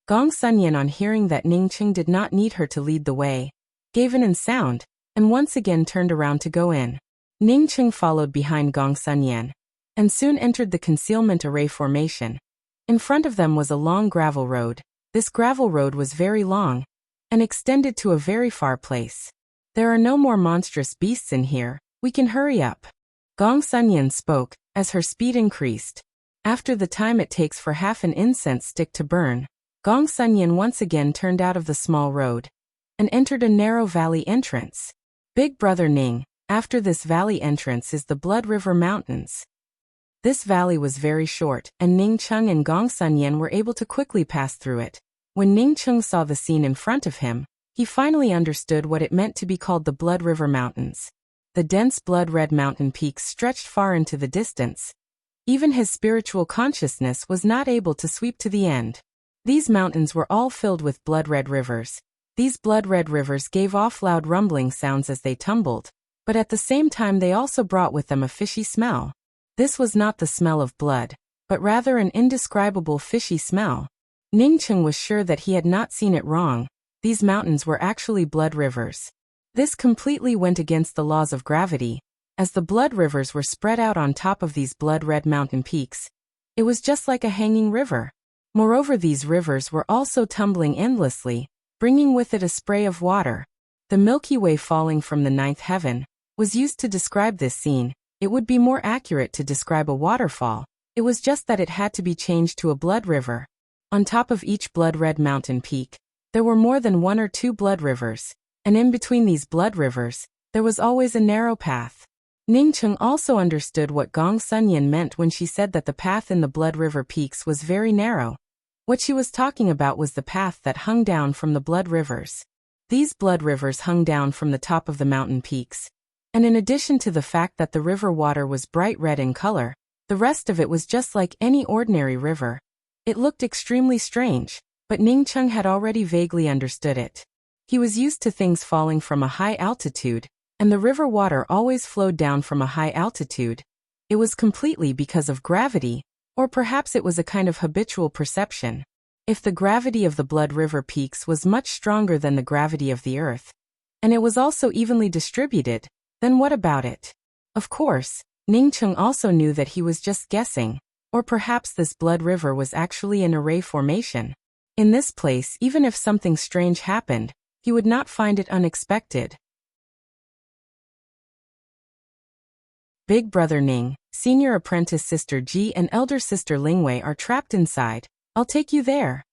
S1: Gong Sun on hearing that Ning Cheng did not need her to lead the way, gave an sound, and once again turned around to go in. Ning Cheng followed behind Gong Sun and soon entered the concealment array formation. In front of them was a long gravel road. This gravel road was very long, and extended to a very far place. There are no more monstrous beasts in here, we can hurry up. Gong Sun spoke, as her speed increased. After the time it takes for half an incense stick to burn, Gong Sun once again turned out of the small road, and entered a narrow valley entrance. Big brother Ning, after this valley entrance is the Blood River Mountains. This valley was very short, and Ning Cheng and Gong Sun were able to quickly pass through it. When Ning Cheng saw the scene in front of him, he finally understood what it meant to be called the Blood River Mountains. The dense blood-red mountain peaks stretched far into the distance. Even his spiritual consciousness was not able to sweep to the end. These mountains were all filled with blood-red rivers. These blood-red rivers gave off loud rumbling sounds as they tumbled, but at the same time they also brought with them a fishy smell. This was not the smell of blood, but rather an indescribable fishy smell. Ning Cheng was sure that he had not seen it wrong. These mountains were actually blood rivers. This completely went against the laws of gravity, as the blood rivers were spread out on top of these blood-red mountain peaks. It was just like a hanging river. Moreover, these rivers were also tumbling endlessly, bringing with it a spray of water. The Milky Way falling from the 9th heaven was used to describe this scene. It would be more accurate to describe a waterfall. It was just that it had to be changed to a blood river. On top of each blood-red mountain peak, there were more than 1 or 2 blood rivers, and in between these blood rivers, there was always a narrow path. Ning Cheng also understood what Gong Sun meant when she said that the path in the Blood River peaks was very narrow. What she was talking about was the path that hung down from the blood rivers. These blood rivers hung down from the top of the mountain peaks. And in addition to the fact that the river water was bright red in color, the rest of it was just like any ordinary river. It looked extremely strange, but Ning Cheng had already vaguely understood it. He was used to things falling from a high altitude, and the river water always flowed down from a high altitude. It was completely because of gravity, or perhaps it was a kind of habitual perception. If the gravity of the Blood River peaks was much stronger than the gravity of the Earth, and it was also evenly distributed, then what about it? Of course, Ning Cheng also knew that he was just guessing, or perhaps this Blood River was actually an array formation. In this place, even if something strange happened, he would not find it unexpected. Big brother Ning, senior apprentice sister Ji and elder sister Lingwei are trapped inside. I'll take you there.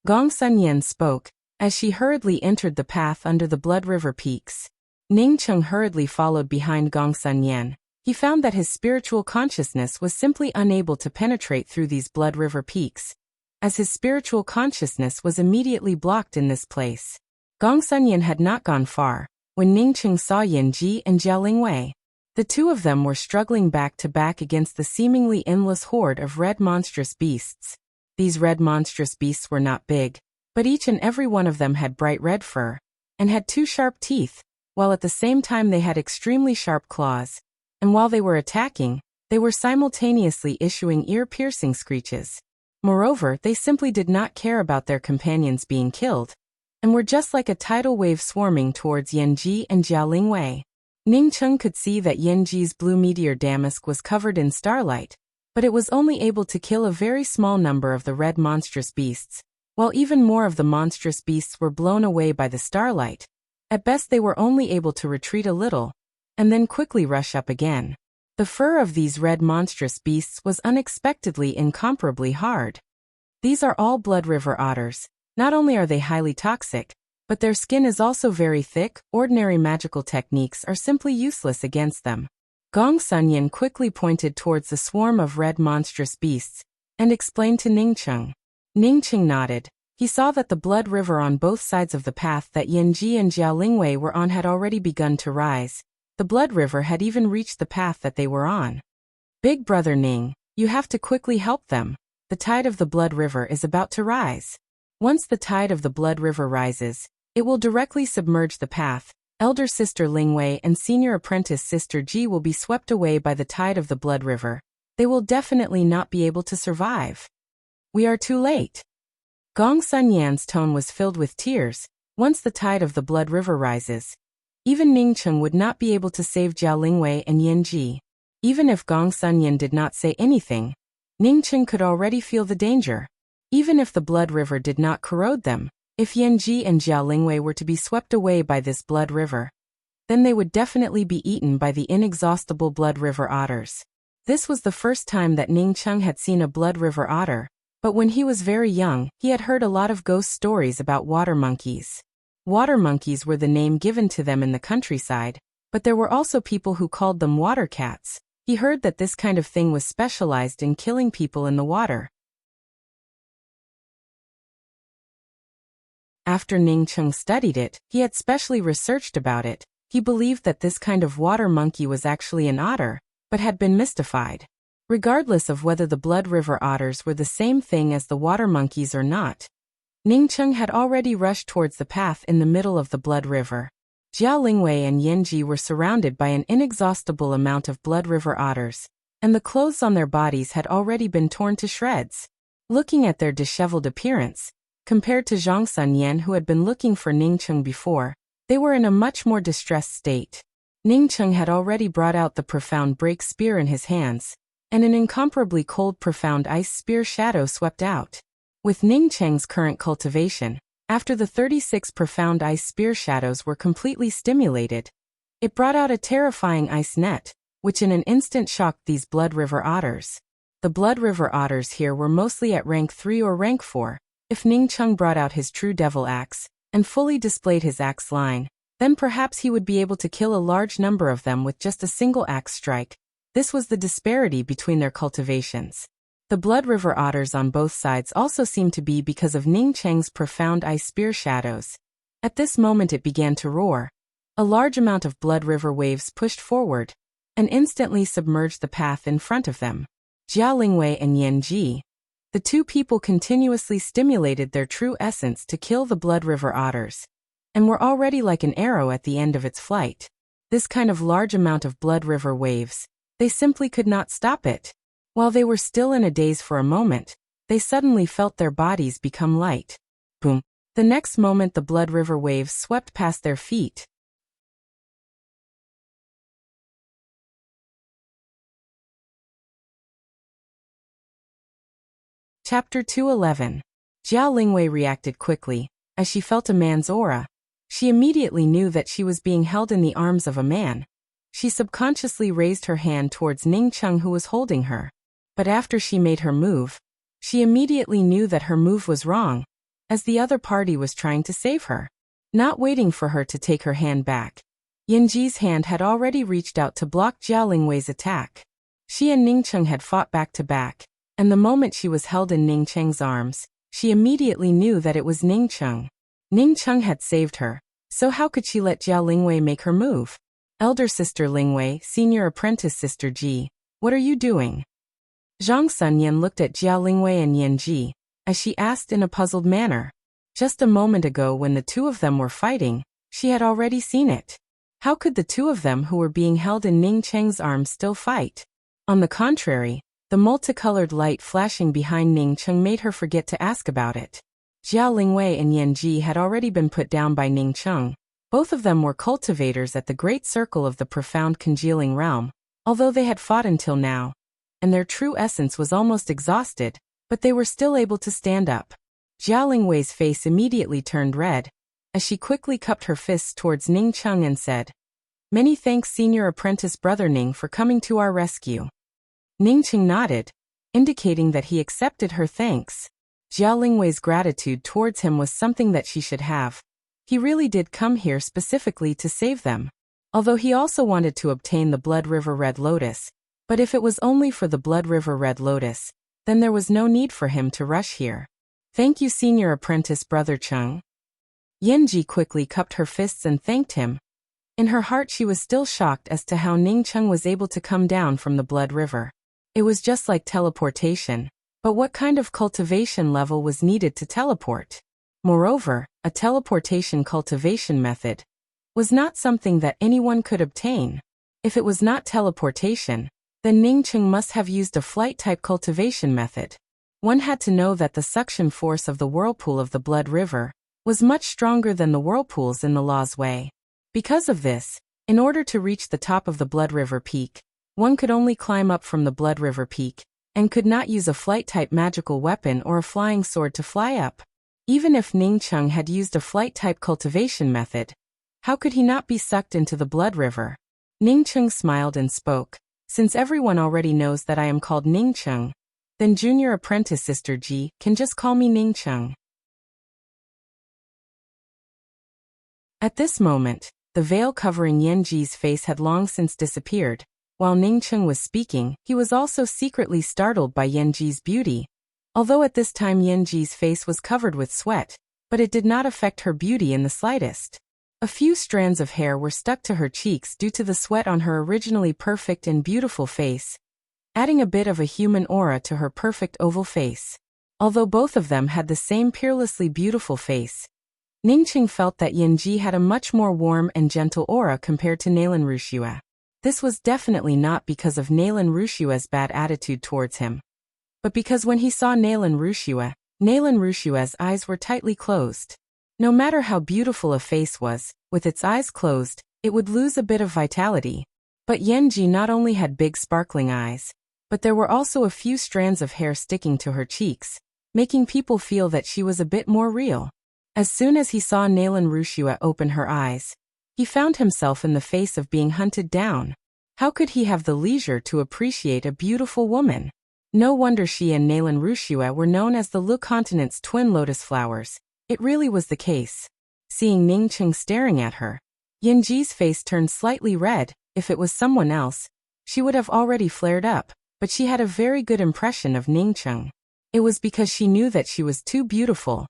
S1: Gong Sunyan spoke, as she hurriedly entered the path under the Blood River peaks. Ning Cheng hurriedly followed behind Gong Sunyan. He found that his spiritual consciousness was simply unable to penetrate through these Blood River peaks, as his spiritual consciousness was immediately blocked in this place. Gong Sunyan had not gone far, when Ning Cheng saw Yin Ji and Jiao Lingwei. The two of them were struggling back to back against the seemingly endless horde of red monstrous beasts. These red monstrous beasts were not big, but each and every one of them had bright red fur, and had 2 sharp teeth, while at the same time they had extremely sharp claws, and while they were attacking, they were simultaneously issuing ear-piercing screeches. Moreover, they simply did not care about their companions being killed, and were just like a tidal wave swarming towards Yin Ji and Jiao Lingwei. Ning Cheng could see that Yin Ji's blue meteor damask was covered in starlight, but it was only able to kill a very small number of the red monstrous beasts, while even more of the monstrous beasts were blown away by the starlight. At best they were only able to retreat a little, and then quickly rush up again. The fur of these red monstrous beasts was unexpectedly incomparably hard. These are all Blood River otters. Not only are they highly toxic, but their skin is also very thick. Ordinary magical techniques are simply useless against them. Gong Sunyan quickly pointed towards the swarm of red monstrous beasts, and explained to Ning Cheng. Ning Cheng nodded. He saw that the Blood River on both sides of the path that Yin Ji and Jiao Lingwei were on had already begun to rise. The Blood River had even reached the path that they were on. Big brother Ning, you have to quickly help them. The tide of the Blood River is about to rise. Once the tide of the Blood River rises, it will directly submerge the path. Elder sister Lingwei and senior apprentice sister Ji will be swept away by the tide of the Blood River. They will definitely not be able to survive. We are too late. Gong Sunyan's tone was filled with tears. Once the tide of the Blood River rises, even Ning Cheng would not be able to save Jiao Lingwei and Yin Ji. Even if Gong Sunyan did not say anything, Ning Cheng could already feel the danger. Even if the Blood River did not corrode them, if Yin Ji and Jiao Lingwei were to be swept away by this Blood River, then they would definitely be eaten by the inexhaustible Blood River otters. This was the first time that Ning Cheng had seen a Blood River otter, but when he was very young, he had heard a lot of ghost stories about water monkeys. Water monkeys were the name given to them in the countryside, but there were also people who called them water cats. He heard that this kind of thing was specialized in killing people in the water. After Ning Cheng studied it, he had specially researched about it. He believed that this kind of water monkey was actually an otter, but had been mystified. Regardless of whether the Blood River otters were the same thing as the water monkeys or not, Ning Cheng had already rushed towards the path in the middle of the Blood River. Jiao Lingwei and Yin Ji were surrounded by an inexhaustible amount of Blood River otters, and the clothes on their bodies had already been torn to shreds. Looking at their disheveled appearance, compared to Gong Sunyan who had been looking for Ning Cheng before, they were in a much more distressed state. Ning Cheng had already brought out the profound break spear in his hands, and an incomparably cold profound ice spear shadow swept out. With Ning Cheng's current cultivation, after the 36 profound ice spear shadows were completely stimulated, it brought out a terrifying ice net, which in an instant shocked these Blood River otters. The Blood River otters here were mostly at rank 3 or rank 4. If Ning Cheng brought out his true devil axe, and fully displayed his axe line, then perhaps he would be able to kill a large number of them with just a single axe strike. This was the disparity between their cultivations. The Blood River otters on both sides also seemed to be because of Ning Cheng's profound ice spear shadows. At this moment it began to roar. A large amount of Blood River waves pushed forward, and instantly submerged the path in front of them. Jiao Lingwei and Yin Ji, the two people continuously stimulated their true essence to kill the Blood River otters, and were already like an arrow at the end of its flight. This kind of large amount of Blood River waves, they simply could not stop it. While they were still in a daze for a moment, they suddenly felt their bodies become light. Boom. The next moment the Blood River waves swept past their feet. Chapter 211. Jiao Lingwei reacted quickly. As she felt a man's aura, she immediately knew that she was being held in the arms of a man. She subconsciously raised her hand towards Ning Cheng who was holding her. But after she made her move, She immediately knew that her move was wrong, as the other party was trying to save her. Not waiting for her to take her hand back, Yanji's hand had already reached out to block Jia Lingwei's attack. She and Ning Cheng had fought back to back, and the moment she was held in Ning Cheng's arms, she immediately knew that it was Ning Cheng. Ning Cheng had saved her, so how could she let Jia Lingwei make her move? Elder sister Lingwei, senior apprentice sister Ji, what are you doing? Zhang Sunyan looked at Jia Lingwei and Yanji, as she asked in a puzzled manner. Just a moment ago when the two of them were fighting, she had already seen it. How could the two of them who were being held in Ning Cheng's arms still fight? On the contrary, the multicolored light flashing behind Ning Cheng made her forget to ask about it. Jia Lingwei and Yanji had already been put down by Ning Cheng. Both of them were cultivators at the great circle of the profound congealing realm, although they had fought until now, and their true essence was almost exhausted, but they were still able to stand up. Jia Lingwei's face immediately turned red, as she quickly cupped her fists towards Ning Cheng and said, "Many thanks senior apprentice brother Ning for coming to our rescue." Ning Cheng nodded, indicating that he accepted her thanks. Jia Lingwei's gratitude towards him was something that she should have. He really did come here specifically to save them. Although he also wanted to obtain the Blood River Red Lotus, but if it was only for the Blood River Red Lotus, then there was no need for him to rush here. Thank you senior apprentice brother Cheng. Yanji quickly cupped her fists and thanked him. In her heart she was still shocked as to how Ning Cheng was able to come down from the Blood River. It was just like teleportation, but what kind of cultivation level was needed to teleport? Moreover, a teleportation cultivation method was not something that anyone could obtain. If it was not teleportation, then Ning Cheng must have used a flight-type cultivation method. One had to know that the suction force of the whirlpool of the Blood River was much stronger than the whirlpools in the Law's Way. Because of this, in order to reach the top of the Blood River Peak, one could only climb up from the Blood River Peak, and could not use a flight-type magical weapon or a flying sword to fly up. Even if Ning Cheng had used a flight-type cultivation method, how could he not be sucked into the Blood River? Ning Cheng smiled and spoke, "Since everyone already knows that I am called Ning Cheng, then junior apprentice sister Ji can just call me Ning Cheng." At this moment, the veil covering Yanji's face had long since disappeared. While Ning Cheng was speaking, he was also secretly startled by Yanji's beauty. Although at this time Yanji's face was covered with sweat, but it did not affect her beauty in the slightest. A few strands of hair were stuck to her cheeks due to the sweat on her originally perfect and beautiful face, adding a bit of a human aura to her perfect oval face. Although both of them had the same peerlessly beautiful face, Ning Cheng felt that Yanji had a much more warm and gentle aura compared to Nailan Rushua. This was definitely not because of Nailan Rushua's bad attitude towards him, but because when he saw Nailan Rushua's eyes were tightly closed. No matter how beautiful a face was, with its eyes closed, it would lose a bit of vitality. But Yanji not only had big sparkling eyes, but there were also a few strands of hair sticking to her cheeks, making people feel that she was a bit more real. As soon as he saw Nailan Rushua open her eyes, he found himself in the face of being hunted down. How could he have the leisure to appreciate a beautiful woman? No wonder she and Nailan Rushua were known as the Lu continent's twin lotus flowers. It really was the case. Seeing Ning Cheng staring at her, Yanji's face turned slightly red. If it was someone else, she would have already flared up, but she had a very good impression of Ning Cheng. It was because she knew that she was too beautiful.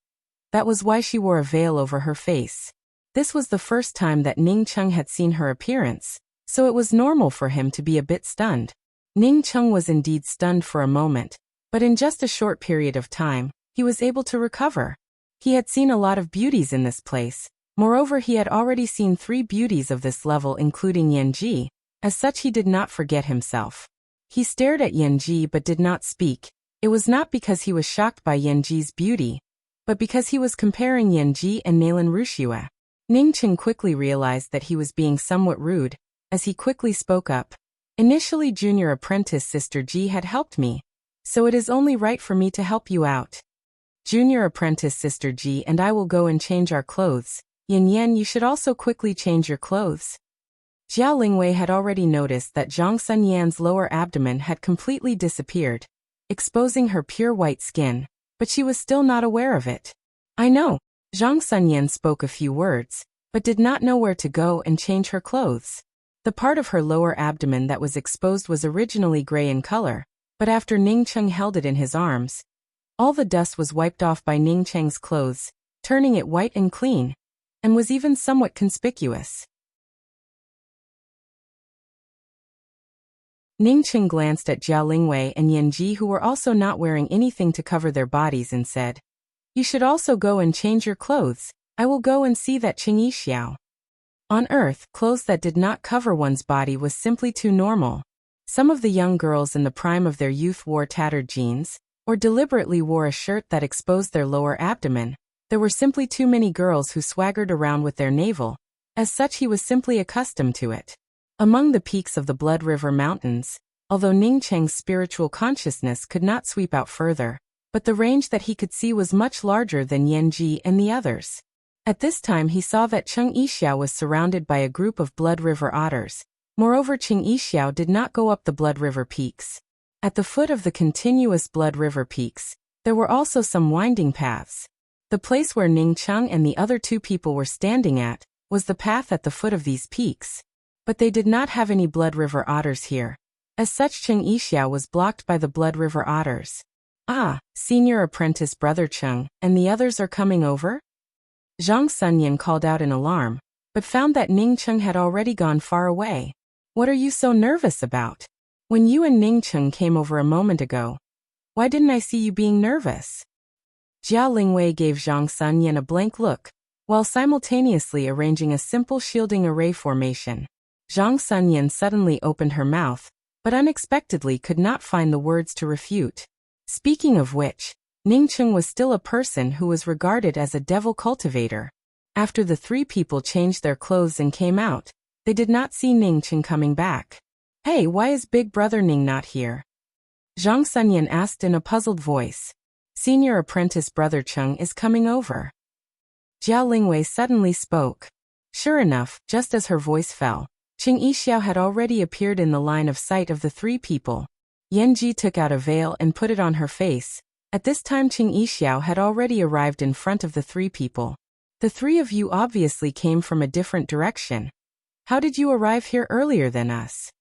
S1: That was why she wore a veil over her face. This was the first time that Ning Cheng had seen her appearance, so it was normal for him to be a bit stunned. Ning Cheng was indeed stunned for a moment, but in just a short period of time, he was able to recover. He had seen a lot of beauties in this place. Moreover, he had already seen 3 beauties of this level including Yanji. As such, he did not forget himself. He stared at Yanji but did not speak. It was not because he was shocked by Yanji's beauty, but because he was comparing Yanji and Nailan Rushua. Ning Cheng quickly realized that he was being somewhat rude, as he quickly spoke up. "Initially junior apprentice sister Ji had helped me, so it is only right for me to help you out. Junior apprentice sister Ji and I will go and change our clothes. Yan, you should also quickly change your clothes." Jia Lingwei had already noticed that Zhang Sunyan's lower abdomen had completely disappeared. exposing her pure white skin, but she was still not aware of it. I know. Zhang Sunyan spoke a few words, but did not know where to go and change her clothes. The part of her lower abdomen that was exposed was originally gray in color, but after Ning Cheng held it in his arms, all the dust was wiped off by Ning Cheng's clothes, turning it white and clean, and was even somewhat conspicuous. Ning Cheng glanced at Jiao Lingwei and Yan Ji, who were also not wearing anything to cover their bodies, and said, "You should also go and change your clothes. I will go and see that Qing Yixiao." On Earth, clothes that did not cover one's body was simply too normal. Some of the young girls in the prime of their youth wore tattered jeans, or deliberately wore a shirt that exposed their lower abdomen. There were simply too many girls who swaggered around with their navel. As such, he was simply accustomed to it. Among the peaks of the Blood River Mountains, although Ning Cheng's spiritual consciousness could not sweep out further, but the range that he could see was much larger than Yan Ji and the others. At this time he saw that Qing Yixiao was surrounded by a group of Blood River otters. Moreover, Qing Yixiao did not go up the Blood River peaks. At the foot of the continuous Blood River peaks, there were also some winding paths. The place where Ning Cheng and the other two people were standing at was the path at the foot of these peaks. But they did not have any Blood River otters here. As such, Qing Yixiao was blocked by the Blood River otters. "Ah, senior apprentice brother Cheng, and the others are coming over?" Zhang Sunyan called out in alarm, but found that Ning Cheng had already gone far away. "What are you so nervous about? When you and Ning Cheng came over a moment ago, why didn't I see you being nervous?" Jiao Lingwei gave Zhang Sunyan a blank look, while simultaneously arranging a simple shielding array formation. Zhang Sunyan suddenly opened her mouth, but unexpectedly could not find the words to refute. Speaking of which, Ning Cheng was still a person who was regarded as a devil cultivator. After the three people changed their clothes and came out, they did not see Ning Cheng coming back. "Hey, why is big brother Ning not here?" Zhang Sunyan asked in a puzzled voice. "Senior apprentice brother Cheng is coming over." Jiao Lingwei suddenly spoke. Sure enough, just as her voice fell, Qing Yixiao had already appeared in the line of sight of the three people. Yan Ji took out a veil and put it on her face. At this time Qing Yixiao had already arrived in front of the three people. "The three of you obviously came from a different direction. How did you arrive here earlier than us?"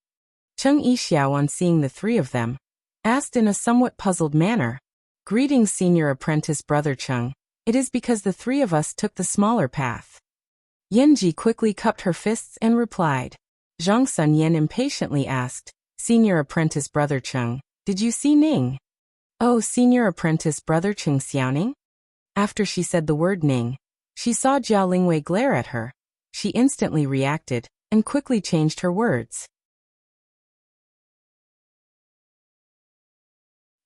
S1: Qing Yixiao, on seeing the three of them, asked in a somewhat puzzled manner. "Greetings, senior apprentice brother Cheng. It is because the three of us took the smaller path." Yan Ji quickly cupped her fists and replied. Zhang Sunyan impatiently asked, "Senior apprentice brother Cheng, did you see Ning?" "Oh, senior apprentice brother Cheng Xiaoning?" After she said the word Ning, she saw Jiao Lingwei glare at her. She instantly reacted, and quickly changed her words.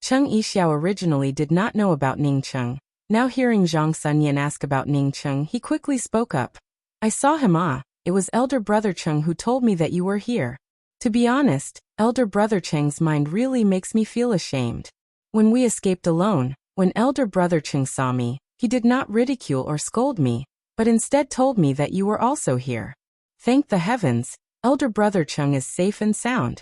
S1: Qing Yixiao originally did not know about Ning Cheng. Now hearing Zhang Sunyan ask about Ning Cheng, he quickly spoke up. "I saw him. It was elder brother Cheng who told me that you were here. To be honest, elder brother Cheng's mind really makes me feel ashamed. When we escaped alone, when elder brother Cheng saw me, he did not ridicule or scold me, but instead told me that you were also here. Thank the heavens, elder brother Cheng is safe and sound."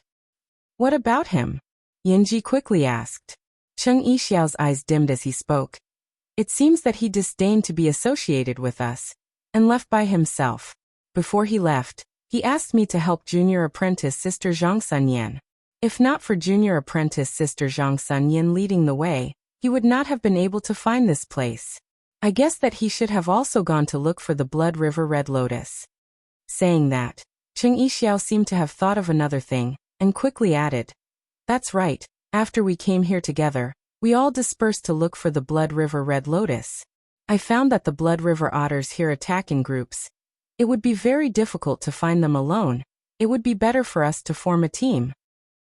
S1: "What about him?" Yanji quickly asked. Qing Yixiao's eyes dimmed as he spoke. "It seems that he disdained to be associated with us, and left by himself. Before he left, he asked me to help junior apprentice sister Zhang Sunyan. If not for junior apprentice sister Zhang Sunyan leading the way, he would not have been able to find this place. I guess that he should have also gone to look for the Blood River Red Lotus." Saying that, Qing Yixiao seemed to have thought of another thing, and quickly added, "That's right, after we came here together, we all dispersed to look for the Blood River Red Lotus. I found that the Blood River otters here attack in groups. It would be very difficult to find them alone. It would be better for us to form a team."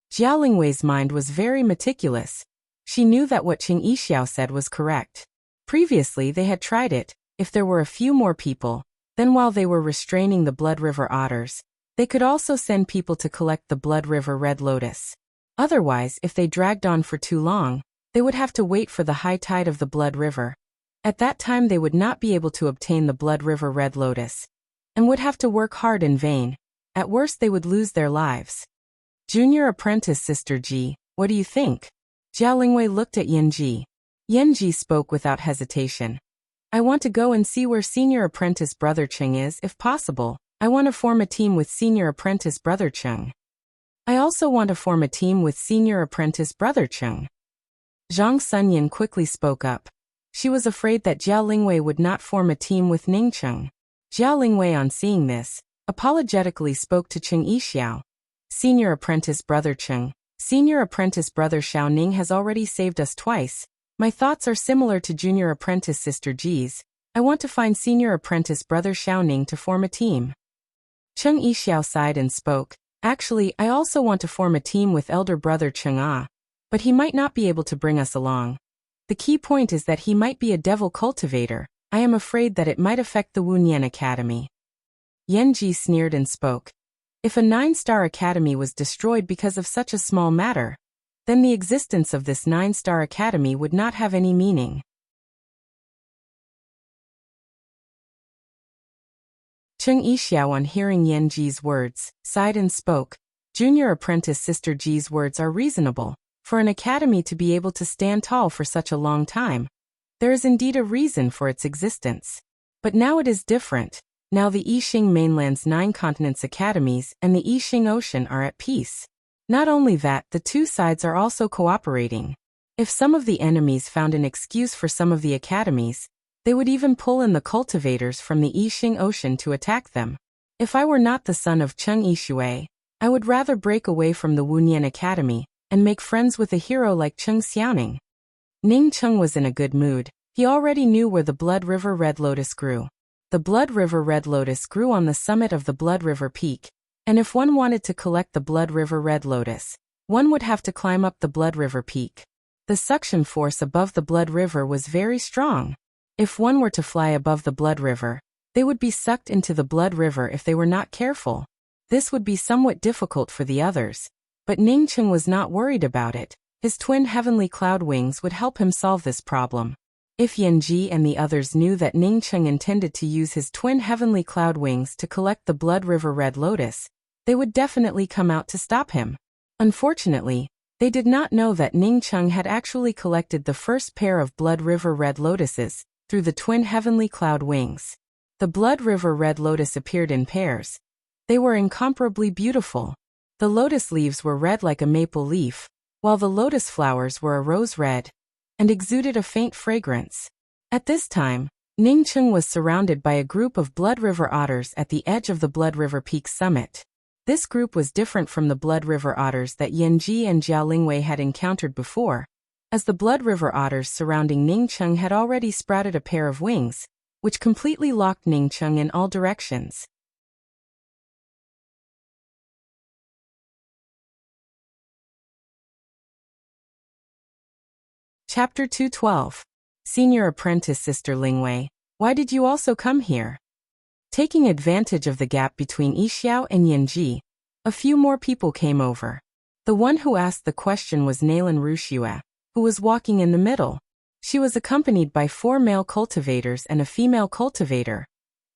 S1: Jiao Lingwei's mind was very meticulous. She knew that what Qing Yixiao said was correct. Previously they had tried it. If there were a few more people, then while they were restraining the Blood River otters, they could also send people to collect the Blood River Red Lotus. Otherwise, if they dragged on for too long, they would have to wait for the high tide of the Blood River. At that time they would not be able to obtain the Blood River Red Lotus, and would have to work hard in vain. At worst they would lose their lives. "Junior apprentice sister Ji, what do you think?" Jiao Lingwei looked at Yanji. Yanji spoke without hesitation. I want to go and see where senior apprentice brother Cheng is, if possible. I want to form a team with senior apprentice brother Cheng. I also want to form a team with senior apprentice brother Cheng. Zhang Sunyan quickly spoke up. She was afraid that Jiao Lingwei would not form a team with Ning Cheng. Jiao Lingwei, on seeing this, apologetically spoke to Cheng Yixiao. Senior apprentice brother Cheng, senior apprentice brother Xiao Ning has already saved us twice. My thoughts are similar to junior apprentice sister Ji's. I want to find senior apprentice brother Xiao Ning to form a team. Cheng Yixiao sighed and spoke. Actually, I also want to form a team with elder brother Cheng Ah. But he might not be able to bring us along. The key point is that he might be a devil cultivator. I am afraid that it might affect the Wunyan Academy. Yanji sneered and spoke. If a 9-star academy was destroyed because of such a small matter, then the existence of this 9-star academy would not have any meaning. Cheng Yixiao, on hearing Yanji's words, sighed and spoke. Junior apprentice sister Ji's words are reasonable. For an academy to be able to stand tall for such a long time, there is indeed a reason for its existence. But now it is different. Now the Yixing mainland's 9 continents academies and the Yixing Ocean are at peace. Not only that, the two sides are also cooperating. If some of the enemies found an excuse for some of the academies, they would even pull in the cultivators from the Yixing Ocean to attack them. If I were not the son of Cheng Yishui, I would rather break away from the Wunyan Academy and make friends with a hero like Cheng Xiaoning. Ning Cheng was in a good mood. He already knew where the Blood River Red Lotus grew. The Blood River Red Lotus grew on the summit of the Blood River Peak, and if one wanted to collect the Blood River Red Lotus, one would have to climb up the Blood River Peak. The suction force above the Blood River was very strong. If one were to fly above the Blood River, they would be sucked into the Blood River if they were not careful. This would be somewhat difficult for the others. But Ning Cheng was not worried about it. His twin heavenly cloud wings would help him solve this problem. If Yanji and the others knew that Ning Cheng intended to use his twin heavenly cloud wings to collect the Blood River Red Lotus, they would definitely come out to stop him. Unfortunately, they did not know that Ning Cheng had actually collected the first pair of Blood River Red Lotuses through the twin heavenly cloud wings. The Blood River Red Lotus appeared in pairs. They were incomparably beautiful. The lotus leaves were red like a maple leaf, while the lotus flowers were a rose red, and exuded a faint fragrance. At this time, Ning Cheng was surrounded by a group of Blood River otters at the edge of the Blood River Peak summit. This group was different from the Blood River otters that Yanji and Jiao Lingwei had encountered before, as the Blood River otters surrounding Ning Cheng had already sprouted a pair of wings, which completely locked Ning Cheng in all directions. Chapter 212. Senior Apprentice Sister Lingwei, why did you also come here? Taking advantage of the gap between Yixiao and Yanji, a few more people came over. The one who asked the question was Nalan Wuxia, who was walking in the middle. She was accompanied by 4 male cultivators and a female cultivator,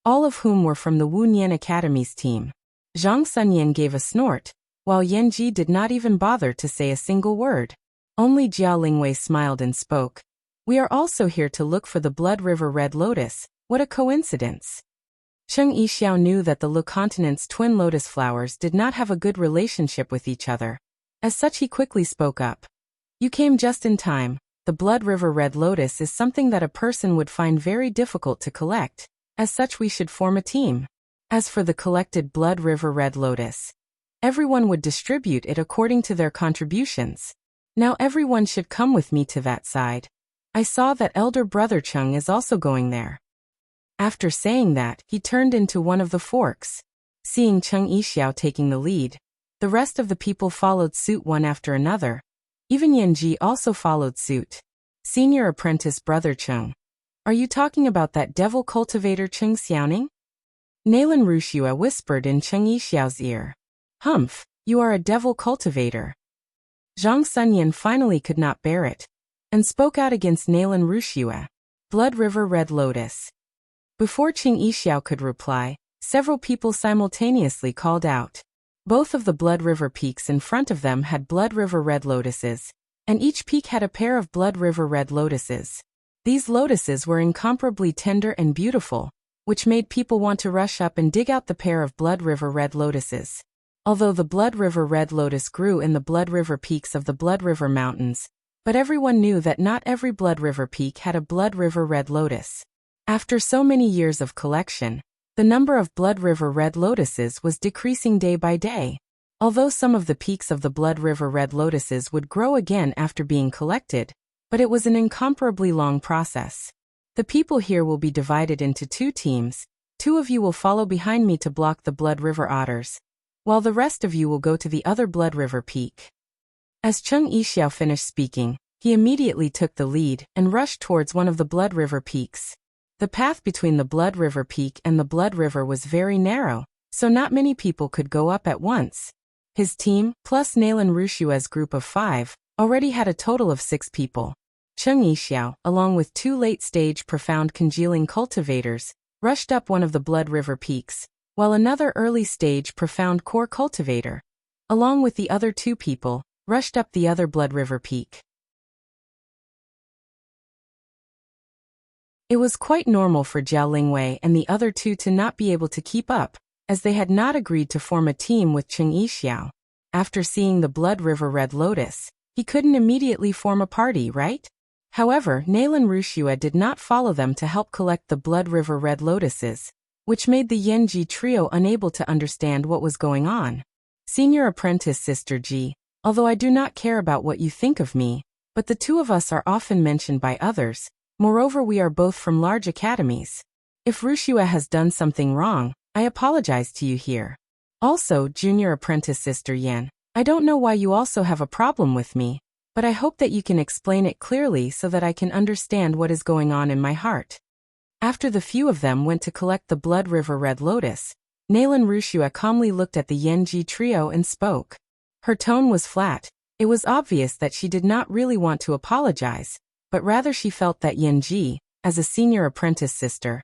S1: all of whom were from the Wunyan Academy's team. Zhang Sunyan gave a snort, while Yanji did not even bother to say a single word. Only Jiao Lingwei smiled and spoke. We are also here to look for the Blood River Red Lotus. What a coincidence. Cheng Yixiao knew that the Lu continent's twin lotus flowers did not have a good relationship with each other. As such, he quickly spoke up. You came just in time. The Blood River Red Lotus is something that a person would find very difficult to collect. As such, we should form a team. As for the collected Blood River Red Lotus, everyone would distribute it according to their contributions. Now everyone should come with me to that side. I saw that elder brother Cheng is also going there. After saying that, he turned into one of the forks. Seeing Cheng Yixiao taking the lead, the rest of the people followed suit one after another. Even Yanji also followed suit. Senior apprentice brother Cheng. Are you talking about that devil cultivator Cheng Xiaoning? Nalan Wuxia whispered in Cheng Yixiao's ear. Humph, you are a devil cultivator. Zhang Sunyan finally could not bear it, and spoke out against Nalan Wuxia. Blood River Red Lotus. Before Cheng Yixiao could reply, several people simultaneously called out. Both of the Blood River peaks in front of them had Blood River Red Lotuses, and each peak had a pair of blood river red lotuses. These lotuses were incomparably tender and beautiful, which made people want to rush up and dig out the pair of blood river red lotuses. Although the blood river red lotus grew in the blood river peaks of the blood river mountains, but everyone knew that not every blood river peak had a blood river red lotus. After so many years of collection, the number of blood river red lotuses was decreasing day by day. Although some of the peaks of the blood river red lotuses would grow again after being collected, but it was an incomparably long process. The people here will be divided into 2 teams. 2 of you will follow behind me to block the blood river otters, while the rest of you will go to the other blood river peak. As Cheng Yixiao finished speaking, he immediately took the lead and rushed towards one of the blood river peaks. The path between the blood river peak and the blood river was very narrow, so not many people could go up at once. His team, plus Nalan Rushua's group of 5, already had a total of 6 people. Cheng Yixiao, along with 2 late-stage profound congealing cultivators, rushed up one of the blood river peaks, while another early-stage profound core cultivator, along with the other 2 people, rushed up the other blood river peak. It was quite normal for Jiao Lingwei and the other 2 to not be able to keep up, as they had not agreed to form a team with Cheng Yixiao. After seeing the blood river red lotus, he couldn't immediately form a party, right? However, Nalan Rushua did not follow them to help collect the blood river red lotuses, which made the Yanji trio unable to understand what was going on. Senior apprentice Sister Ji, although I do not care about what you think of me, but the 2 of us are often mentioned by others. Moreover, we are both from large academies. If Rushua has done something wrong, I apologize to you here. Also, Junior apprentice Sister Yan, I don't know why you also have a problem with me, but I hope that you can explain it clearly so that I can understand what is going on in my heart. After the few of them went to collect the blood river red lotus, Nalan Rushua calmly looked at the Yanji trio and spoke. Her tone was flat. It was obvious that she did not really want to apologize, but rather she felt that Yanji, as a senior apprentice sister,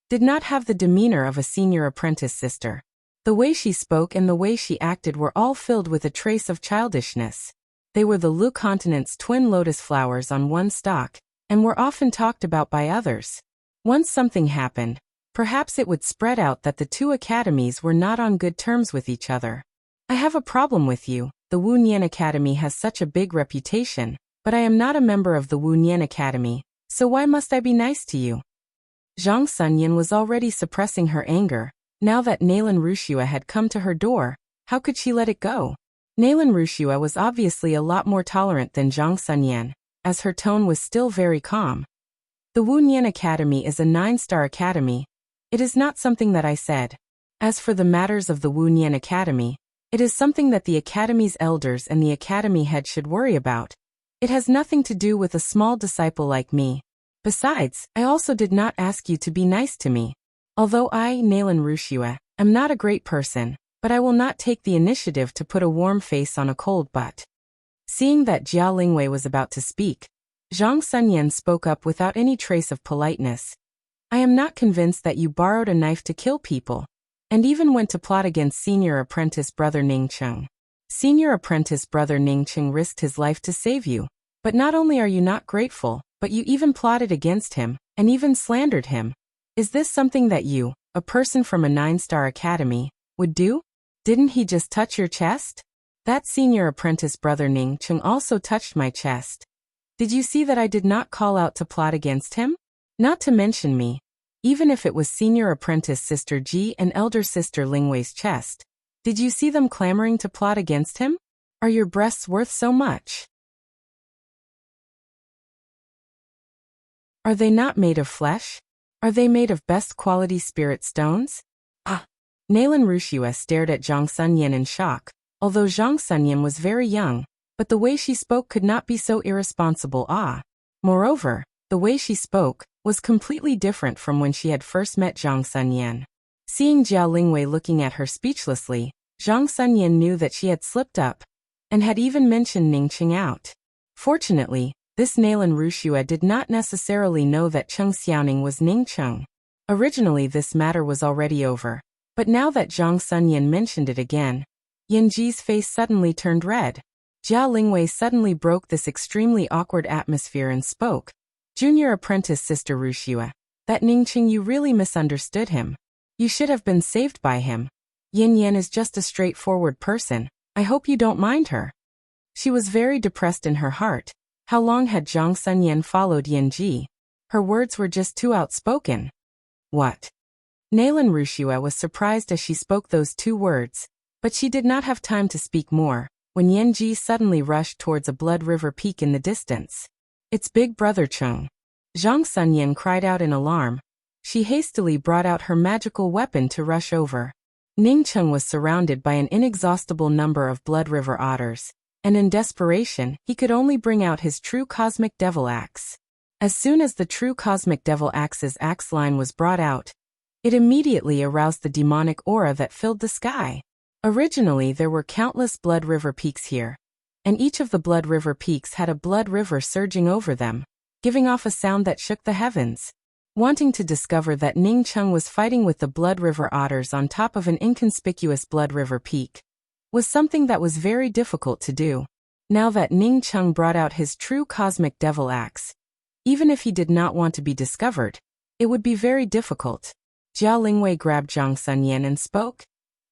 S1: did not have the demeanor of a senior apprentice sister. The way she spoke and the way she acted were all filled with a trace of childishness. They were the Lu continent's twin lotus flowers on one stalk, and were often talked about by others. Once something happened, perhaps it would spread out that the 2 academies were not on good terms with each other. I have a problem with you. The Wu Nian Academy has such a big reputation, but I am not a member of the Wu Nian Academy, so why must I be nice to you? Zhang Sunyan was already suppressing her anger. Now that Nalan Rushua had come to her door, how could she let it go? Nalan Rushua was obviously a lot more tolerant than Zhang Sunyan, as her tone was still very calm. The Wu Nian Academy is a 9-star academy. It is not something that I said. As for the matters of the Wu Nian Academy, it is something that the academy's elders and the academy head should worry about. It has nothing to do with a small disciple like me. Besides, I also did not ask you to be nice to me. Although I, Nalan Rushua, am not a great person, but I will not take the initiative to put a warm face on a cold butt. Seeing that Jiao Lingwei was about to speak, Zhang Sunyan spoke up without any trace of politeness. I am not convinced that you borrowed a knife to kill people, and even went to plot against senior apprentice brother Ning Cheng. Senior apprentice brother Ning Cheng risked his life to save you, but not only are you not grateful, but you even plotted against him, and even slandered him. Is this something that you, a person from a 9-star academy, would do? Didn't he just touch your chest? That senior apprentice brother Ning Cheng also touched my chest. Did you see that I did not call out to plot against him? Not to mention me. Even if it was senior apprentice sister Ji and elder sister Lingwei's chest. Did you see them clamoring to plot against him? Are your breasts worth so much? Are they not made of flesh? Are they made of best quality spirit stones? Ah! Nalan Rushua stared at Zhang Sunyan in shock, although Zhang Sunyan was very young, but the way she spoke could not be so irresponsible. Moreover, the way she spoke was completely different from when she had first met Zhang Sunyan. Seeing Jiao Lingwei looking at her speechlessly, Zhang Sunyan knew that she had slipped up, and had even mentioned Ning Cheng out. Fortunately, this Nalan Rushua did not necessarily know that Cheng Xiaoning was Ning Cheng. Originally this matter was already over, but now that Zhang Sunyan mentioned it again, Yanji's face suddenly turned red. Jia Lingwei suddenly broke this extremely awkward atmosphere and spoke. Junior apprentice Sister Wuxia, that Ningqing, you really misunderstood him. You should have been saved by him. Yin Yan is just a straightforward person. I hope you don't mind her. She was very depressed in her heart. How long had Zhang Sunyan followed Yin Ji? Her words were just too outspoken. What? Nalan Wuxia was surprised as she spoke those two words, but she did not have time to speak more, when Yin Ji suddenly rushed towards a blood river peak in the distance. It's Big Brother Cheng. Zhang Sunyan cried out in alarm. She hastily brought out her magical weapon to rush over. Ning Cheng was surrounded by an inexhaustible number of blood river otters, and in desperation, he could only bring out his true cosmic devil axe. As soon as the true cosmic devil axe's axe line was brought out, it immediately aroused the demonic aura that filled the sky. Originally, there were countless blood river peaks here, and each of the blood river peaks had a blood river surging over them, giving off a sound that shook the heavens. Wanting to discover that Ning Cheng was fighting with the blood river otters on top of an inconspicuous blood river peak was something that was very difficult to do. Now that Ning Cheng brought out his true cosmic devil axe, even if he did not want to be discovered, it would be very difficult. Jia Lingwei grabbed Zhang Sunyan and spoke.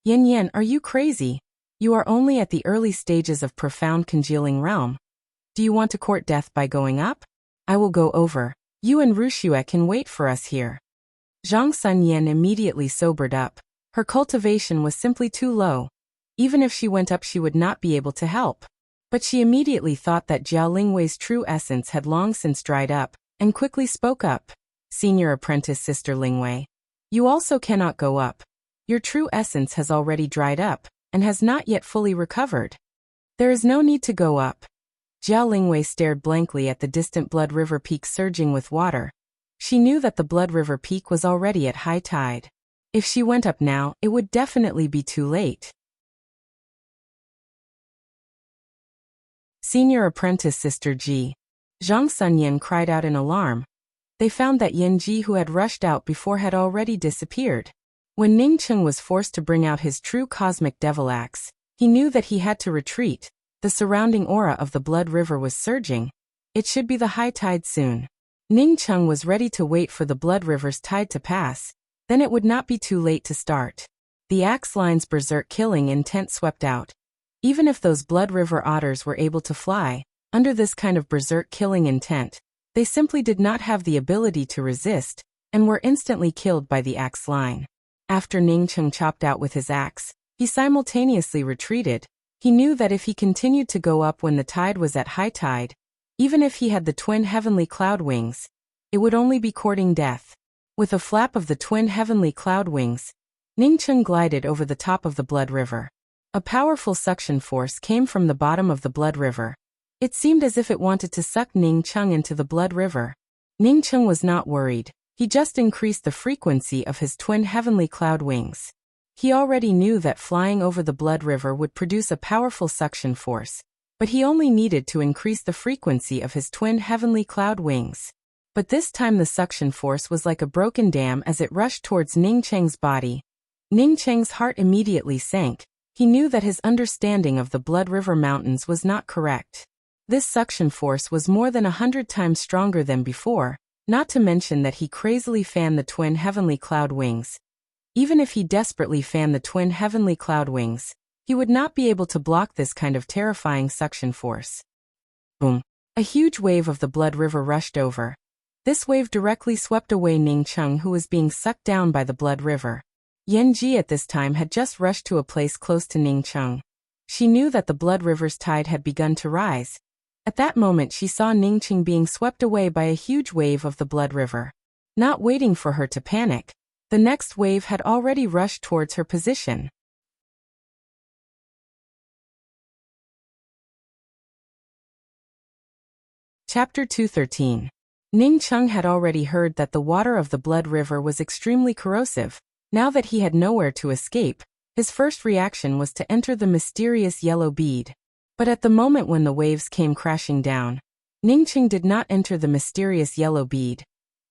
S1: Yin Yan, are you crazy? You are only at the early stages of profound congealing realm. Do you want to court death by going up? I will go over. You and Wuxia can wait for us here. Zhang Sunyan immediately sobered up. Her cultivation was simply too low. Even if she went up, she would not be able to help. But she immediately thought that Jia Lingwei's true essence had long since dried up, and quickly spoke up. Senior apprentice Sister Lingwei, you also cannot go up. Your true essence has already dried up, and has not yet fully recovered. There is no need to go up. Jia Lingwei stared blankly at the distant blood river peak surging with water. She knew that the blood river peak was already at high tide. If she went up now, it would definitely be too late. Senior apprentice Sister Ji. Zhang Sunyan cried out in alarm. They found that Yin Ji, who had rushed out before, had already disappeared. When Ning Cheng was forced to bring out his true cosmic devil axe, he knew that he had to retreat. The surrounding aura of the blood river was surging. It should be the high tide soon. Ning Cheng was ready to wait for the blood river's tide to pass. Then it would not be too late to start. The axe line's berserk killing intent swept out. Even if those blood river otters were able to fly, under this kind of berserk killing intent, they simply did not have the ability to resist, and were instantly killed by the axe line. After Ning Cheng chopped out with his axe, he simultaneously retreated. He knew that if he continued to go up when the tide was at high tide, even if he had the twin heavenly cloud wings, it would only be courting death. With a flap of the twin heavenly cloud wings, Ning Cheng glided over the top of the blood river. A powerful suction force came from the bottom of the blood river. It seemed as if it wanted to suck Ning Cheng into the blood river. Ning Cheng was not worried. He just increased the frequency of his twin heavenly cloud wings. He already knew that flying over the blood river would produce a powerful suction force, but he only needed to increase the frequency of his twin heavenly cloud wings. But this time the suction force was like a broken dam as it rushed towards Ning Cheng's body. Ning Cheng's heart immediately sank. He knew that his understanding of the Blood River Mountains was not correct. This suction force was more than 100 times stronger than before, not to mention that he crazily fanned the twin heavenly cloud wings. Even if he desperately fanned the twin heavenly cloud wings, he would not be able to block this kind of terrifying suction force. Boom! A huge wave of the Blood River rushed over. This wave directly swept away Ning Cheng, who was being sucked down by the Blood River. Yin Ji at this time had just rushed to a place close to Ning Cheng. She knew that the blood river's tide had begun to rise. At that moment she saw Ning Cheng being swept away by a huge wave of the blood river. Not waiting for her to panic, the next wave had already rushed towards her position. Chapter 213. Ning Cheng had already heard that the water of the blood river was extremely corrosive. Now that he had nowhere to escape, his first reaction was to enter the mysterious yellow bead. But at the moment when the waves came crashing down, Ning Cheng did not enter the mysterious yellow bead.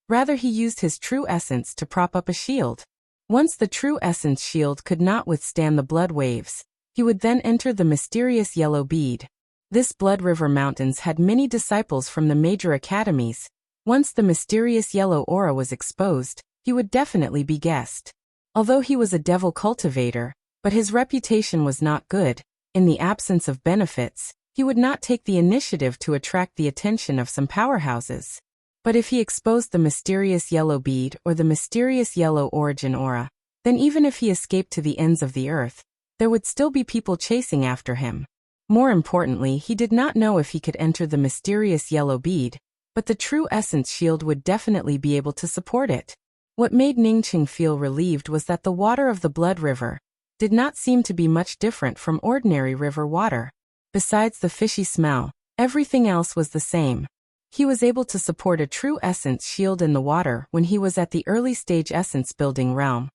S1: Rather, he used his true essence to prop up a shield. Once the true essence shield could not withstand the blood waves, he would then enter the mysterious yellow bead. This Blood River Mountains had many disciples from the major academies. Once the mysterious yellow aura was exposed, he would definitely be guessed. Although he was a devil cultivator, but his reputation was not good, in the absence of benefits, he would not take the initiative to attract the attention of some powerhouses. But if he exposed the mysterious yellow bead or the mysterious yellow origin aura, then even if he escaped to the ends of the earth, there would still be people chasing after him. More importantly, he did not know if he could enter the mysterious yellow bead, but the true essence shield would definitely be able to support it. What made Ningqing feel relieved was that the water of the Blood River did not seem to be much different from ordinary river water. Besides the fishy smell, everything else was the same. He was able to support a true essence shield in the water when he was at the early stage essence building realm.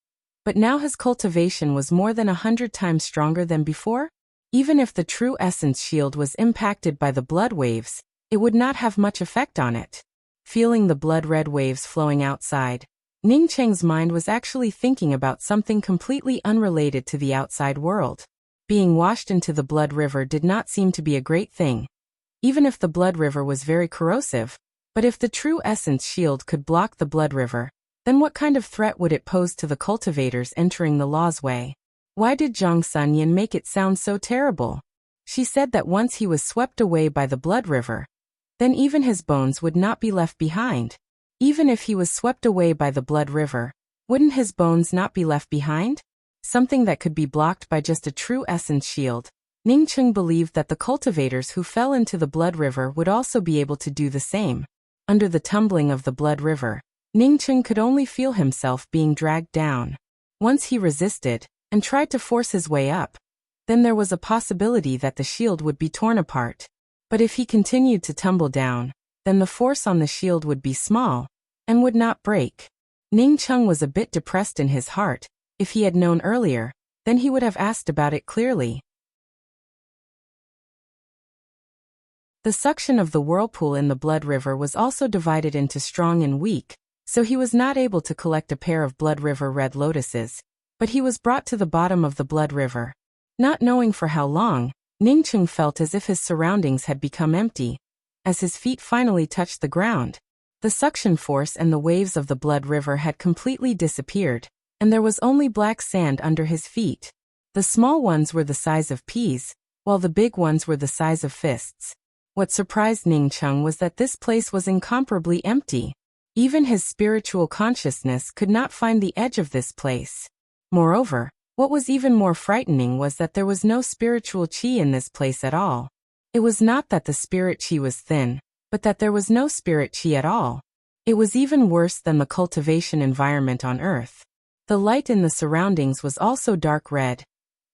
S1: But now his cultivation was more than 100 times stronger than before. Even if the true essence shield was impacted by the blood waves, it would not have much effect on it. Feeling the blood-red waves flowing outside, Ningqing's mind was actually thinking about something completely unrelated to the outside world. Being washed into the blood river did not seem to be a great thing, even if the blood river was very corrosive. But if the true essence shield could block the blood river, then what kind of threat would it pose to the cultivators entering the law's way? Why did Zhang Sunyan make it sound so terrible? She said that once he was swept away by the blood river, then even his bones would not be left behind. Even if he was swept away by the blood river, wouldn't his bones not be left behind? Something that could be blocked by just a true essence shield. Ningqing believed that the cultivators who fell into the blood river would also be able to do the same. Under the tumbling of the blood river, Ningqing could only feel himself being dragged down. Once he resisted and tried to force his way up, then there was a possibility that the shield would be torn apart. But if he continued to tumble down, then the force on the shield would be small and would not break. Ningqing was a bit depressed in his heart. If he had known earlier, then he would have asked about it clearly. The suction of the whirlpool in the blood river was also divided into strong and weak, so he was not able to collect a pair of blood river red lotuses, but he was brought to the bottom of the blood river. Not knowing for how long, Ningqing felt as if his surroundings had become empty. As his feet finally touched the ground, the suction force and the waves of the blood river had completely disappeared, and there was only black sand under his feet. The small ones were the size of peas, while the big ones were the size of fists. What surprised Ningqing was that this place was incomparably empty. Even his spiritual consciousness could not find the edge of this place. Moreover, what was even more frightening was that there was no spiritual qi in this place at all. It was not that the spirit qi was thin, but that there was no spirit qi at all. It was even worse than the cultivation environment on Earth. The light in the surroundings was also dark red,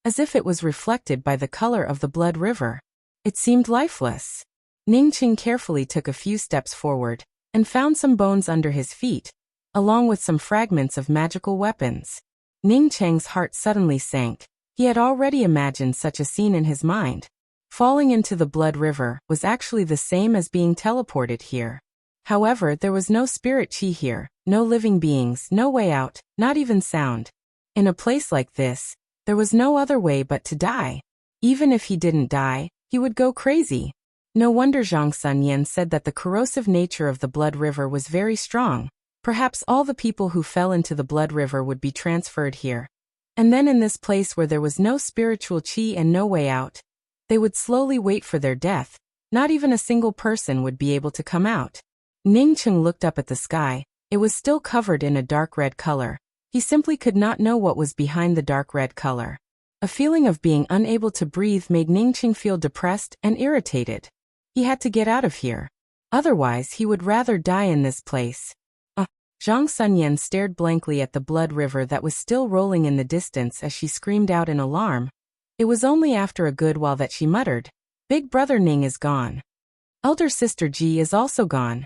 S1: as if it was reflected by the color of the blood river. It seemed lifeless. Ningqing carefully took a few steps forward and found some bones under his feet, along with some fragments of magical weapons. Ningqing's heart suddenly sank. He had already imagined such a scene in his mind. Falling into the blood river was actually the same as being teleported here. However, there was no spirit qi here, no living beings, no way out, not even sound. In a place like this, there was no other way but to die. Even if he didn't die, he would go crazy. No wonder Zhang Sunyan said that the corrosive nature of the blood river was very strong. Perhaps all the people who fell into the blood river would be transferred here. And then in this place where there was no spiritual qi and no way out, they would slowly wait for their death. Not even a single person would be able to come out. Ningqing looked up at the sky. It was still covered in a dark red color. He simply could not know what was behind the dark red color. A feeling of being unable to breathe made Ningqing feel depressed and irritated. He had to get out of here. Otherwise, he would rather die in this place. Zhang Sunyan stared blankly at the blood river that was still rolling in the distance as she screamed out in alarm. It was only after a good while that she muttered, "Big brother Ning is gone. Elder sister Ji is also gone."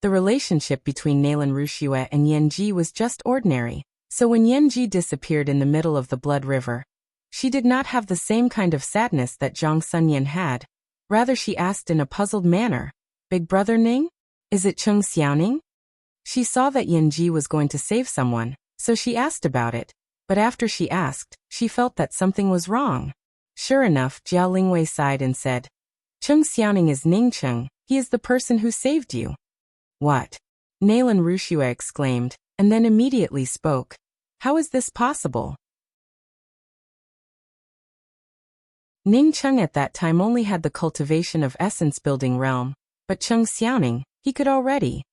S1: The relationship between Nalan Ruxia and Yan Ji was just ordinary, so when Yan Ji disappeared in the middle of the blood river, she did not have the same kind of sadness that Zhang Sunyan had. Rather, she asked in a puzzled manner, "Big brother Ning? Is it Cheng Xiaoning?" She saw that Yan Ji was going to save someone, so she asked about it, but after she asked, she felt that something was wrong. Sure enough, Jiao Lingwei sighed and said, Cheng Xiaoning is Ning Cheng, he is the person who saved you. What? Nalan Wuxia exclaimed, and then immediately spoke. How is this possible? Ning Cheng at that time only had the cultivation of essence-building realm, but Cheng Xiaoning, he could already.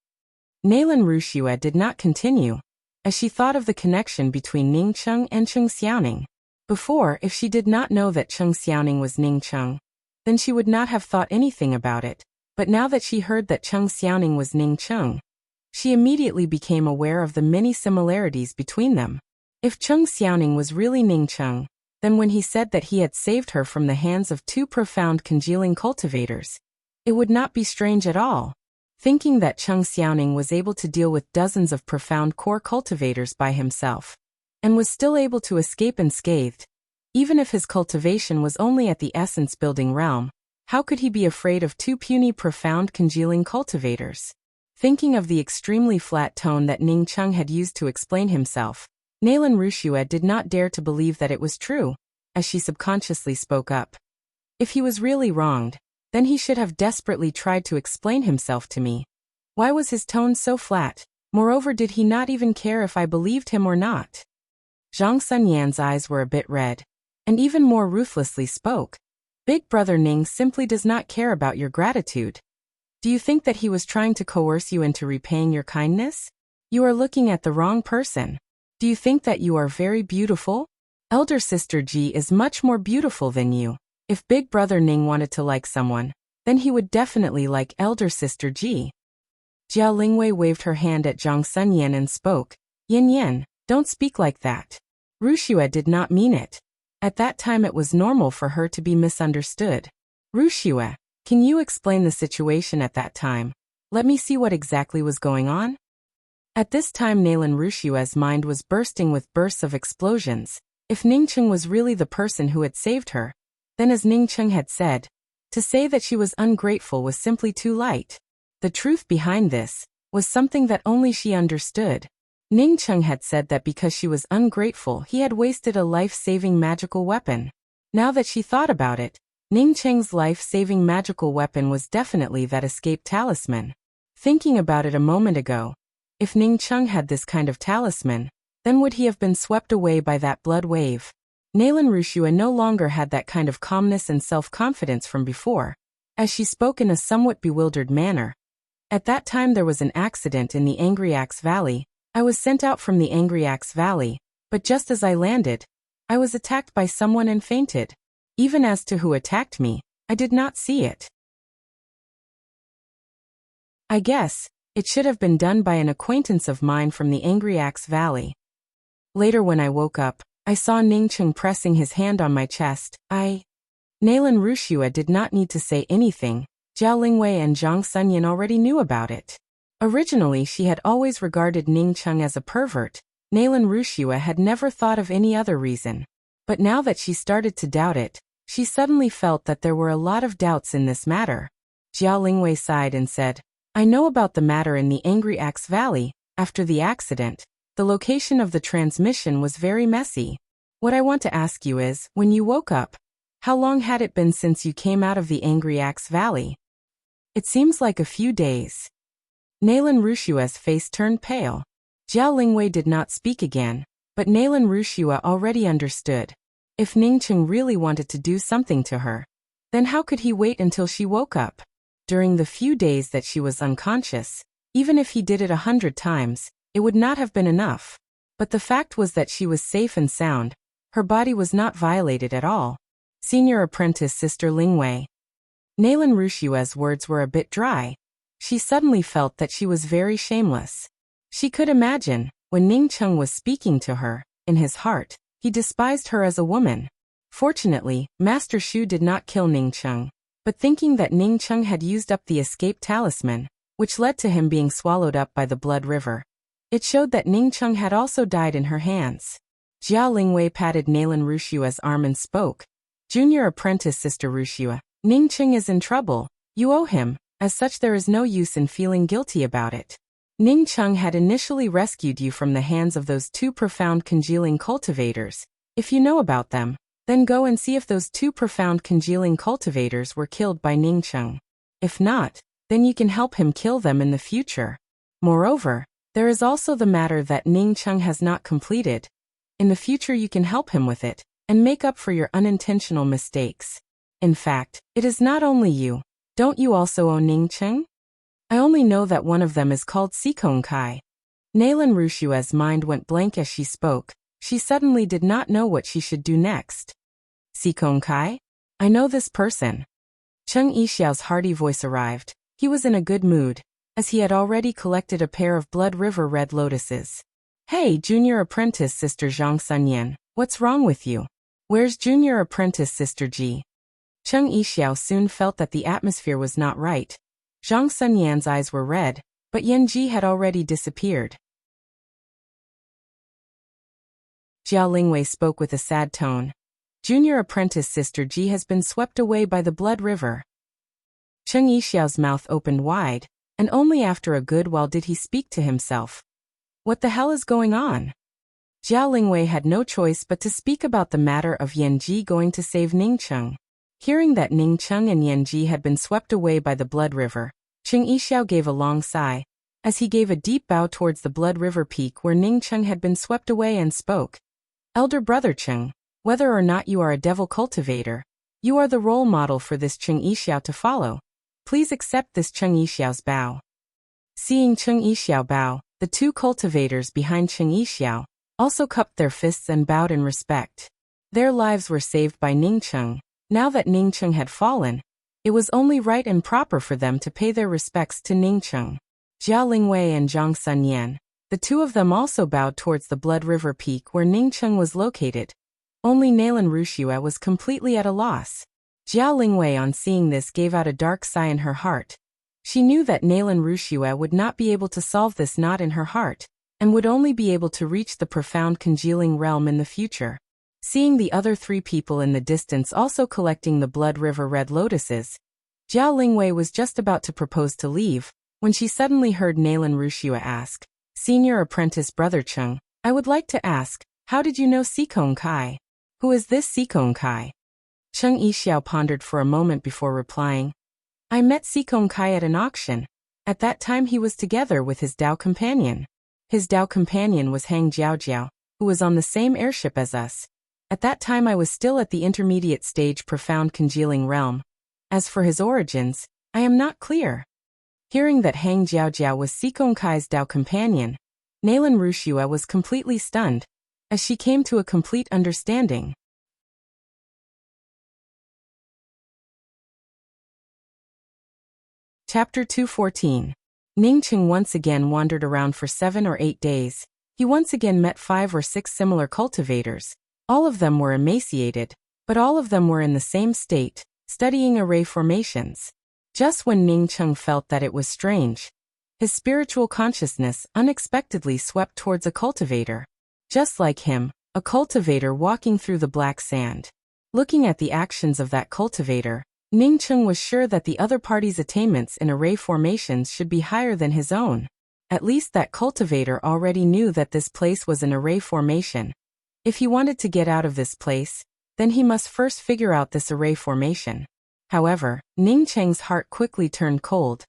S1: Nalan Wuxia did not continue, as she thought of the connection between Ning Cheng and Cheng Xiaoning. Before, if she did not know that Cheng Xiaoning was Ning Cheng, then she would not have thought anything about it, but now that she heard that Cheng Xiaoning was Ning Cheng, she immediately became aware of the many similarities between them. If Cheng Xiaoning was really Ning Cheng, then when he said that he had saved her from the hands of two profound congealing cultivators, it would not be strange at all. Thinking that Cheng Xiaoning was able to deal with dozens of profound core cultivators by himself, and was still able to escape unscathed, even if his cultivation was only at the essence-building realm, how could he be afraid of two puny profound congealing cultivators? Thinking of the extremely flat tone that Ning Cheng had used to explain himself, Nalan Wuxia did not dare to believe that it was true, as she subconsciously spoke up. If he was really wronged, then he should have desperately tried to explain himself to me. Why was his tone so flat? Moreover, did he not even care if I believed him or not? Zhang Sunyan's eyes were a bit red, and even more ruthlessly spoke. Big brother Ning simply does not care about your gratitude. Do you think that he was trying to coerce you into repaying your kindness? You are looking at the wrong person. Do you think that you are very beautiful? Elder sister Ji is much more beautiful than you. If big brother Ning wanted to like someone, then he would definitely like elder sister Ji. Jia Lingwei waved her hand at Zhang Sunyan and spoke. Yin Yin, don't speak like that. Wuxia did not mean it. At that time it was normal for her to be misunderstood. Wuxia, can you explain the situation at that time? Let me see what exactly was going on. At this time Nalan Wuxia's mind was bursting with bursts of explosions. If Ning Cheng was really the person who had saved her, then as Ning Cheng had said, to say that she was ungrateful was simply too light. The truth behind this was something that only she understood. Ning Cheng had said that because she was ungrateful he had wasted a life-saving magical weapon. Now that she thought about it, Ning Cheng's life-saving magical weapon was definitely that escape talisman. Thinking about it a moment ago, if Ning Cheng had this kind of talisman, then would he have been swept away by that blood wave? Nalan Wuxia no longer had that kind of calmness and self-confidence from before, as she spoke in a somewhat bewildered manner. At that time there was an accident in the Angry Axe Valley. I was sent out from the Angry Axe Valley, but just as I landed, I was attacked by someone and fainted. Even as to who attacked me, I did not see it. I guess it should have been done by an acquaintance of mine from the Angry Axe Valley. Later when I woke up, I saw Ning Cheng pressing his hand on my chest. Nalan Wuxia did not need to say anything. Jiao Lingwei and Zhang Sunyan already knew about it. Originally she had always regarded Ning Cheng as a pervert. Nalan Wuxia had never thought of any other reason. But now that she started to doubt it, she suddenly felt that there were a lot of doubts in this matter. Jiao Lingwei sighed and said, I know about the matter in the Angry Axe Valley. After the accident, the location of the transmission was very messy. What I want to ask you is, when you woke up, how long had it been since you came out of the Angry Axe Valley? It seems like a few days. Nalan Wuxia's face turned pale. Jiao Lingwei did not speak again, but Nalan Wuxia already understood. If Ning Cheng really wanted to do something to her, then how could he wait until she woke up? During the few days that she was unconscious, even if he did it 100 times, it would not have been enough. But the fact was that she was safe and sound. Her body was not violated at all. Senior apprentice Sister Lingwei. Nalan Wuxia's words were a bit dry. She suddenly felt that she was very shameless. She could imagine, when Ning Cheng was speaking to her, in his heart, he despised her as a woman. Fortunately, Master Shu did not kill Ning Cheng, but thinking that Ning Cheng had used up the escape talisman, which led to him being swallowed up by the blood river, it showed that Ning Cheng had also died in her hands. Jiao Lingwei patted Nalan Wuxia's arm and spoke. Junior apprentice Sister Wuxia, Ning Cheng is in trouble. You owe him. As such there is no use in feeling guilty about it. Ning Cheng had initially rescued you from the hands of those two profound congealing cultivators. If you know about them, Then go and see if those two profound congealing cultivators were killed by Ningcheng. If not, then you can help him kill them in the future. Moreover, there is also the matter that Ningcheng has not completed. In the future you can help him with it, and make up for your unintentional mistakes. In fact, it is not only you. Don't you also owe Ningcheng? I only know that one of them is called Sikong Kai. Nalan Rushua's mind went blank as she spoke. She suddenly did not know what she should do next. Sikong Kai? I know this person. Cheng Yixiao's hearty voice arrived. He was in a good mood, as he had already collected a pair of Blood River red lotuses. Hey, junior apprentice Sister Zhang Sunyan, what's wrong with you? Where's junior apprentice Sister Ji? Cheng Yixiao soon felt that the atmosphere was not right. Zhang Sunyan's eyes were red, but Yan Ji had already disappeared. Jiao Lingwei spoke with a sad tone. Junior apprentice Sister Ji has been swept away by the Blood River. Cheng Yixiao's mouth opened wide, and only after a good while did he speak to himself. What the hell is going on? Jiao Lingwei had no choice but to speak about the matter of Yan Ji going to save Ningcheng. Hearing that Ningcheng and Yan Ji had been swept away by the Blood River, Cheng Yixiao gave a long sigh, as he gave a deep bow towards the Blood River peak where Ningcheng had been swept away and spoke. Elder brother Cheng, whether or not you are a devil cultivator, you are the role model for this Cheng Yixiao to follow. Please accept this Cheng Yixiao's bow. Seeing Cheng Yixiao bow, the two cultivators behind Cheng Yixiao also cupped their fists and bowed in respect. Their lives were saved by Ningcheng. Now that Ningcheng had fallen, it was only right and proper for them to pay their respects to Ningcheng. Jiao Lingwei and Zhang Sunyan, the two of them also bowed towards the Blood River peak where Ningcheng was located. Only Nalan Rushua was completely at a loss. Jiao Lingwei on seeing this gave out a dark sigh in her heart. She knew that Nalan Rushua would not be able to solve this knot in her heart, and would only be able to reach the profound congealing realm in the future. Seeing the other three people in the distance also collecting the Blood River red lotuses, Jiao Lingwei was just about to propose to leave, when she suddenly heard Nalan Rushua ask, Senior Apprentice Brother Cheng, I would like to ask, how did you know Sikong Kai? Who is this Sikong Kai? Cheng Yixiao pondered for a moment before replying, I met Sikong Kai at an auction. At that time he was together with his Dao companion. His Dao companion was Hang Jiaojiao, who was on the same airship as us. At that time I was still at the intermediate stage profound congealing realm. As for his origins, I am not clear. Hearing that Hang Jiaojiao was Sikong Kai's Dao companion, Nalan Rushua was completely stunned, as she came to a complete understanding. Chapter 214. Ningcheng once again wandered around for 7 or 8 days. He once again met 5 or 6 similar cultivators. All of them were emaciated, but all of them were in the same state, studying array formations. Just when Ningcheng felt that it was strange, his spiritual consciousness unexpectedly swept towards a cultivator. Just like him, a cultivator walking through the black sand. Looking at the actions of that cultivator, Ningcheng was sure that the other party's attainments in array formations should be higher than his own. At least that cultivator already knew that this place was an array formation. If he wanted to get out of this place, then he must first figure out this array formation. However, Ningcheng's heart quickly turned cold.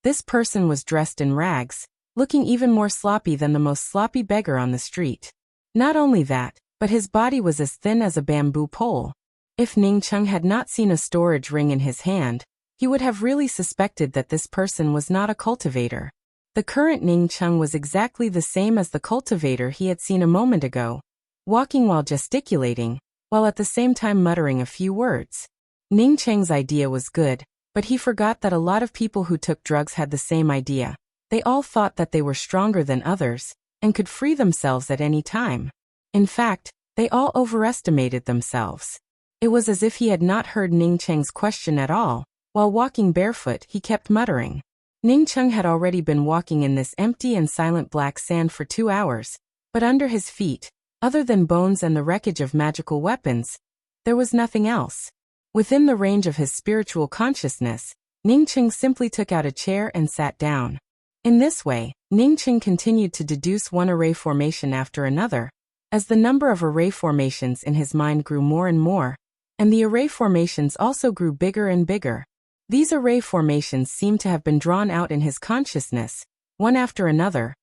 S1: This person was dressed in rags, looking even more sloppy than the most sloppy beggar on the street. Not only that, but his body was as thin as a bamboo pole. If Ningcheng had not seen a storage ring in his hand, he would have really suspected that this person was not a cultivator. The current Ningcheng was exactly the same as the cultivator he had seen a moment ago, walking while gesticulating, while at the same time muttering a few words. Ningcheng's idea was good, but he forgot that a lot of people who took drugs had the same idea. They all thought that they were stronger than others, and could free themselves at any time. In fact, they all overestimated themselves. It was as if he had not heard Ningcheng's question at all. While walking barefoot, he kept muttering. Ningcheng had already been walking in this empty and silent black sand for 2 hours, but under his feet, other than bones and the wreckage of magical weapons, there was nothing else. Within the range of his spiritual consciousness, Ningcheng simply took out a chair and sat down. In this way, Ningcheng continued to deduce one array formation after another, As the number of array formations in his mind grew more and more, and the array formations also grew bigger and bigger, these array formations seemed to have been drawn out in his consciousness, one after another,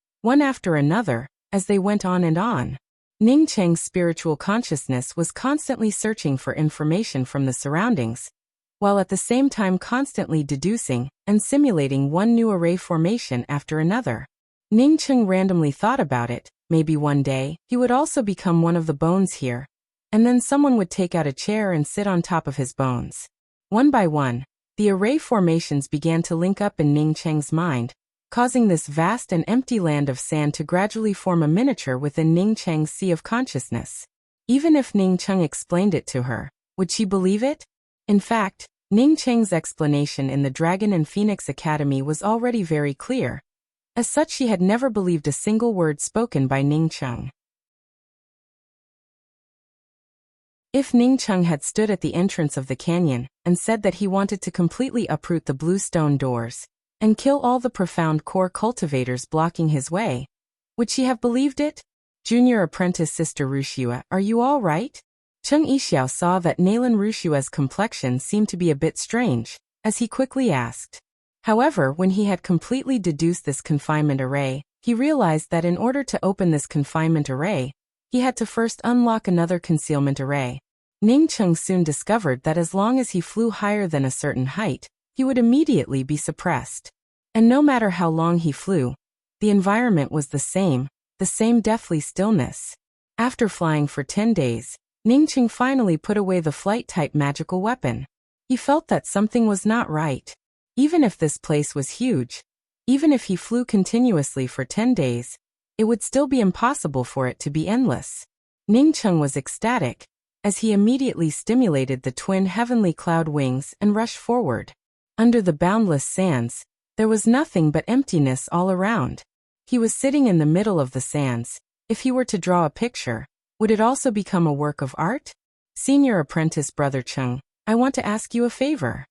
S1: as they went on and on. Ning Cheng's spiritual consciousness was constantly searching for information from the surroundings, while at the same time constantly deducing and simulating one new array formation after another. Ning Cheng randomly thought about it. Maybe one day, he would also become one of the bones here, and then someone would take out a chair and sit on top of his bones. One by one, the array formations began to link up in Ning Cheng's mind, causing this vast and empty land of sand to gradually form a miniature within Ning Cheng's sea of consciousness. Even if Ning Cheng explained it to her, would she believe it? In fact, Ning Cheng's explanation in the Dragon and Phoenix Academy was already very clear. As such, she had never believed a single word spoken by Ning Cheng. If Ning Cheng had stood at the entrance of the canyon and said that he wanted to completely uproot the blue stone doors and kill all the profound core cultivators blocking his way, would she have believed it? Junior apprentice Sister Wuxia, are you all right? Cheng Yixiao saw that Nalan Wuxia's complexion seemed to be a bit strange, as he quickly asked. However, when he had completely deduced this confinement array, he realized that in order to open this confinement array, he had to first unlock another concealment array. Ning Cheng soon discovered that as long as he flew higher than a certain height, he would immediately be suppressed. And no matter how long he flew, the environment was the same deathly stillness. After flying for 10 days, Ning Cheng finally put away the flight-type magical weapon. He felt that something was not right. Even if this place was huge, even if he flew continuously for 10 days, it would still be impossible for it to be endless. Ning Cheng was ecstatic, as he immediately stimulated the twin heavenly cloud wings and rushed forward. Under the boundless sands, there was nothing but emptiness all around. He was sitting in the middle of the sands. If he were to draw a picture, would it also become a work of art? Senior apprentice Brother Cheng, I want to ask you a favor.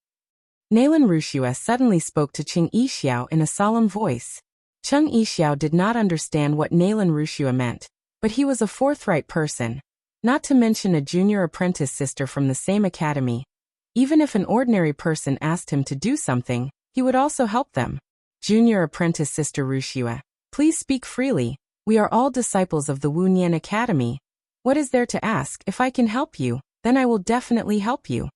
S1: Nalan Wuxia suddenly spoke to Cheng Yixiao in a solemn voice. Cheng Yixiao did not understand what Nalan Wuxia meant, but he was a forthright person, not to mention a junior apprentice sister from the same academy. Even if an ordinary person asked him to do something, he would also help them. Junior apprentice Sister Wuxia, please speak freely. We are all disciples of the Wunian Academy. What is there to ask? If I can help you, then I will definitely help you.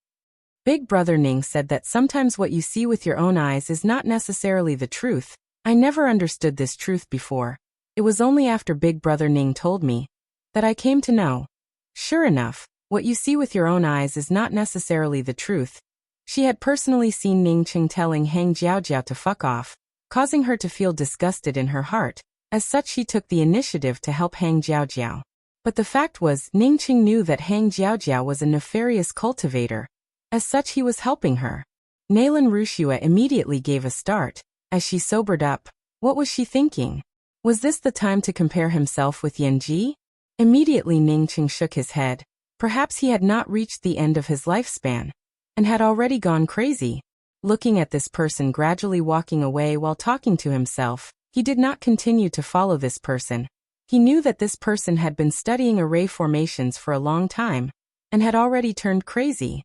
S1: Big Brother Ning said that sometimes what you see with your own eyes is not necessarily the truth. I never understood this truth before. It was only after Big Brother Ning told me that I came to know. Sure enough, what you see with your own eyes is not necessarily the truth. She had personally seen Ning Cheng telling Hang Jiaojiao to fuck off, causing her to feel disgusted in her heart. As such, she took the initiative to help Hang Jiaojiao. But the fact was, Ning Cheng knew that Hang Jiaojiao was a nefarious cultivator. As such, he was helping her. Nalan Wuxia immediately gave a start. As she sobered up, what was she thinking? Was this the time to compare himself with Yan Ji? Immediately Ning Cheng shook his head. Perhaps he had not reached the end of his lifespan, and had already gone crazy. Looking at this person gradually walking away while talking to himself, he did not continue to follow this person. He knew that this person had been studying array formations for a long time, and had already turned crazy.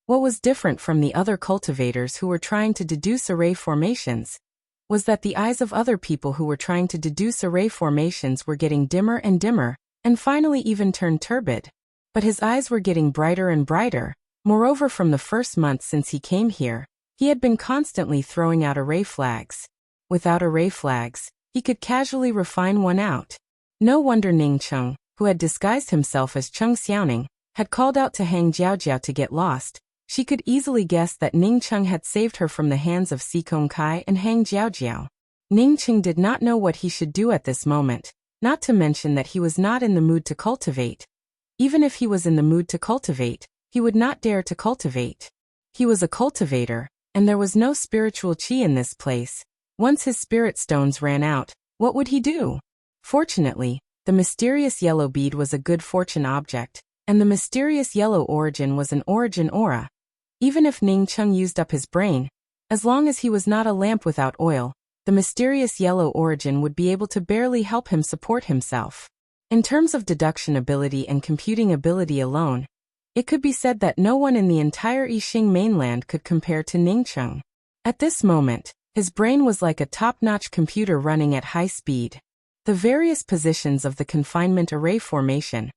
S1: What was different from the other cultivators who were trying to deduce array formations was that the eyes of other people who were trying to deduce array formations were getting dimmer and dimmer, and finally even turned turbid. But his eyes were getting brighter and brighter. Moreover, from the first month since he came here, he had been constantly throwing out array flags. Without array flags, he could casually refine one out. No wonder Ning Cheng, who had disguised himself as Cheng Xiaoning, had called out to Hang Jiaojiao to get lost. She could easily guess that Ning Cheng had saved her from the hands of Si Kong Kai and Hang Jiaojiao. Ning Cheng did not know what he should do at this moment, not to mention that he was not in the mood to cultivate. Even if he was in the mood to cultivate, he would not dare to cultivate. He was a cultivator, and there was no spiritual qi in this place. Once his spirit stones ran out, what would he do? Fortunately, the mysterious yellow bead was a good fortune object, and the mysterious yellow origin was an origin aura. Even if Ning Cheng used up his brain, as long as he was not a lamp without oil, the mysterious yellow origin would be able to barely help him support himself. In terms of deduction ability and computing ability alone, it could be said that no one in the entire Yixing mainland could compare to Ningcheng. At this moment, his brain was like a top-notch computer running at high speed. The various positions of the confinement array formation,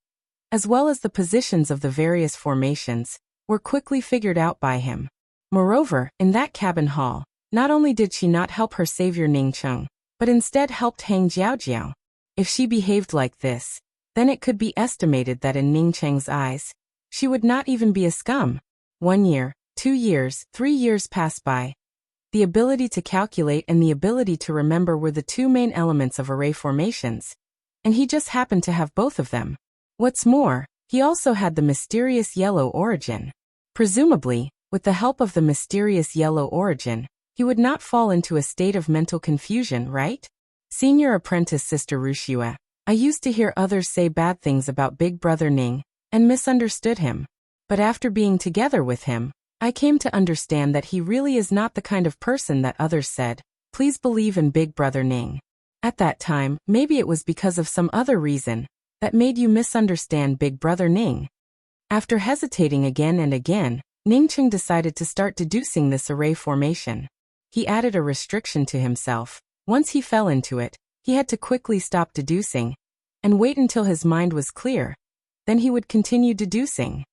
S1: as well as the positions of the various formations, were quickly figured out by him. Moreover, in that cabin hall, not only did she not help her savior Ningcheng, but instead helped Hang Jiaojiao. If she behaved like this, then it could be estimated that in Ningcheng's eyes, she would not even be a scum. 1 year, 2 years, 3 years passed by. The ability to calculate and the ability to remember were the two main elements of array formations, and he just happened to have both of them. What's more, he also had the mysterious yellow origin. Presumably, with the help of the mysterious yellow origin, he would not fall into a state of mental confusion, right? Senior apprentice Sister Wuxia, I used to hear others say bad things about Big Brother Ning, and misunderstood him. But after being together with him, I came to understand that he really is not the kind of person that others said, please believe in Big Brother Ning. At that time, maybe it was because of some other reason that made you misunderstand Big Brother Ning. After hesitating again and again, Ningcheng decided to start deducing this array formation. He added a restriction to himself. Once he fell into it, he had to quickly stop deducing and wait until his mind was clear. Then he would continue deducing.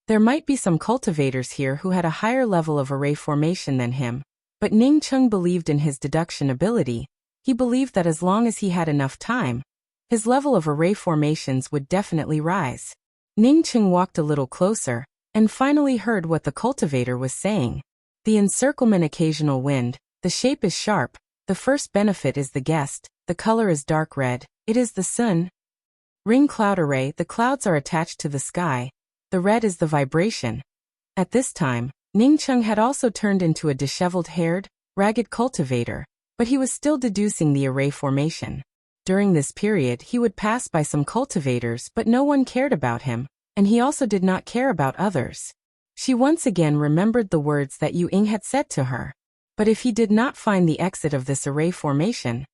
S1: There might be some cultivators here who had a higher level of array formation than him, but Ningcheng believed in his deduction ability. He believed that as long as he had enough time, his level of array formations would definitely rise. Ningcheng walked a little closer, and finally heard what the cultivator was saying. The encirclement occasional wind, the shape is sharp, the first benefit is the guest, the color is dark red, it is the sun. Ring cloud array, the clouds are attached to the sky, the red is the vibration. At this time, Ningcheng had also turned into a disheveled-haired, ragged cultivator, but he was still deducing the array formation. During this period he would pass by some cultivators but no one cared about him, and he also did not care about others. She once again remembered the words that Yu Ying had said to her. But if he did not find the exit of this array formation,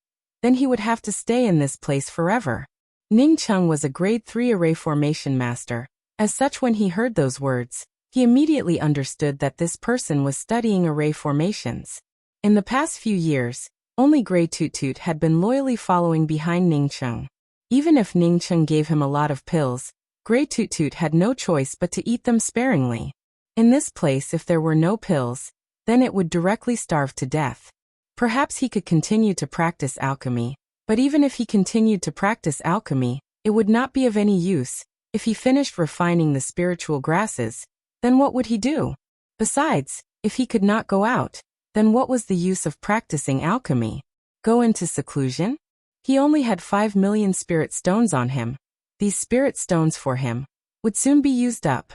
S1: then he would have to stay in this place forever. Ningcheng was a grade 3 array formation master. As such, when he heard those words, he immediately understood that this person was studying array formations. In the past few years, only Grey Toot Toot had been loyally following behind Ningcheng. Even if Ningcheng gave him a lot of pills, Grey Toot Toot had no choice but to eat them sparingly. In this place, if there were no pills, then it would directly starve to death. Perhaps he could continue to practice alchemy, but even if he continued to practice alchemy, it would not be of any use. If he finished refining the spiritual grasses, then what would he do? Besides, if he could not go out, then what was the use of practicing alchemy? Go into seclusion? He only had 5 million spirit stones on him. These spirit stones for him would soon be used up.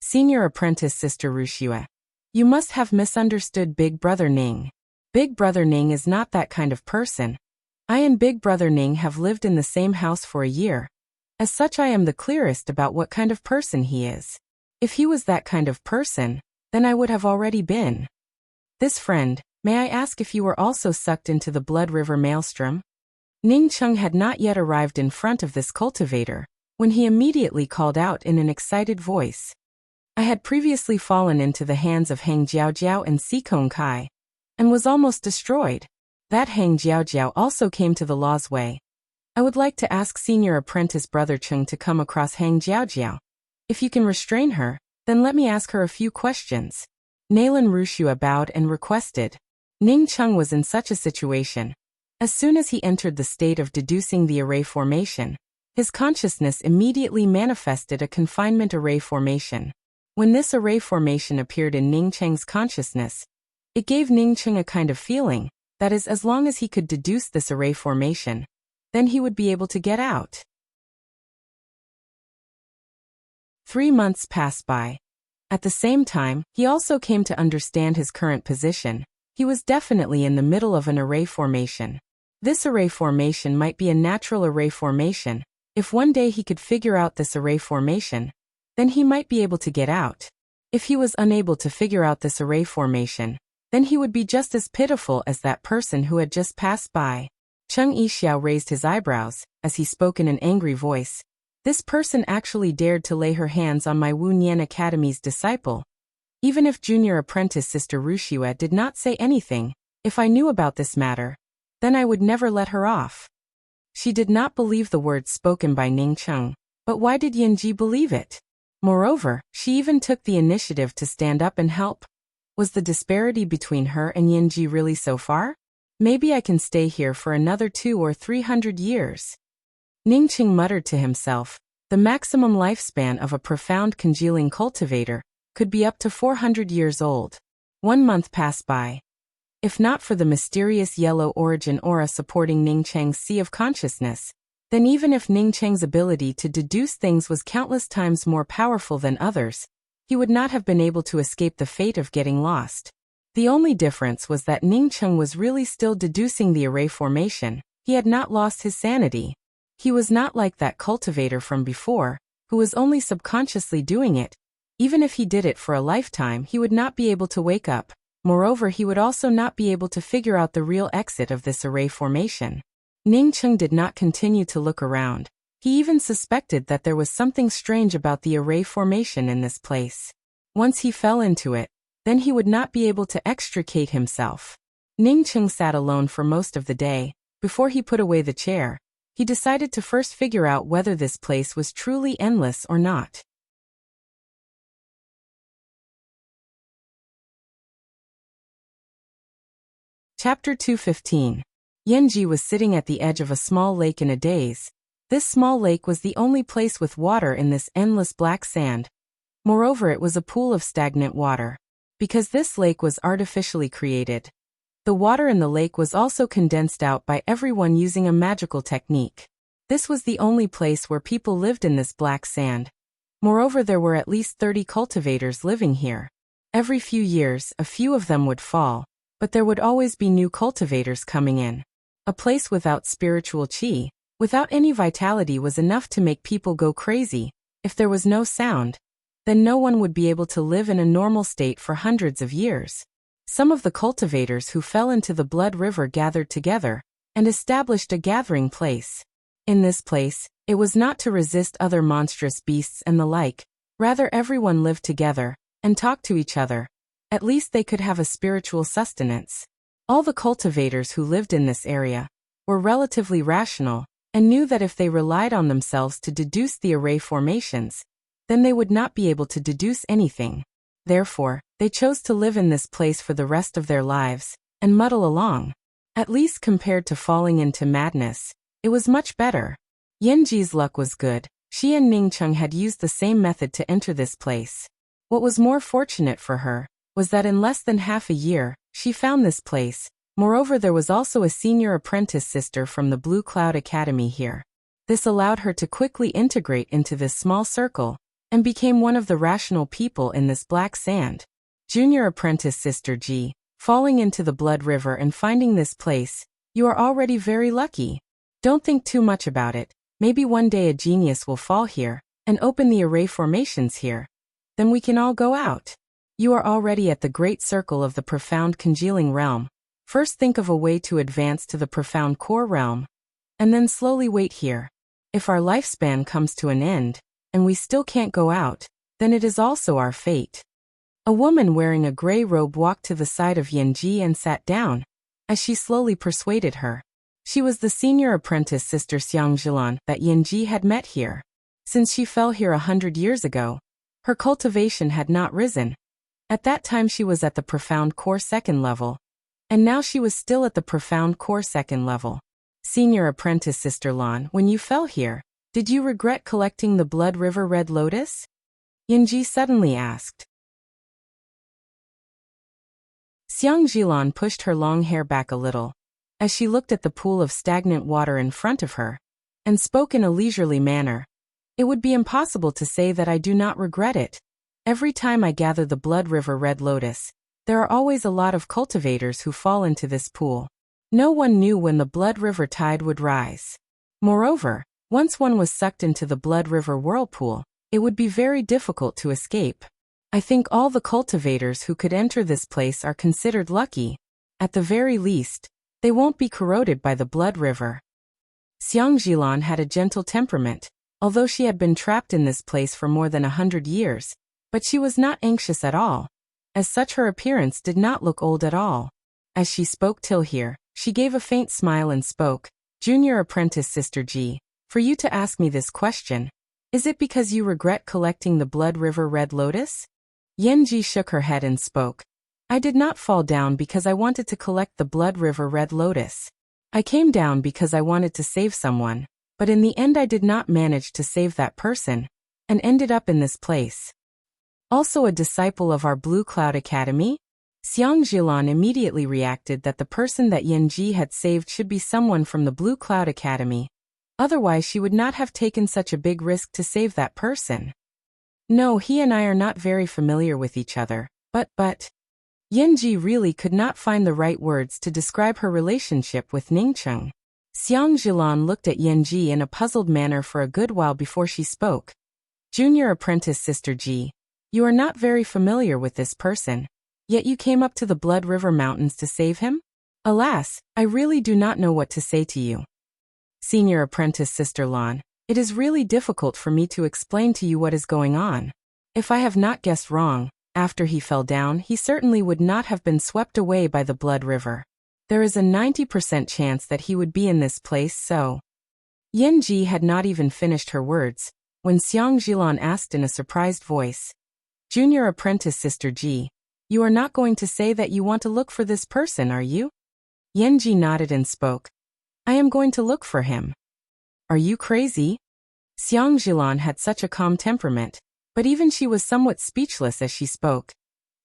S1: Senior apprentice Sister Wuxia, you must have misunderstood Big Brother Ning. Big Brother Ning is not that kind of person. I and Big Brother Ning have lived in the same house for a year. As such, I am the clearest about what kind of person he is. If he was that kind of person, then I would have already been. This friend, may I ask if you were also sucked into the Blood River maelstrom? Ningcheng had not yet arrived in front of this cultivator, when he immediately called out in an excited voice. I had previously fallen into the hands of Hang Jiaojiao and Sikong Kai, and was almost destroyed. That Hang Jiaojiao also came to the law's way. I would like to ask Senior Apprentice Brother Chung to come across Hang Jiaojiao. If you can restrain her, then let me ask her a few questions. Nalan Rushua bowed and requested. Ningcheng was in such a situation. As soon as he entered the state of deducing the array formation, his consciousness immediately manifested a confinement array formation. When this array formation appeared in Ningcheng's consciousness, it gave Ningcheng a kind of feeling, that is, as long as he could deduce this array formation, then he would be able to get out. 3 months passed by. At the same time, he also came to understand his current position. He was definitely in the middle of an array formation. This array formation might be a natural array formation. If one day he could figure out this array formation, then he might be able to get out. If he was unable to figure out this array formation, then he would be just as pitiful as that person who had just passed by. Cheng Yixiao raised his eyebrows, as he spoke in an angry voice. This person actually dared to lay her hands on my Wu Nian Academy's disciple. Even if junior apprentice Sister Wuxia did not say anything, if I knew about this matter, then I would never let her off. She did not believe the words spoken by Ning Cheng, but why did Yanji believe it? Moreover, she even took the initiative to stand up and help. Was the disparity between her and Yanji really so far? Maybe I can stay here for another 200 or 300 years. Ning Cheng muttered to himself. The maximum lifespan of a profound congealing cultivator could be up to 400 years old. 1 month passed by. If not for the mysterious yellow origin aura supporting Ning Cheng's sea of consciousness, then even if Ning Cheng's ability to deduce things was countless times more powerful than others, he would not have been able to escape the fate of getting lost. The only difference was that Ning Cheng was really still deducing the array formation. He had not lost his sanity. He was not like that cultivator from before, who was only subconsciously doing it. Even if he did it for a lifetime, he would not be able to wake up. Moreover, he would also not be able to figure out the real exit of this array formation. Ning Cheng did not continue to look around. He even suspected that there was something strange about the array formation in this place. Once he fell into it, then he would not be able to extricate himself. Ning Cheng sat alone for most of the day. Before he put away the chair, he decided to first figure out whether this place was truly endless or not. Chapter 215. Yanji was sitting at the edge of a small lake in a daze. This small lake was the only place with water in this endless black sand. Moreover, it was a pool of stagnant water. Because this lake was artificially created, the water in the lake was also condensed out by everyone using a magical technique. This was the only place where people lived in this black sand. Moreover, there were at least 30 cultivators living here. Every few years, a few of them would fall, but there would always be new cultivators coming in. A place without spiritual qi, without any vitality, was enough to make people go crazy. If there was no sound, then no one would be able to live in a normal state for hundreds of years. Some of the cultivators who fell into the blood river gathered together and established a gathering place. In this place, it was not to resist other monstrous beasts and the like. Rather, everyone lived together and talked to each other. At least they could have a spiritual sustenance. All the cultivators who lived in this area were relatively rational and knew that if they relied on themselves to deduce the array formations, then they would not be able to deduce anything. Therefore, they chose to live in this place for the rest of their lives and muddle along. At least compared to falling into madness, it was much better. Yanji's luck was good. She and Ning Cheng had used the same method to enter this place. What was more fortunate for her was that in less than half a year, she found this place. Moreover, there was also a senior apprentice sister from the Blue Cloud Academy here. This allowed her to quickly integrate into this small circle and became one of the rational people in this black sand. Junior apprentice Sister Ji, falling into the blood river and finding this place, you are already very lucky. Don't think too much about it. Maybe one day a genius will fall here and open the array formations here. Then we can all go out. You are already at the great circle of the profound congealing realm. First think of a way to advance to the profound core realm, and then slowly wait here. If our lifespan comes to an end, and we still can't go out, then it is also our fate. A woman wearing a gray robe walked to the side of Yanji and sat down, as she slowly persuaded her. She was the senior apprentice Sister Xiang Zhilan that Yanji had met here. Since she fell here 100 years ago, her cultivation had not risen. At that time she was at the profound core second level, and now she was still at the profound core second level. Senior apprentice Sister Lan, when you fell here, did you regret collecting the Blood River Red Lotus? Yanji suddenly asked. Xiang Zhilan pushed her long hair back a little, as she looked at the pool of stagnant water in front of her, and spoke in a leisurely manner. It would be impossible to say that I do not regret it. Every time I gather the Blood River Red Lotus, there are always a lot of cultivators who fall into this pool. No one knew when the Blood River tide would rise. Moreover, once one was sucked into the Blood River whirlpool, it would be very difficult to escape. I think all the cultivators who could enter this place are considered lucky. At the very least, they won't be corroded by the blood river. Xiang Jilan had a gentle temperament, although she had been trapped in this place for more than 100 years, but she was not anxious at all. As such, her appearance did not look old at all. As she spoke till here, she gave a faint smile and spoke, "Junior apprentice Sister Ji, for you to ask me this question, is it because you regret collecting the Blood River Red Lotus?" Yanji shook her head and spoke, "I did not fall down because I wanted to collect the Blood River Red Lotus. I came down because I wanted to save someone, but in the end I did not manage to save that person, and ended up in this place." "Also a disciple of our Blue Cloud Academy?" Xiang Jilan immediately reacted that the person that Yanji had saved should be someone from the Blue Cloud Academy. Otherwise she would not have taken such a big risk to save that person. "No, he and I are not very familiar with each other, but... Yanji really could not find the right words to describe her relationship with Ningcheng. Xiang Jilan looked at Yanji in a puzzled manner for a good while before she spoke. "Junior apprentice Sister Ji, you are not very familiar with this person, yet you came up to the Blood River Mountains to save him? Alas, I really do not know what to say to you. Senior apprentice Sister Lan, it is really difficult for me to explain to you what is going on. If I have not guessed wrong, after he fell down, he certainly would not have been swept away by the Blood River. There is a 90% chance that he would be in this place, so..." Yanji had not even finished her words, when Xiang Jilan asked in a surprised voice, "Junior apprentice Sister Ji, you are not going to say that you want to look for this person, are you?" Yanji nodded and spoke, "I am going to look for him." "Are you crazy?" Xiang Jilan had such a calm temperament, but even she was somewhat speechless as she spoke.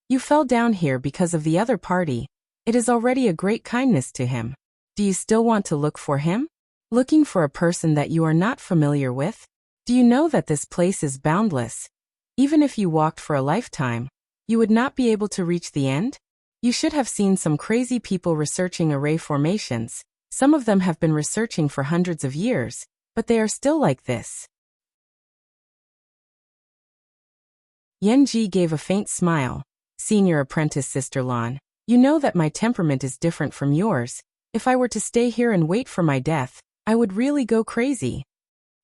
S1: "You fell down here because of the other party. It is already a great kindness to him. Do you still want to look for him? Looking for a person that you are not familiar with? Do you know that this place is boundless? Even if you walked for a lifetime, you would not be able to reach the end? You should have seen some crazy people researching array formations. Some of them have been researching for hundreds of years, but they are still like this." Yanji gave a faint smile. "Senior apprentice Sister Lan, you know that my temperament is different from yours. If I were to stay here and wait for my death, I would really go crazy."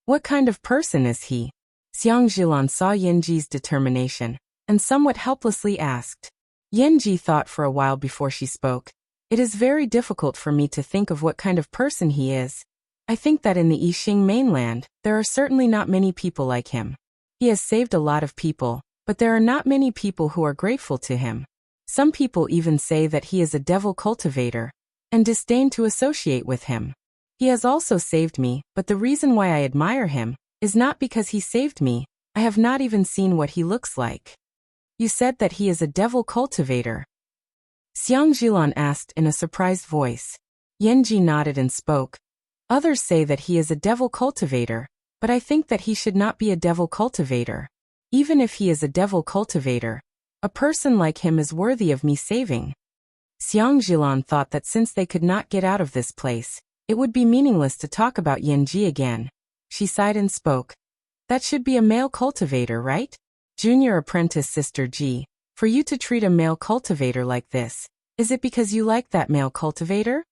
S1: "What kind of person is he?" Xiang Jilan saw Yanji's determination, and somewhat helplessly asked. Yanji thought for a while before she spoke. "It is very difficult for me to think of what kind of person he is. I think that in the Yixing mainland, there are certainly not many people like him. He has saved a lot of people, but there are not many people who are grateful to him. Some people even say that he is a devil cultivator, and disdain to associate with him. He has also saved me, but the reason why I admire him is not because he saved me. I have not even seen what he looks like." "You said that he is a devil cultivator?" Xiang Jilan asked in a surprised voice. Yanji nodded and spoke. "Others say that he is a devil cultivator, but I think that he should not be a devil cultivator. Even if he is a devil cultivator, a person like him is worthy of me saving." Xiang Jilan thought that since they could not get out of this place, it would be meaningless to talk about Yanji again. She sighed and spoke. "That should be a male cultivator, right? Junior apprentice Sister Ji, for you to treat a male cultivator like this, is it because you like that male cultivator?"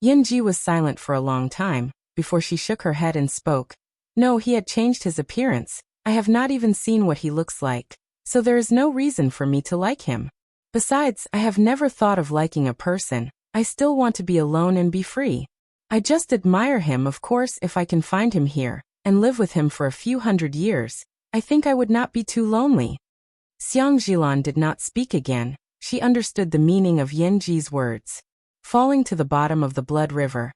S1: Yanji was silent for a long time, before she shook her head and spoke. "No, he had changed his appearance. I have not even seen what he looks like, so there is no reason for me to like him. Besides, I have never thought of liking a person. I still want to be alone and be free. I just admire him. Of course, if I can find him here, and live with him for a few hundred years, I think I would not be too lonely." Xiang Jilan did not speak again. She understood the meaning of Yanji's words. Falling to the bottom of the blood river.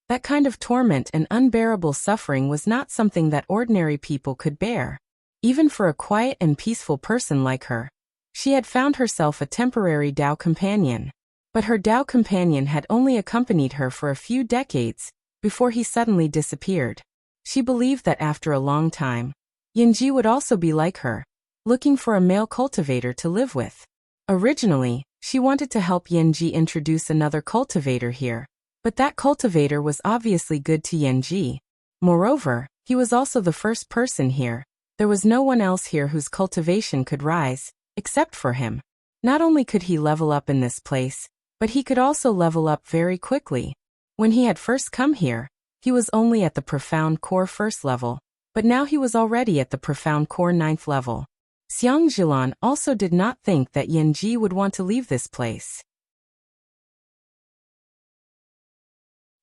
S1: That kind of torment and unbearable suffering was not something that ordinary people could bear. Even for a quiet and peaceful person like her. She had found herself a temporary Tao companion. But her Tao companion had only accompanied her for a few decades, before he suddenly disappeared. She believed that after a long time, Yanji would also be like her, looking for a male cultivator to live with. Originally, she wanted to help Yanji introduce another cultivator here, but that cultivator was obviously good to Yanji. Moreover, he was also the first person here. There was no one else here whose cultivation could rise. except for him. Not only could he level up in this place, but he could also level up very quickly. When he had first come here, he was only at the Profound Core 1st level, but now he was already at the Profound Core 9th level. Xiang Zhilan also did not think that Yanji would want to leave this place.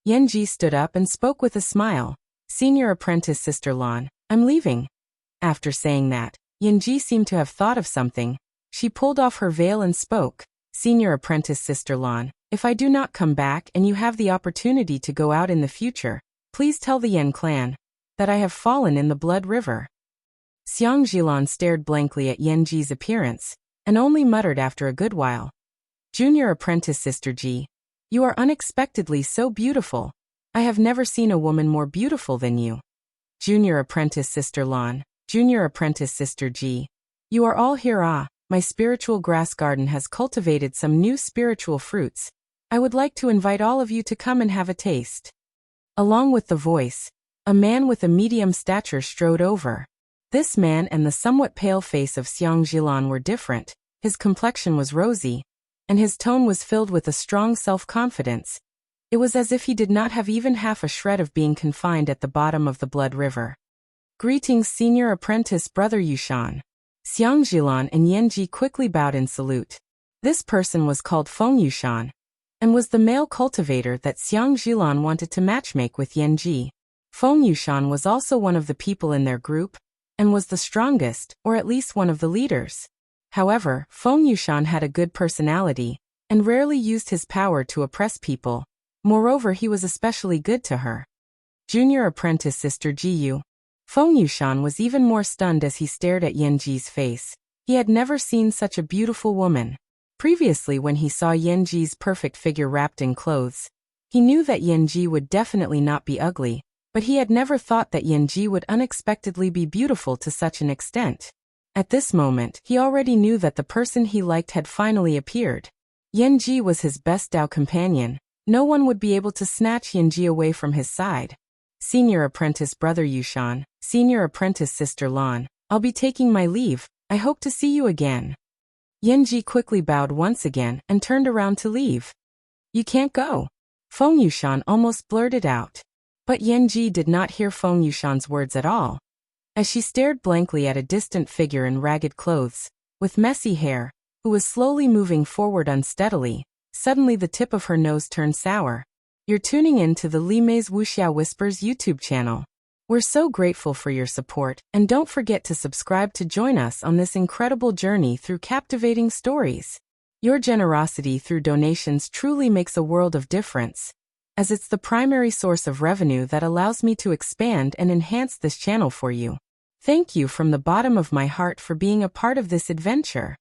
S1: Yanji stood up and spoke with a smile. Senior apprentice Sister Lan, I'm leaving. After saying that, Yanji seemed to have thought of something. She pulled off her veil and spoke. Senior apprentice Sister Lan, if I do not come back and you have the opportunity to go out in the future, please tell the Yan clan that I have fallen in the Blood River. Xiang Zhilan stared blankly at Yanji's appearance, and only muttered after a good while. Junior apprentice Sister Ji, you are unexpectedly so beautiful. I have never seen a woman more beautiful than you. Junior apprentice Sister Lan, Junior apprentice Sister Ji, you are all here. My spiritual grass garden has cultivated some new spiritual fruits. I would like to invite all of you to come and have a taste. Along with the voice, a man with a medium stature strode over. This man and the somewhat pale face of Xiang Zhilan were different. His complexion was rosy, and his tone was filled with a strong self-confidence. It was as if he did not have even half a shred of being confined at the bottom of the Blood River. Greetings, senior apprentice Brother Yushan. Xiang Zhilan and Yanji quickly bowed in salute. This person was called Feng Yushan, and was the male cultivator that Xiang Zhilan wanted to matchmake with Yanji. Feng Yushan was also one of the people in their group, and was the strongest, or at least one of the leaders. However, Feng Yushan had a good personality, and rarely used his power to oppress people. Moreover, he was especially good to her. Junior apprentice Sister Jiyu. Feng Yushan was even more stunned as he stared at Yanji's face. He had never seen such a beautiful woman. Previously, when he saw Yanji's perfect figure wrapped in clothes, he knew that Yanji would definitely not be ugly, but he had never thought that Yanji would unexpectedly be beautiful to such an extent. At this moment, he already knew that the person he liked had finally appeared. Yanji was his best Dao companion. No one would be able to snatch Yanji away from his side. Senior apprentice Brother Yushan, Senior apprentice Sister Lan, I'll be taking my leave. I hope to see you again. Yanji quickly bowed once again and turned around to leave. You can't go. Feng Yushan almost blurted out. But Yanji did not hear Feng Yushan's words at all. As she stared blankly at a distant figure in ragged clothes, with messy hair, who was slowly moving forward unsteadily, suddenly the tip of her nose turned sour. You're tuning in to the Li Mei's Wuxia Whispers YouTube channel. We're so grateful for your support, and don't forget to subscribe to join us on this incredible journey through captivating stories. Your generosity through donations truly makes a world of difference, as it's the primary source of revenue that allows me to expand and enhance this channel for you. Thank you from the bottom of my heart for being a part of this adventure.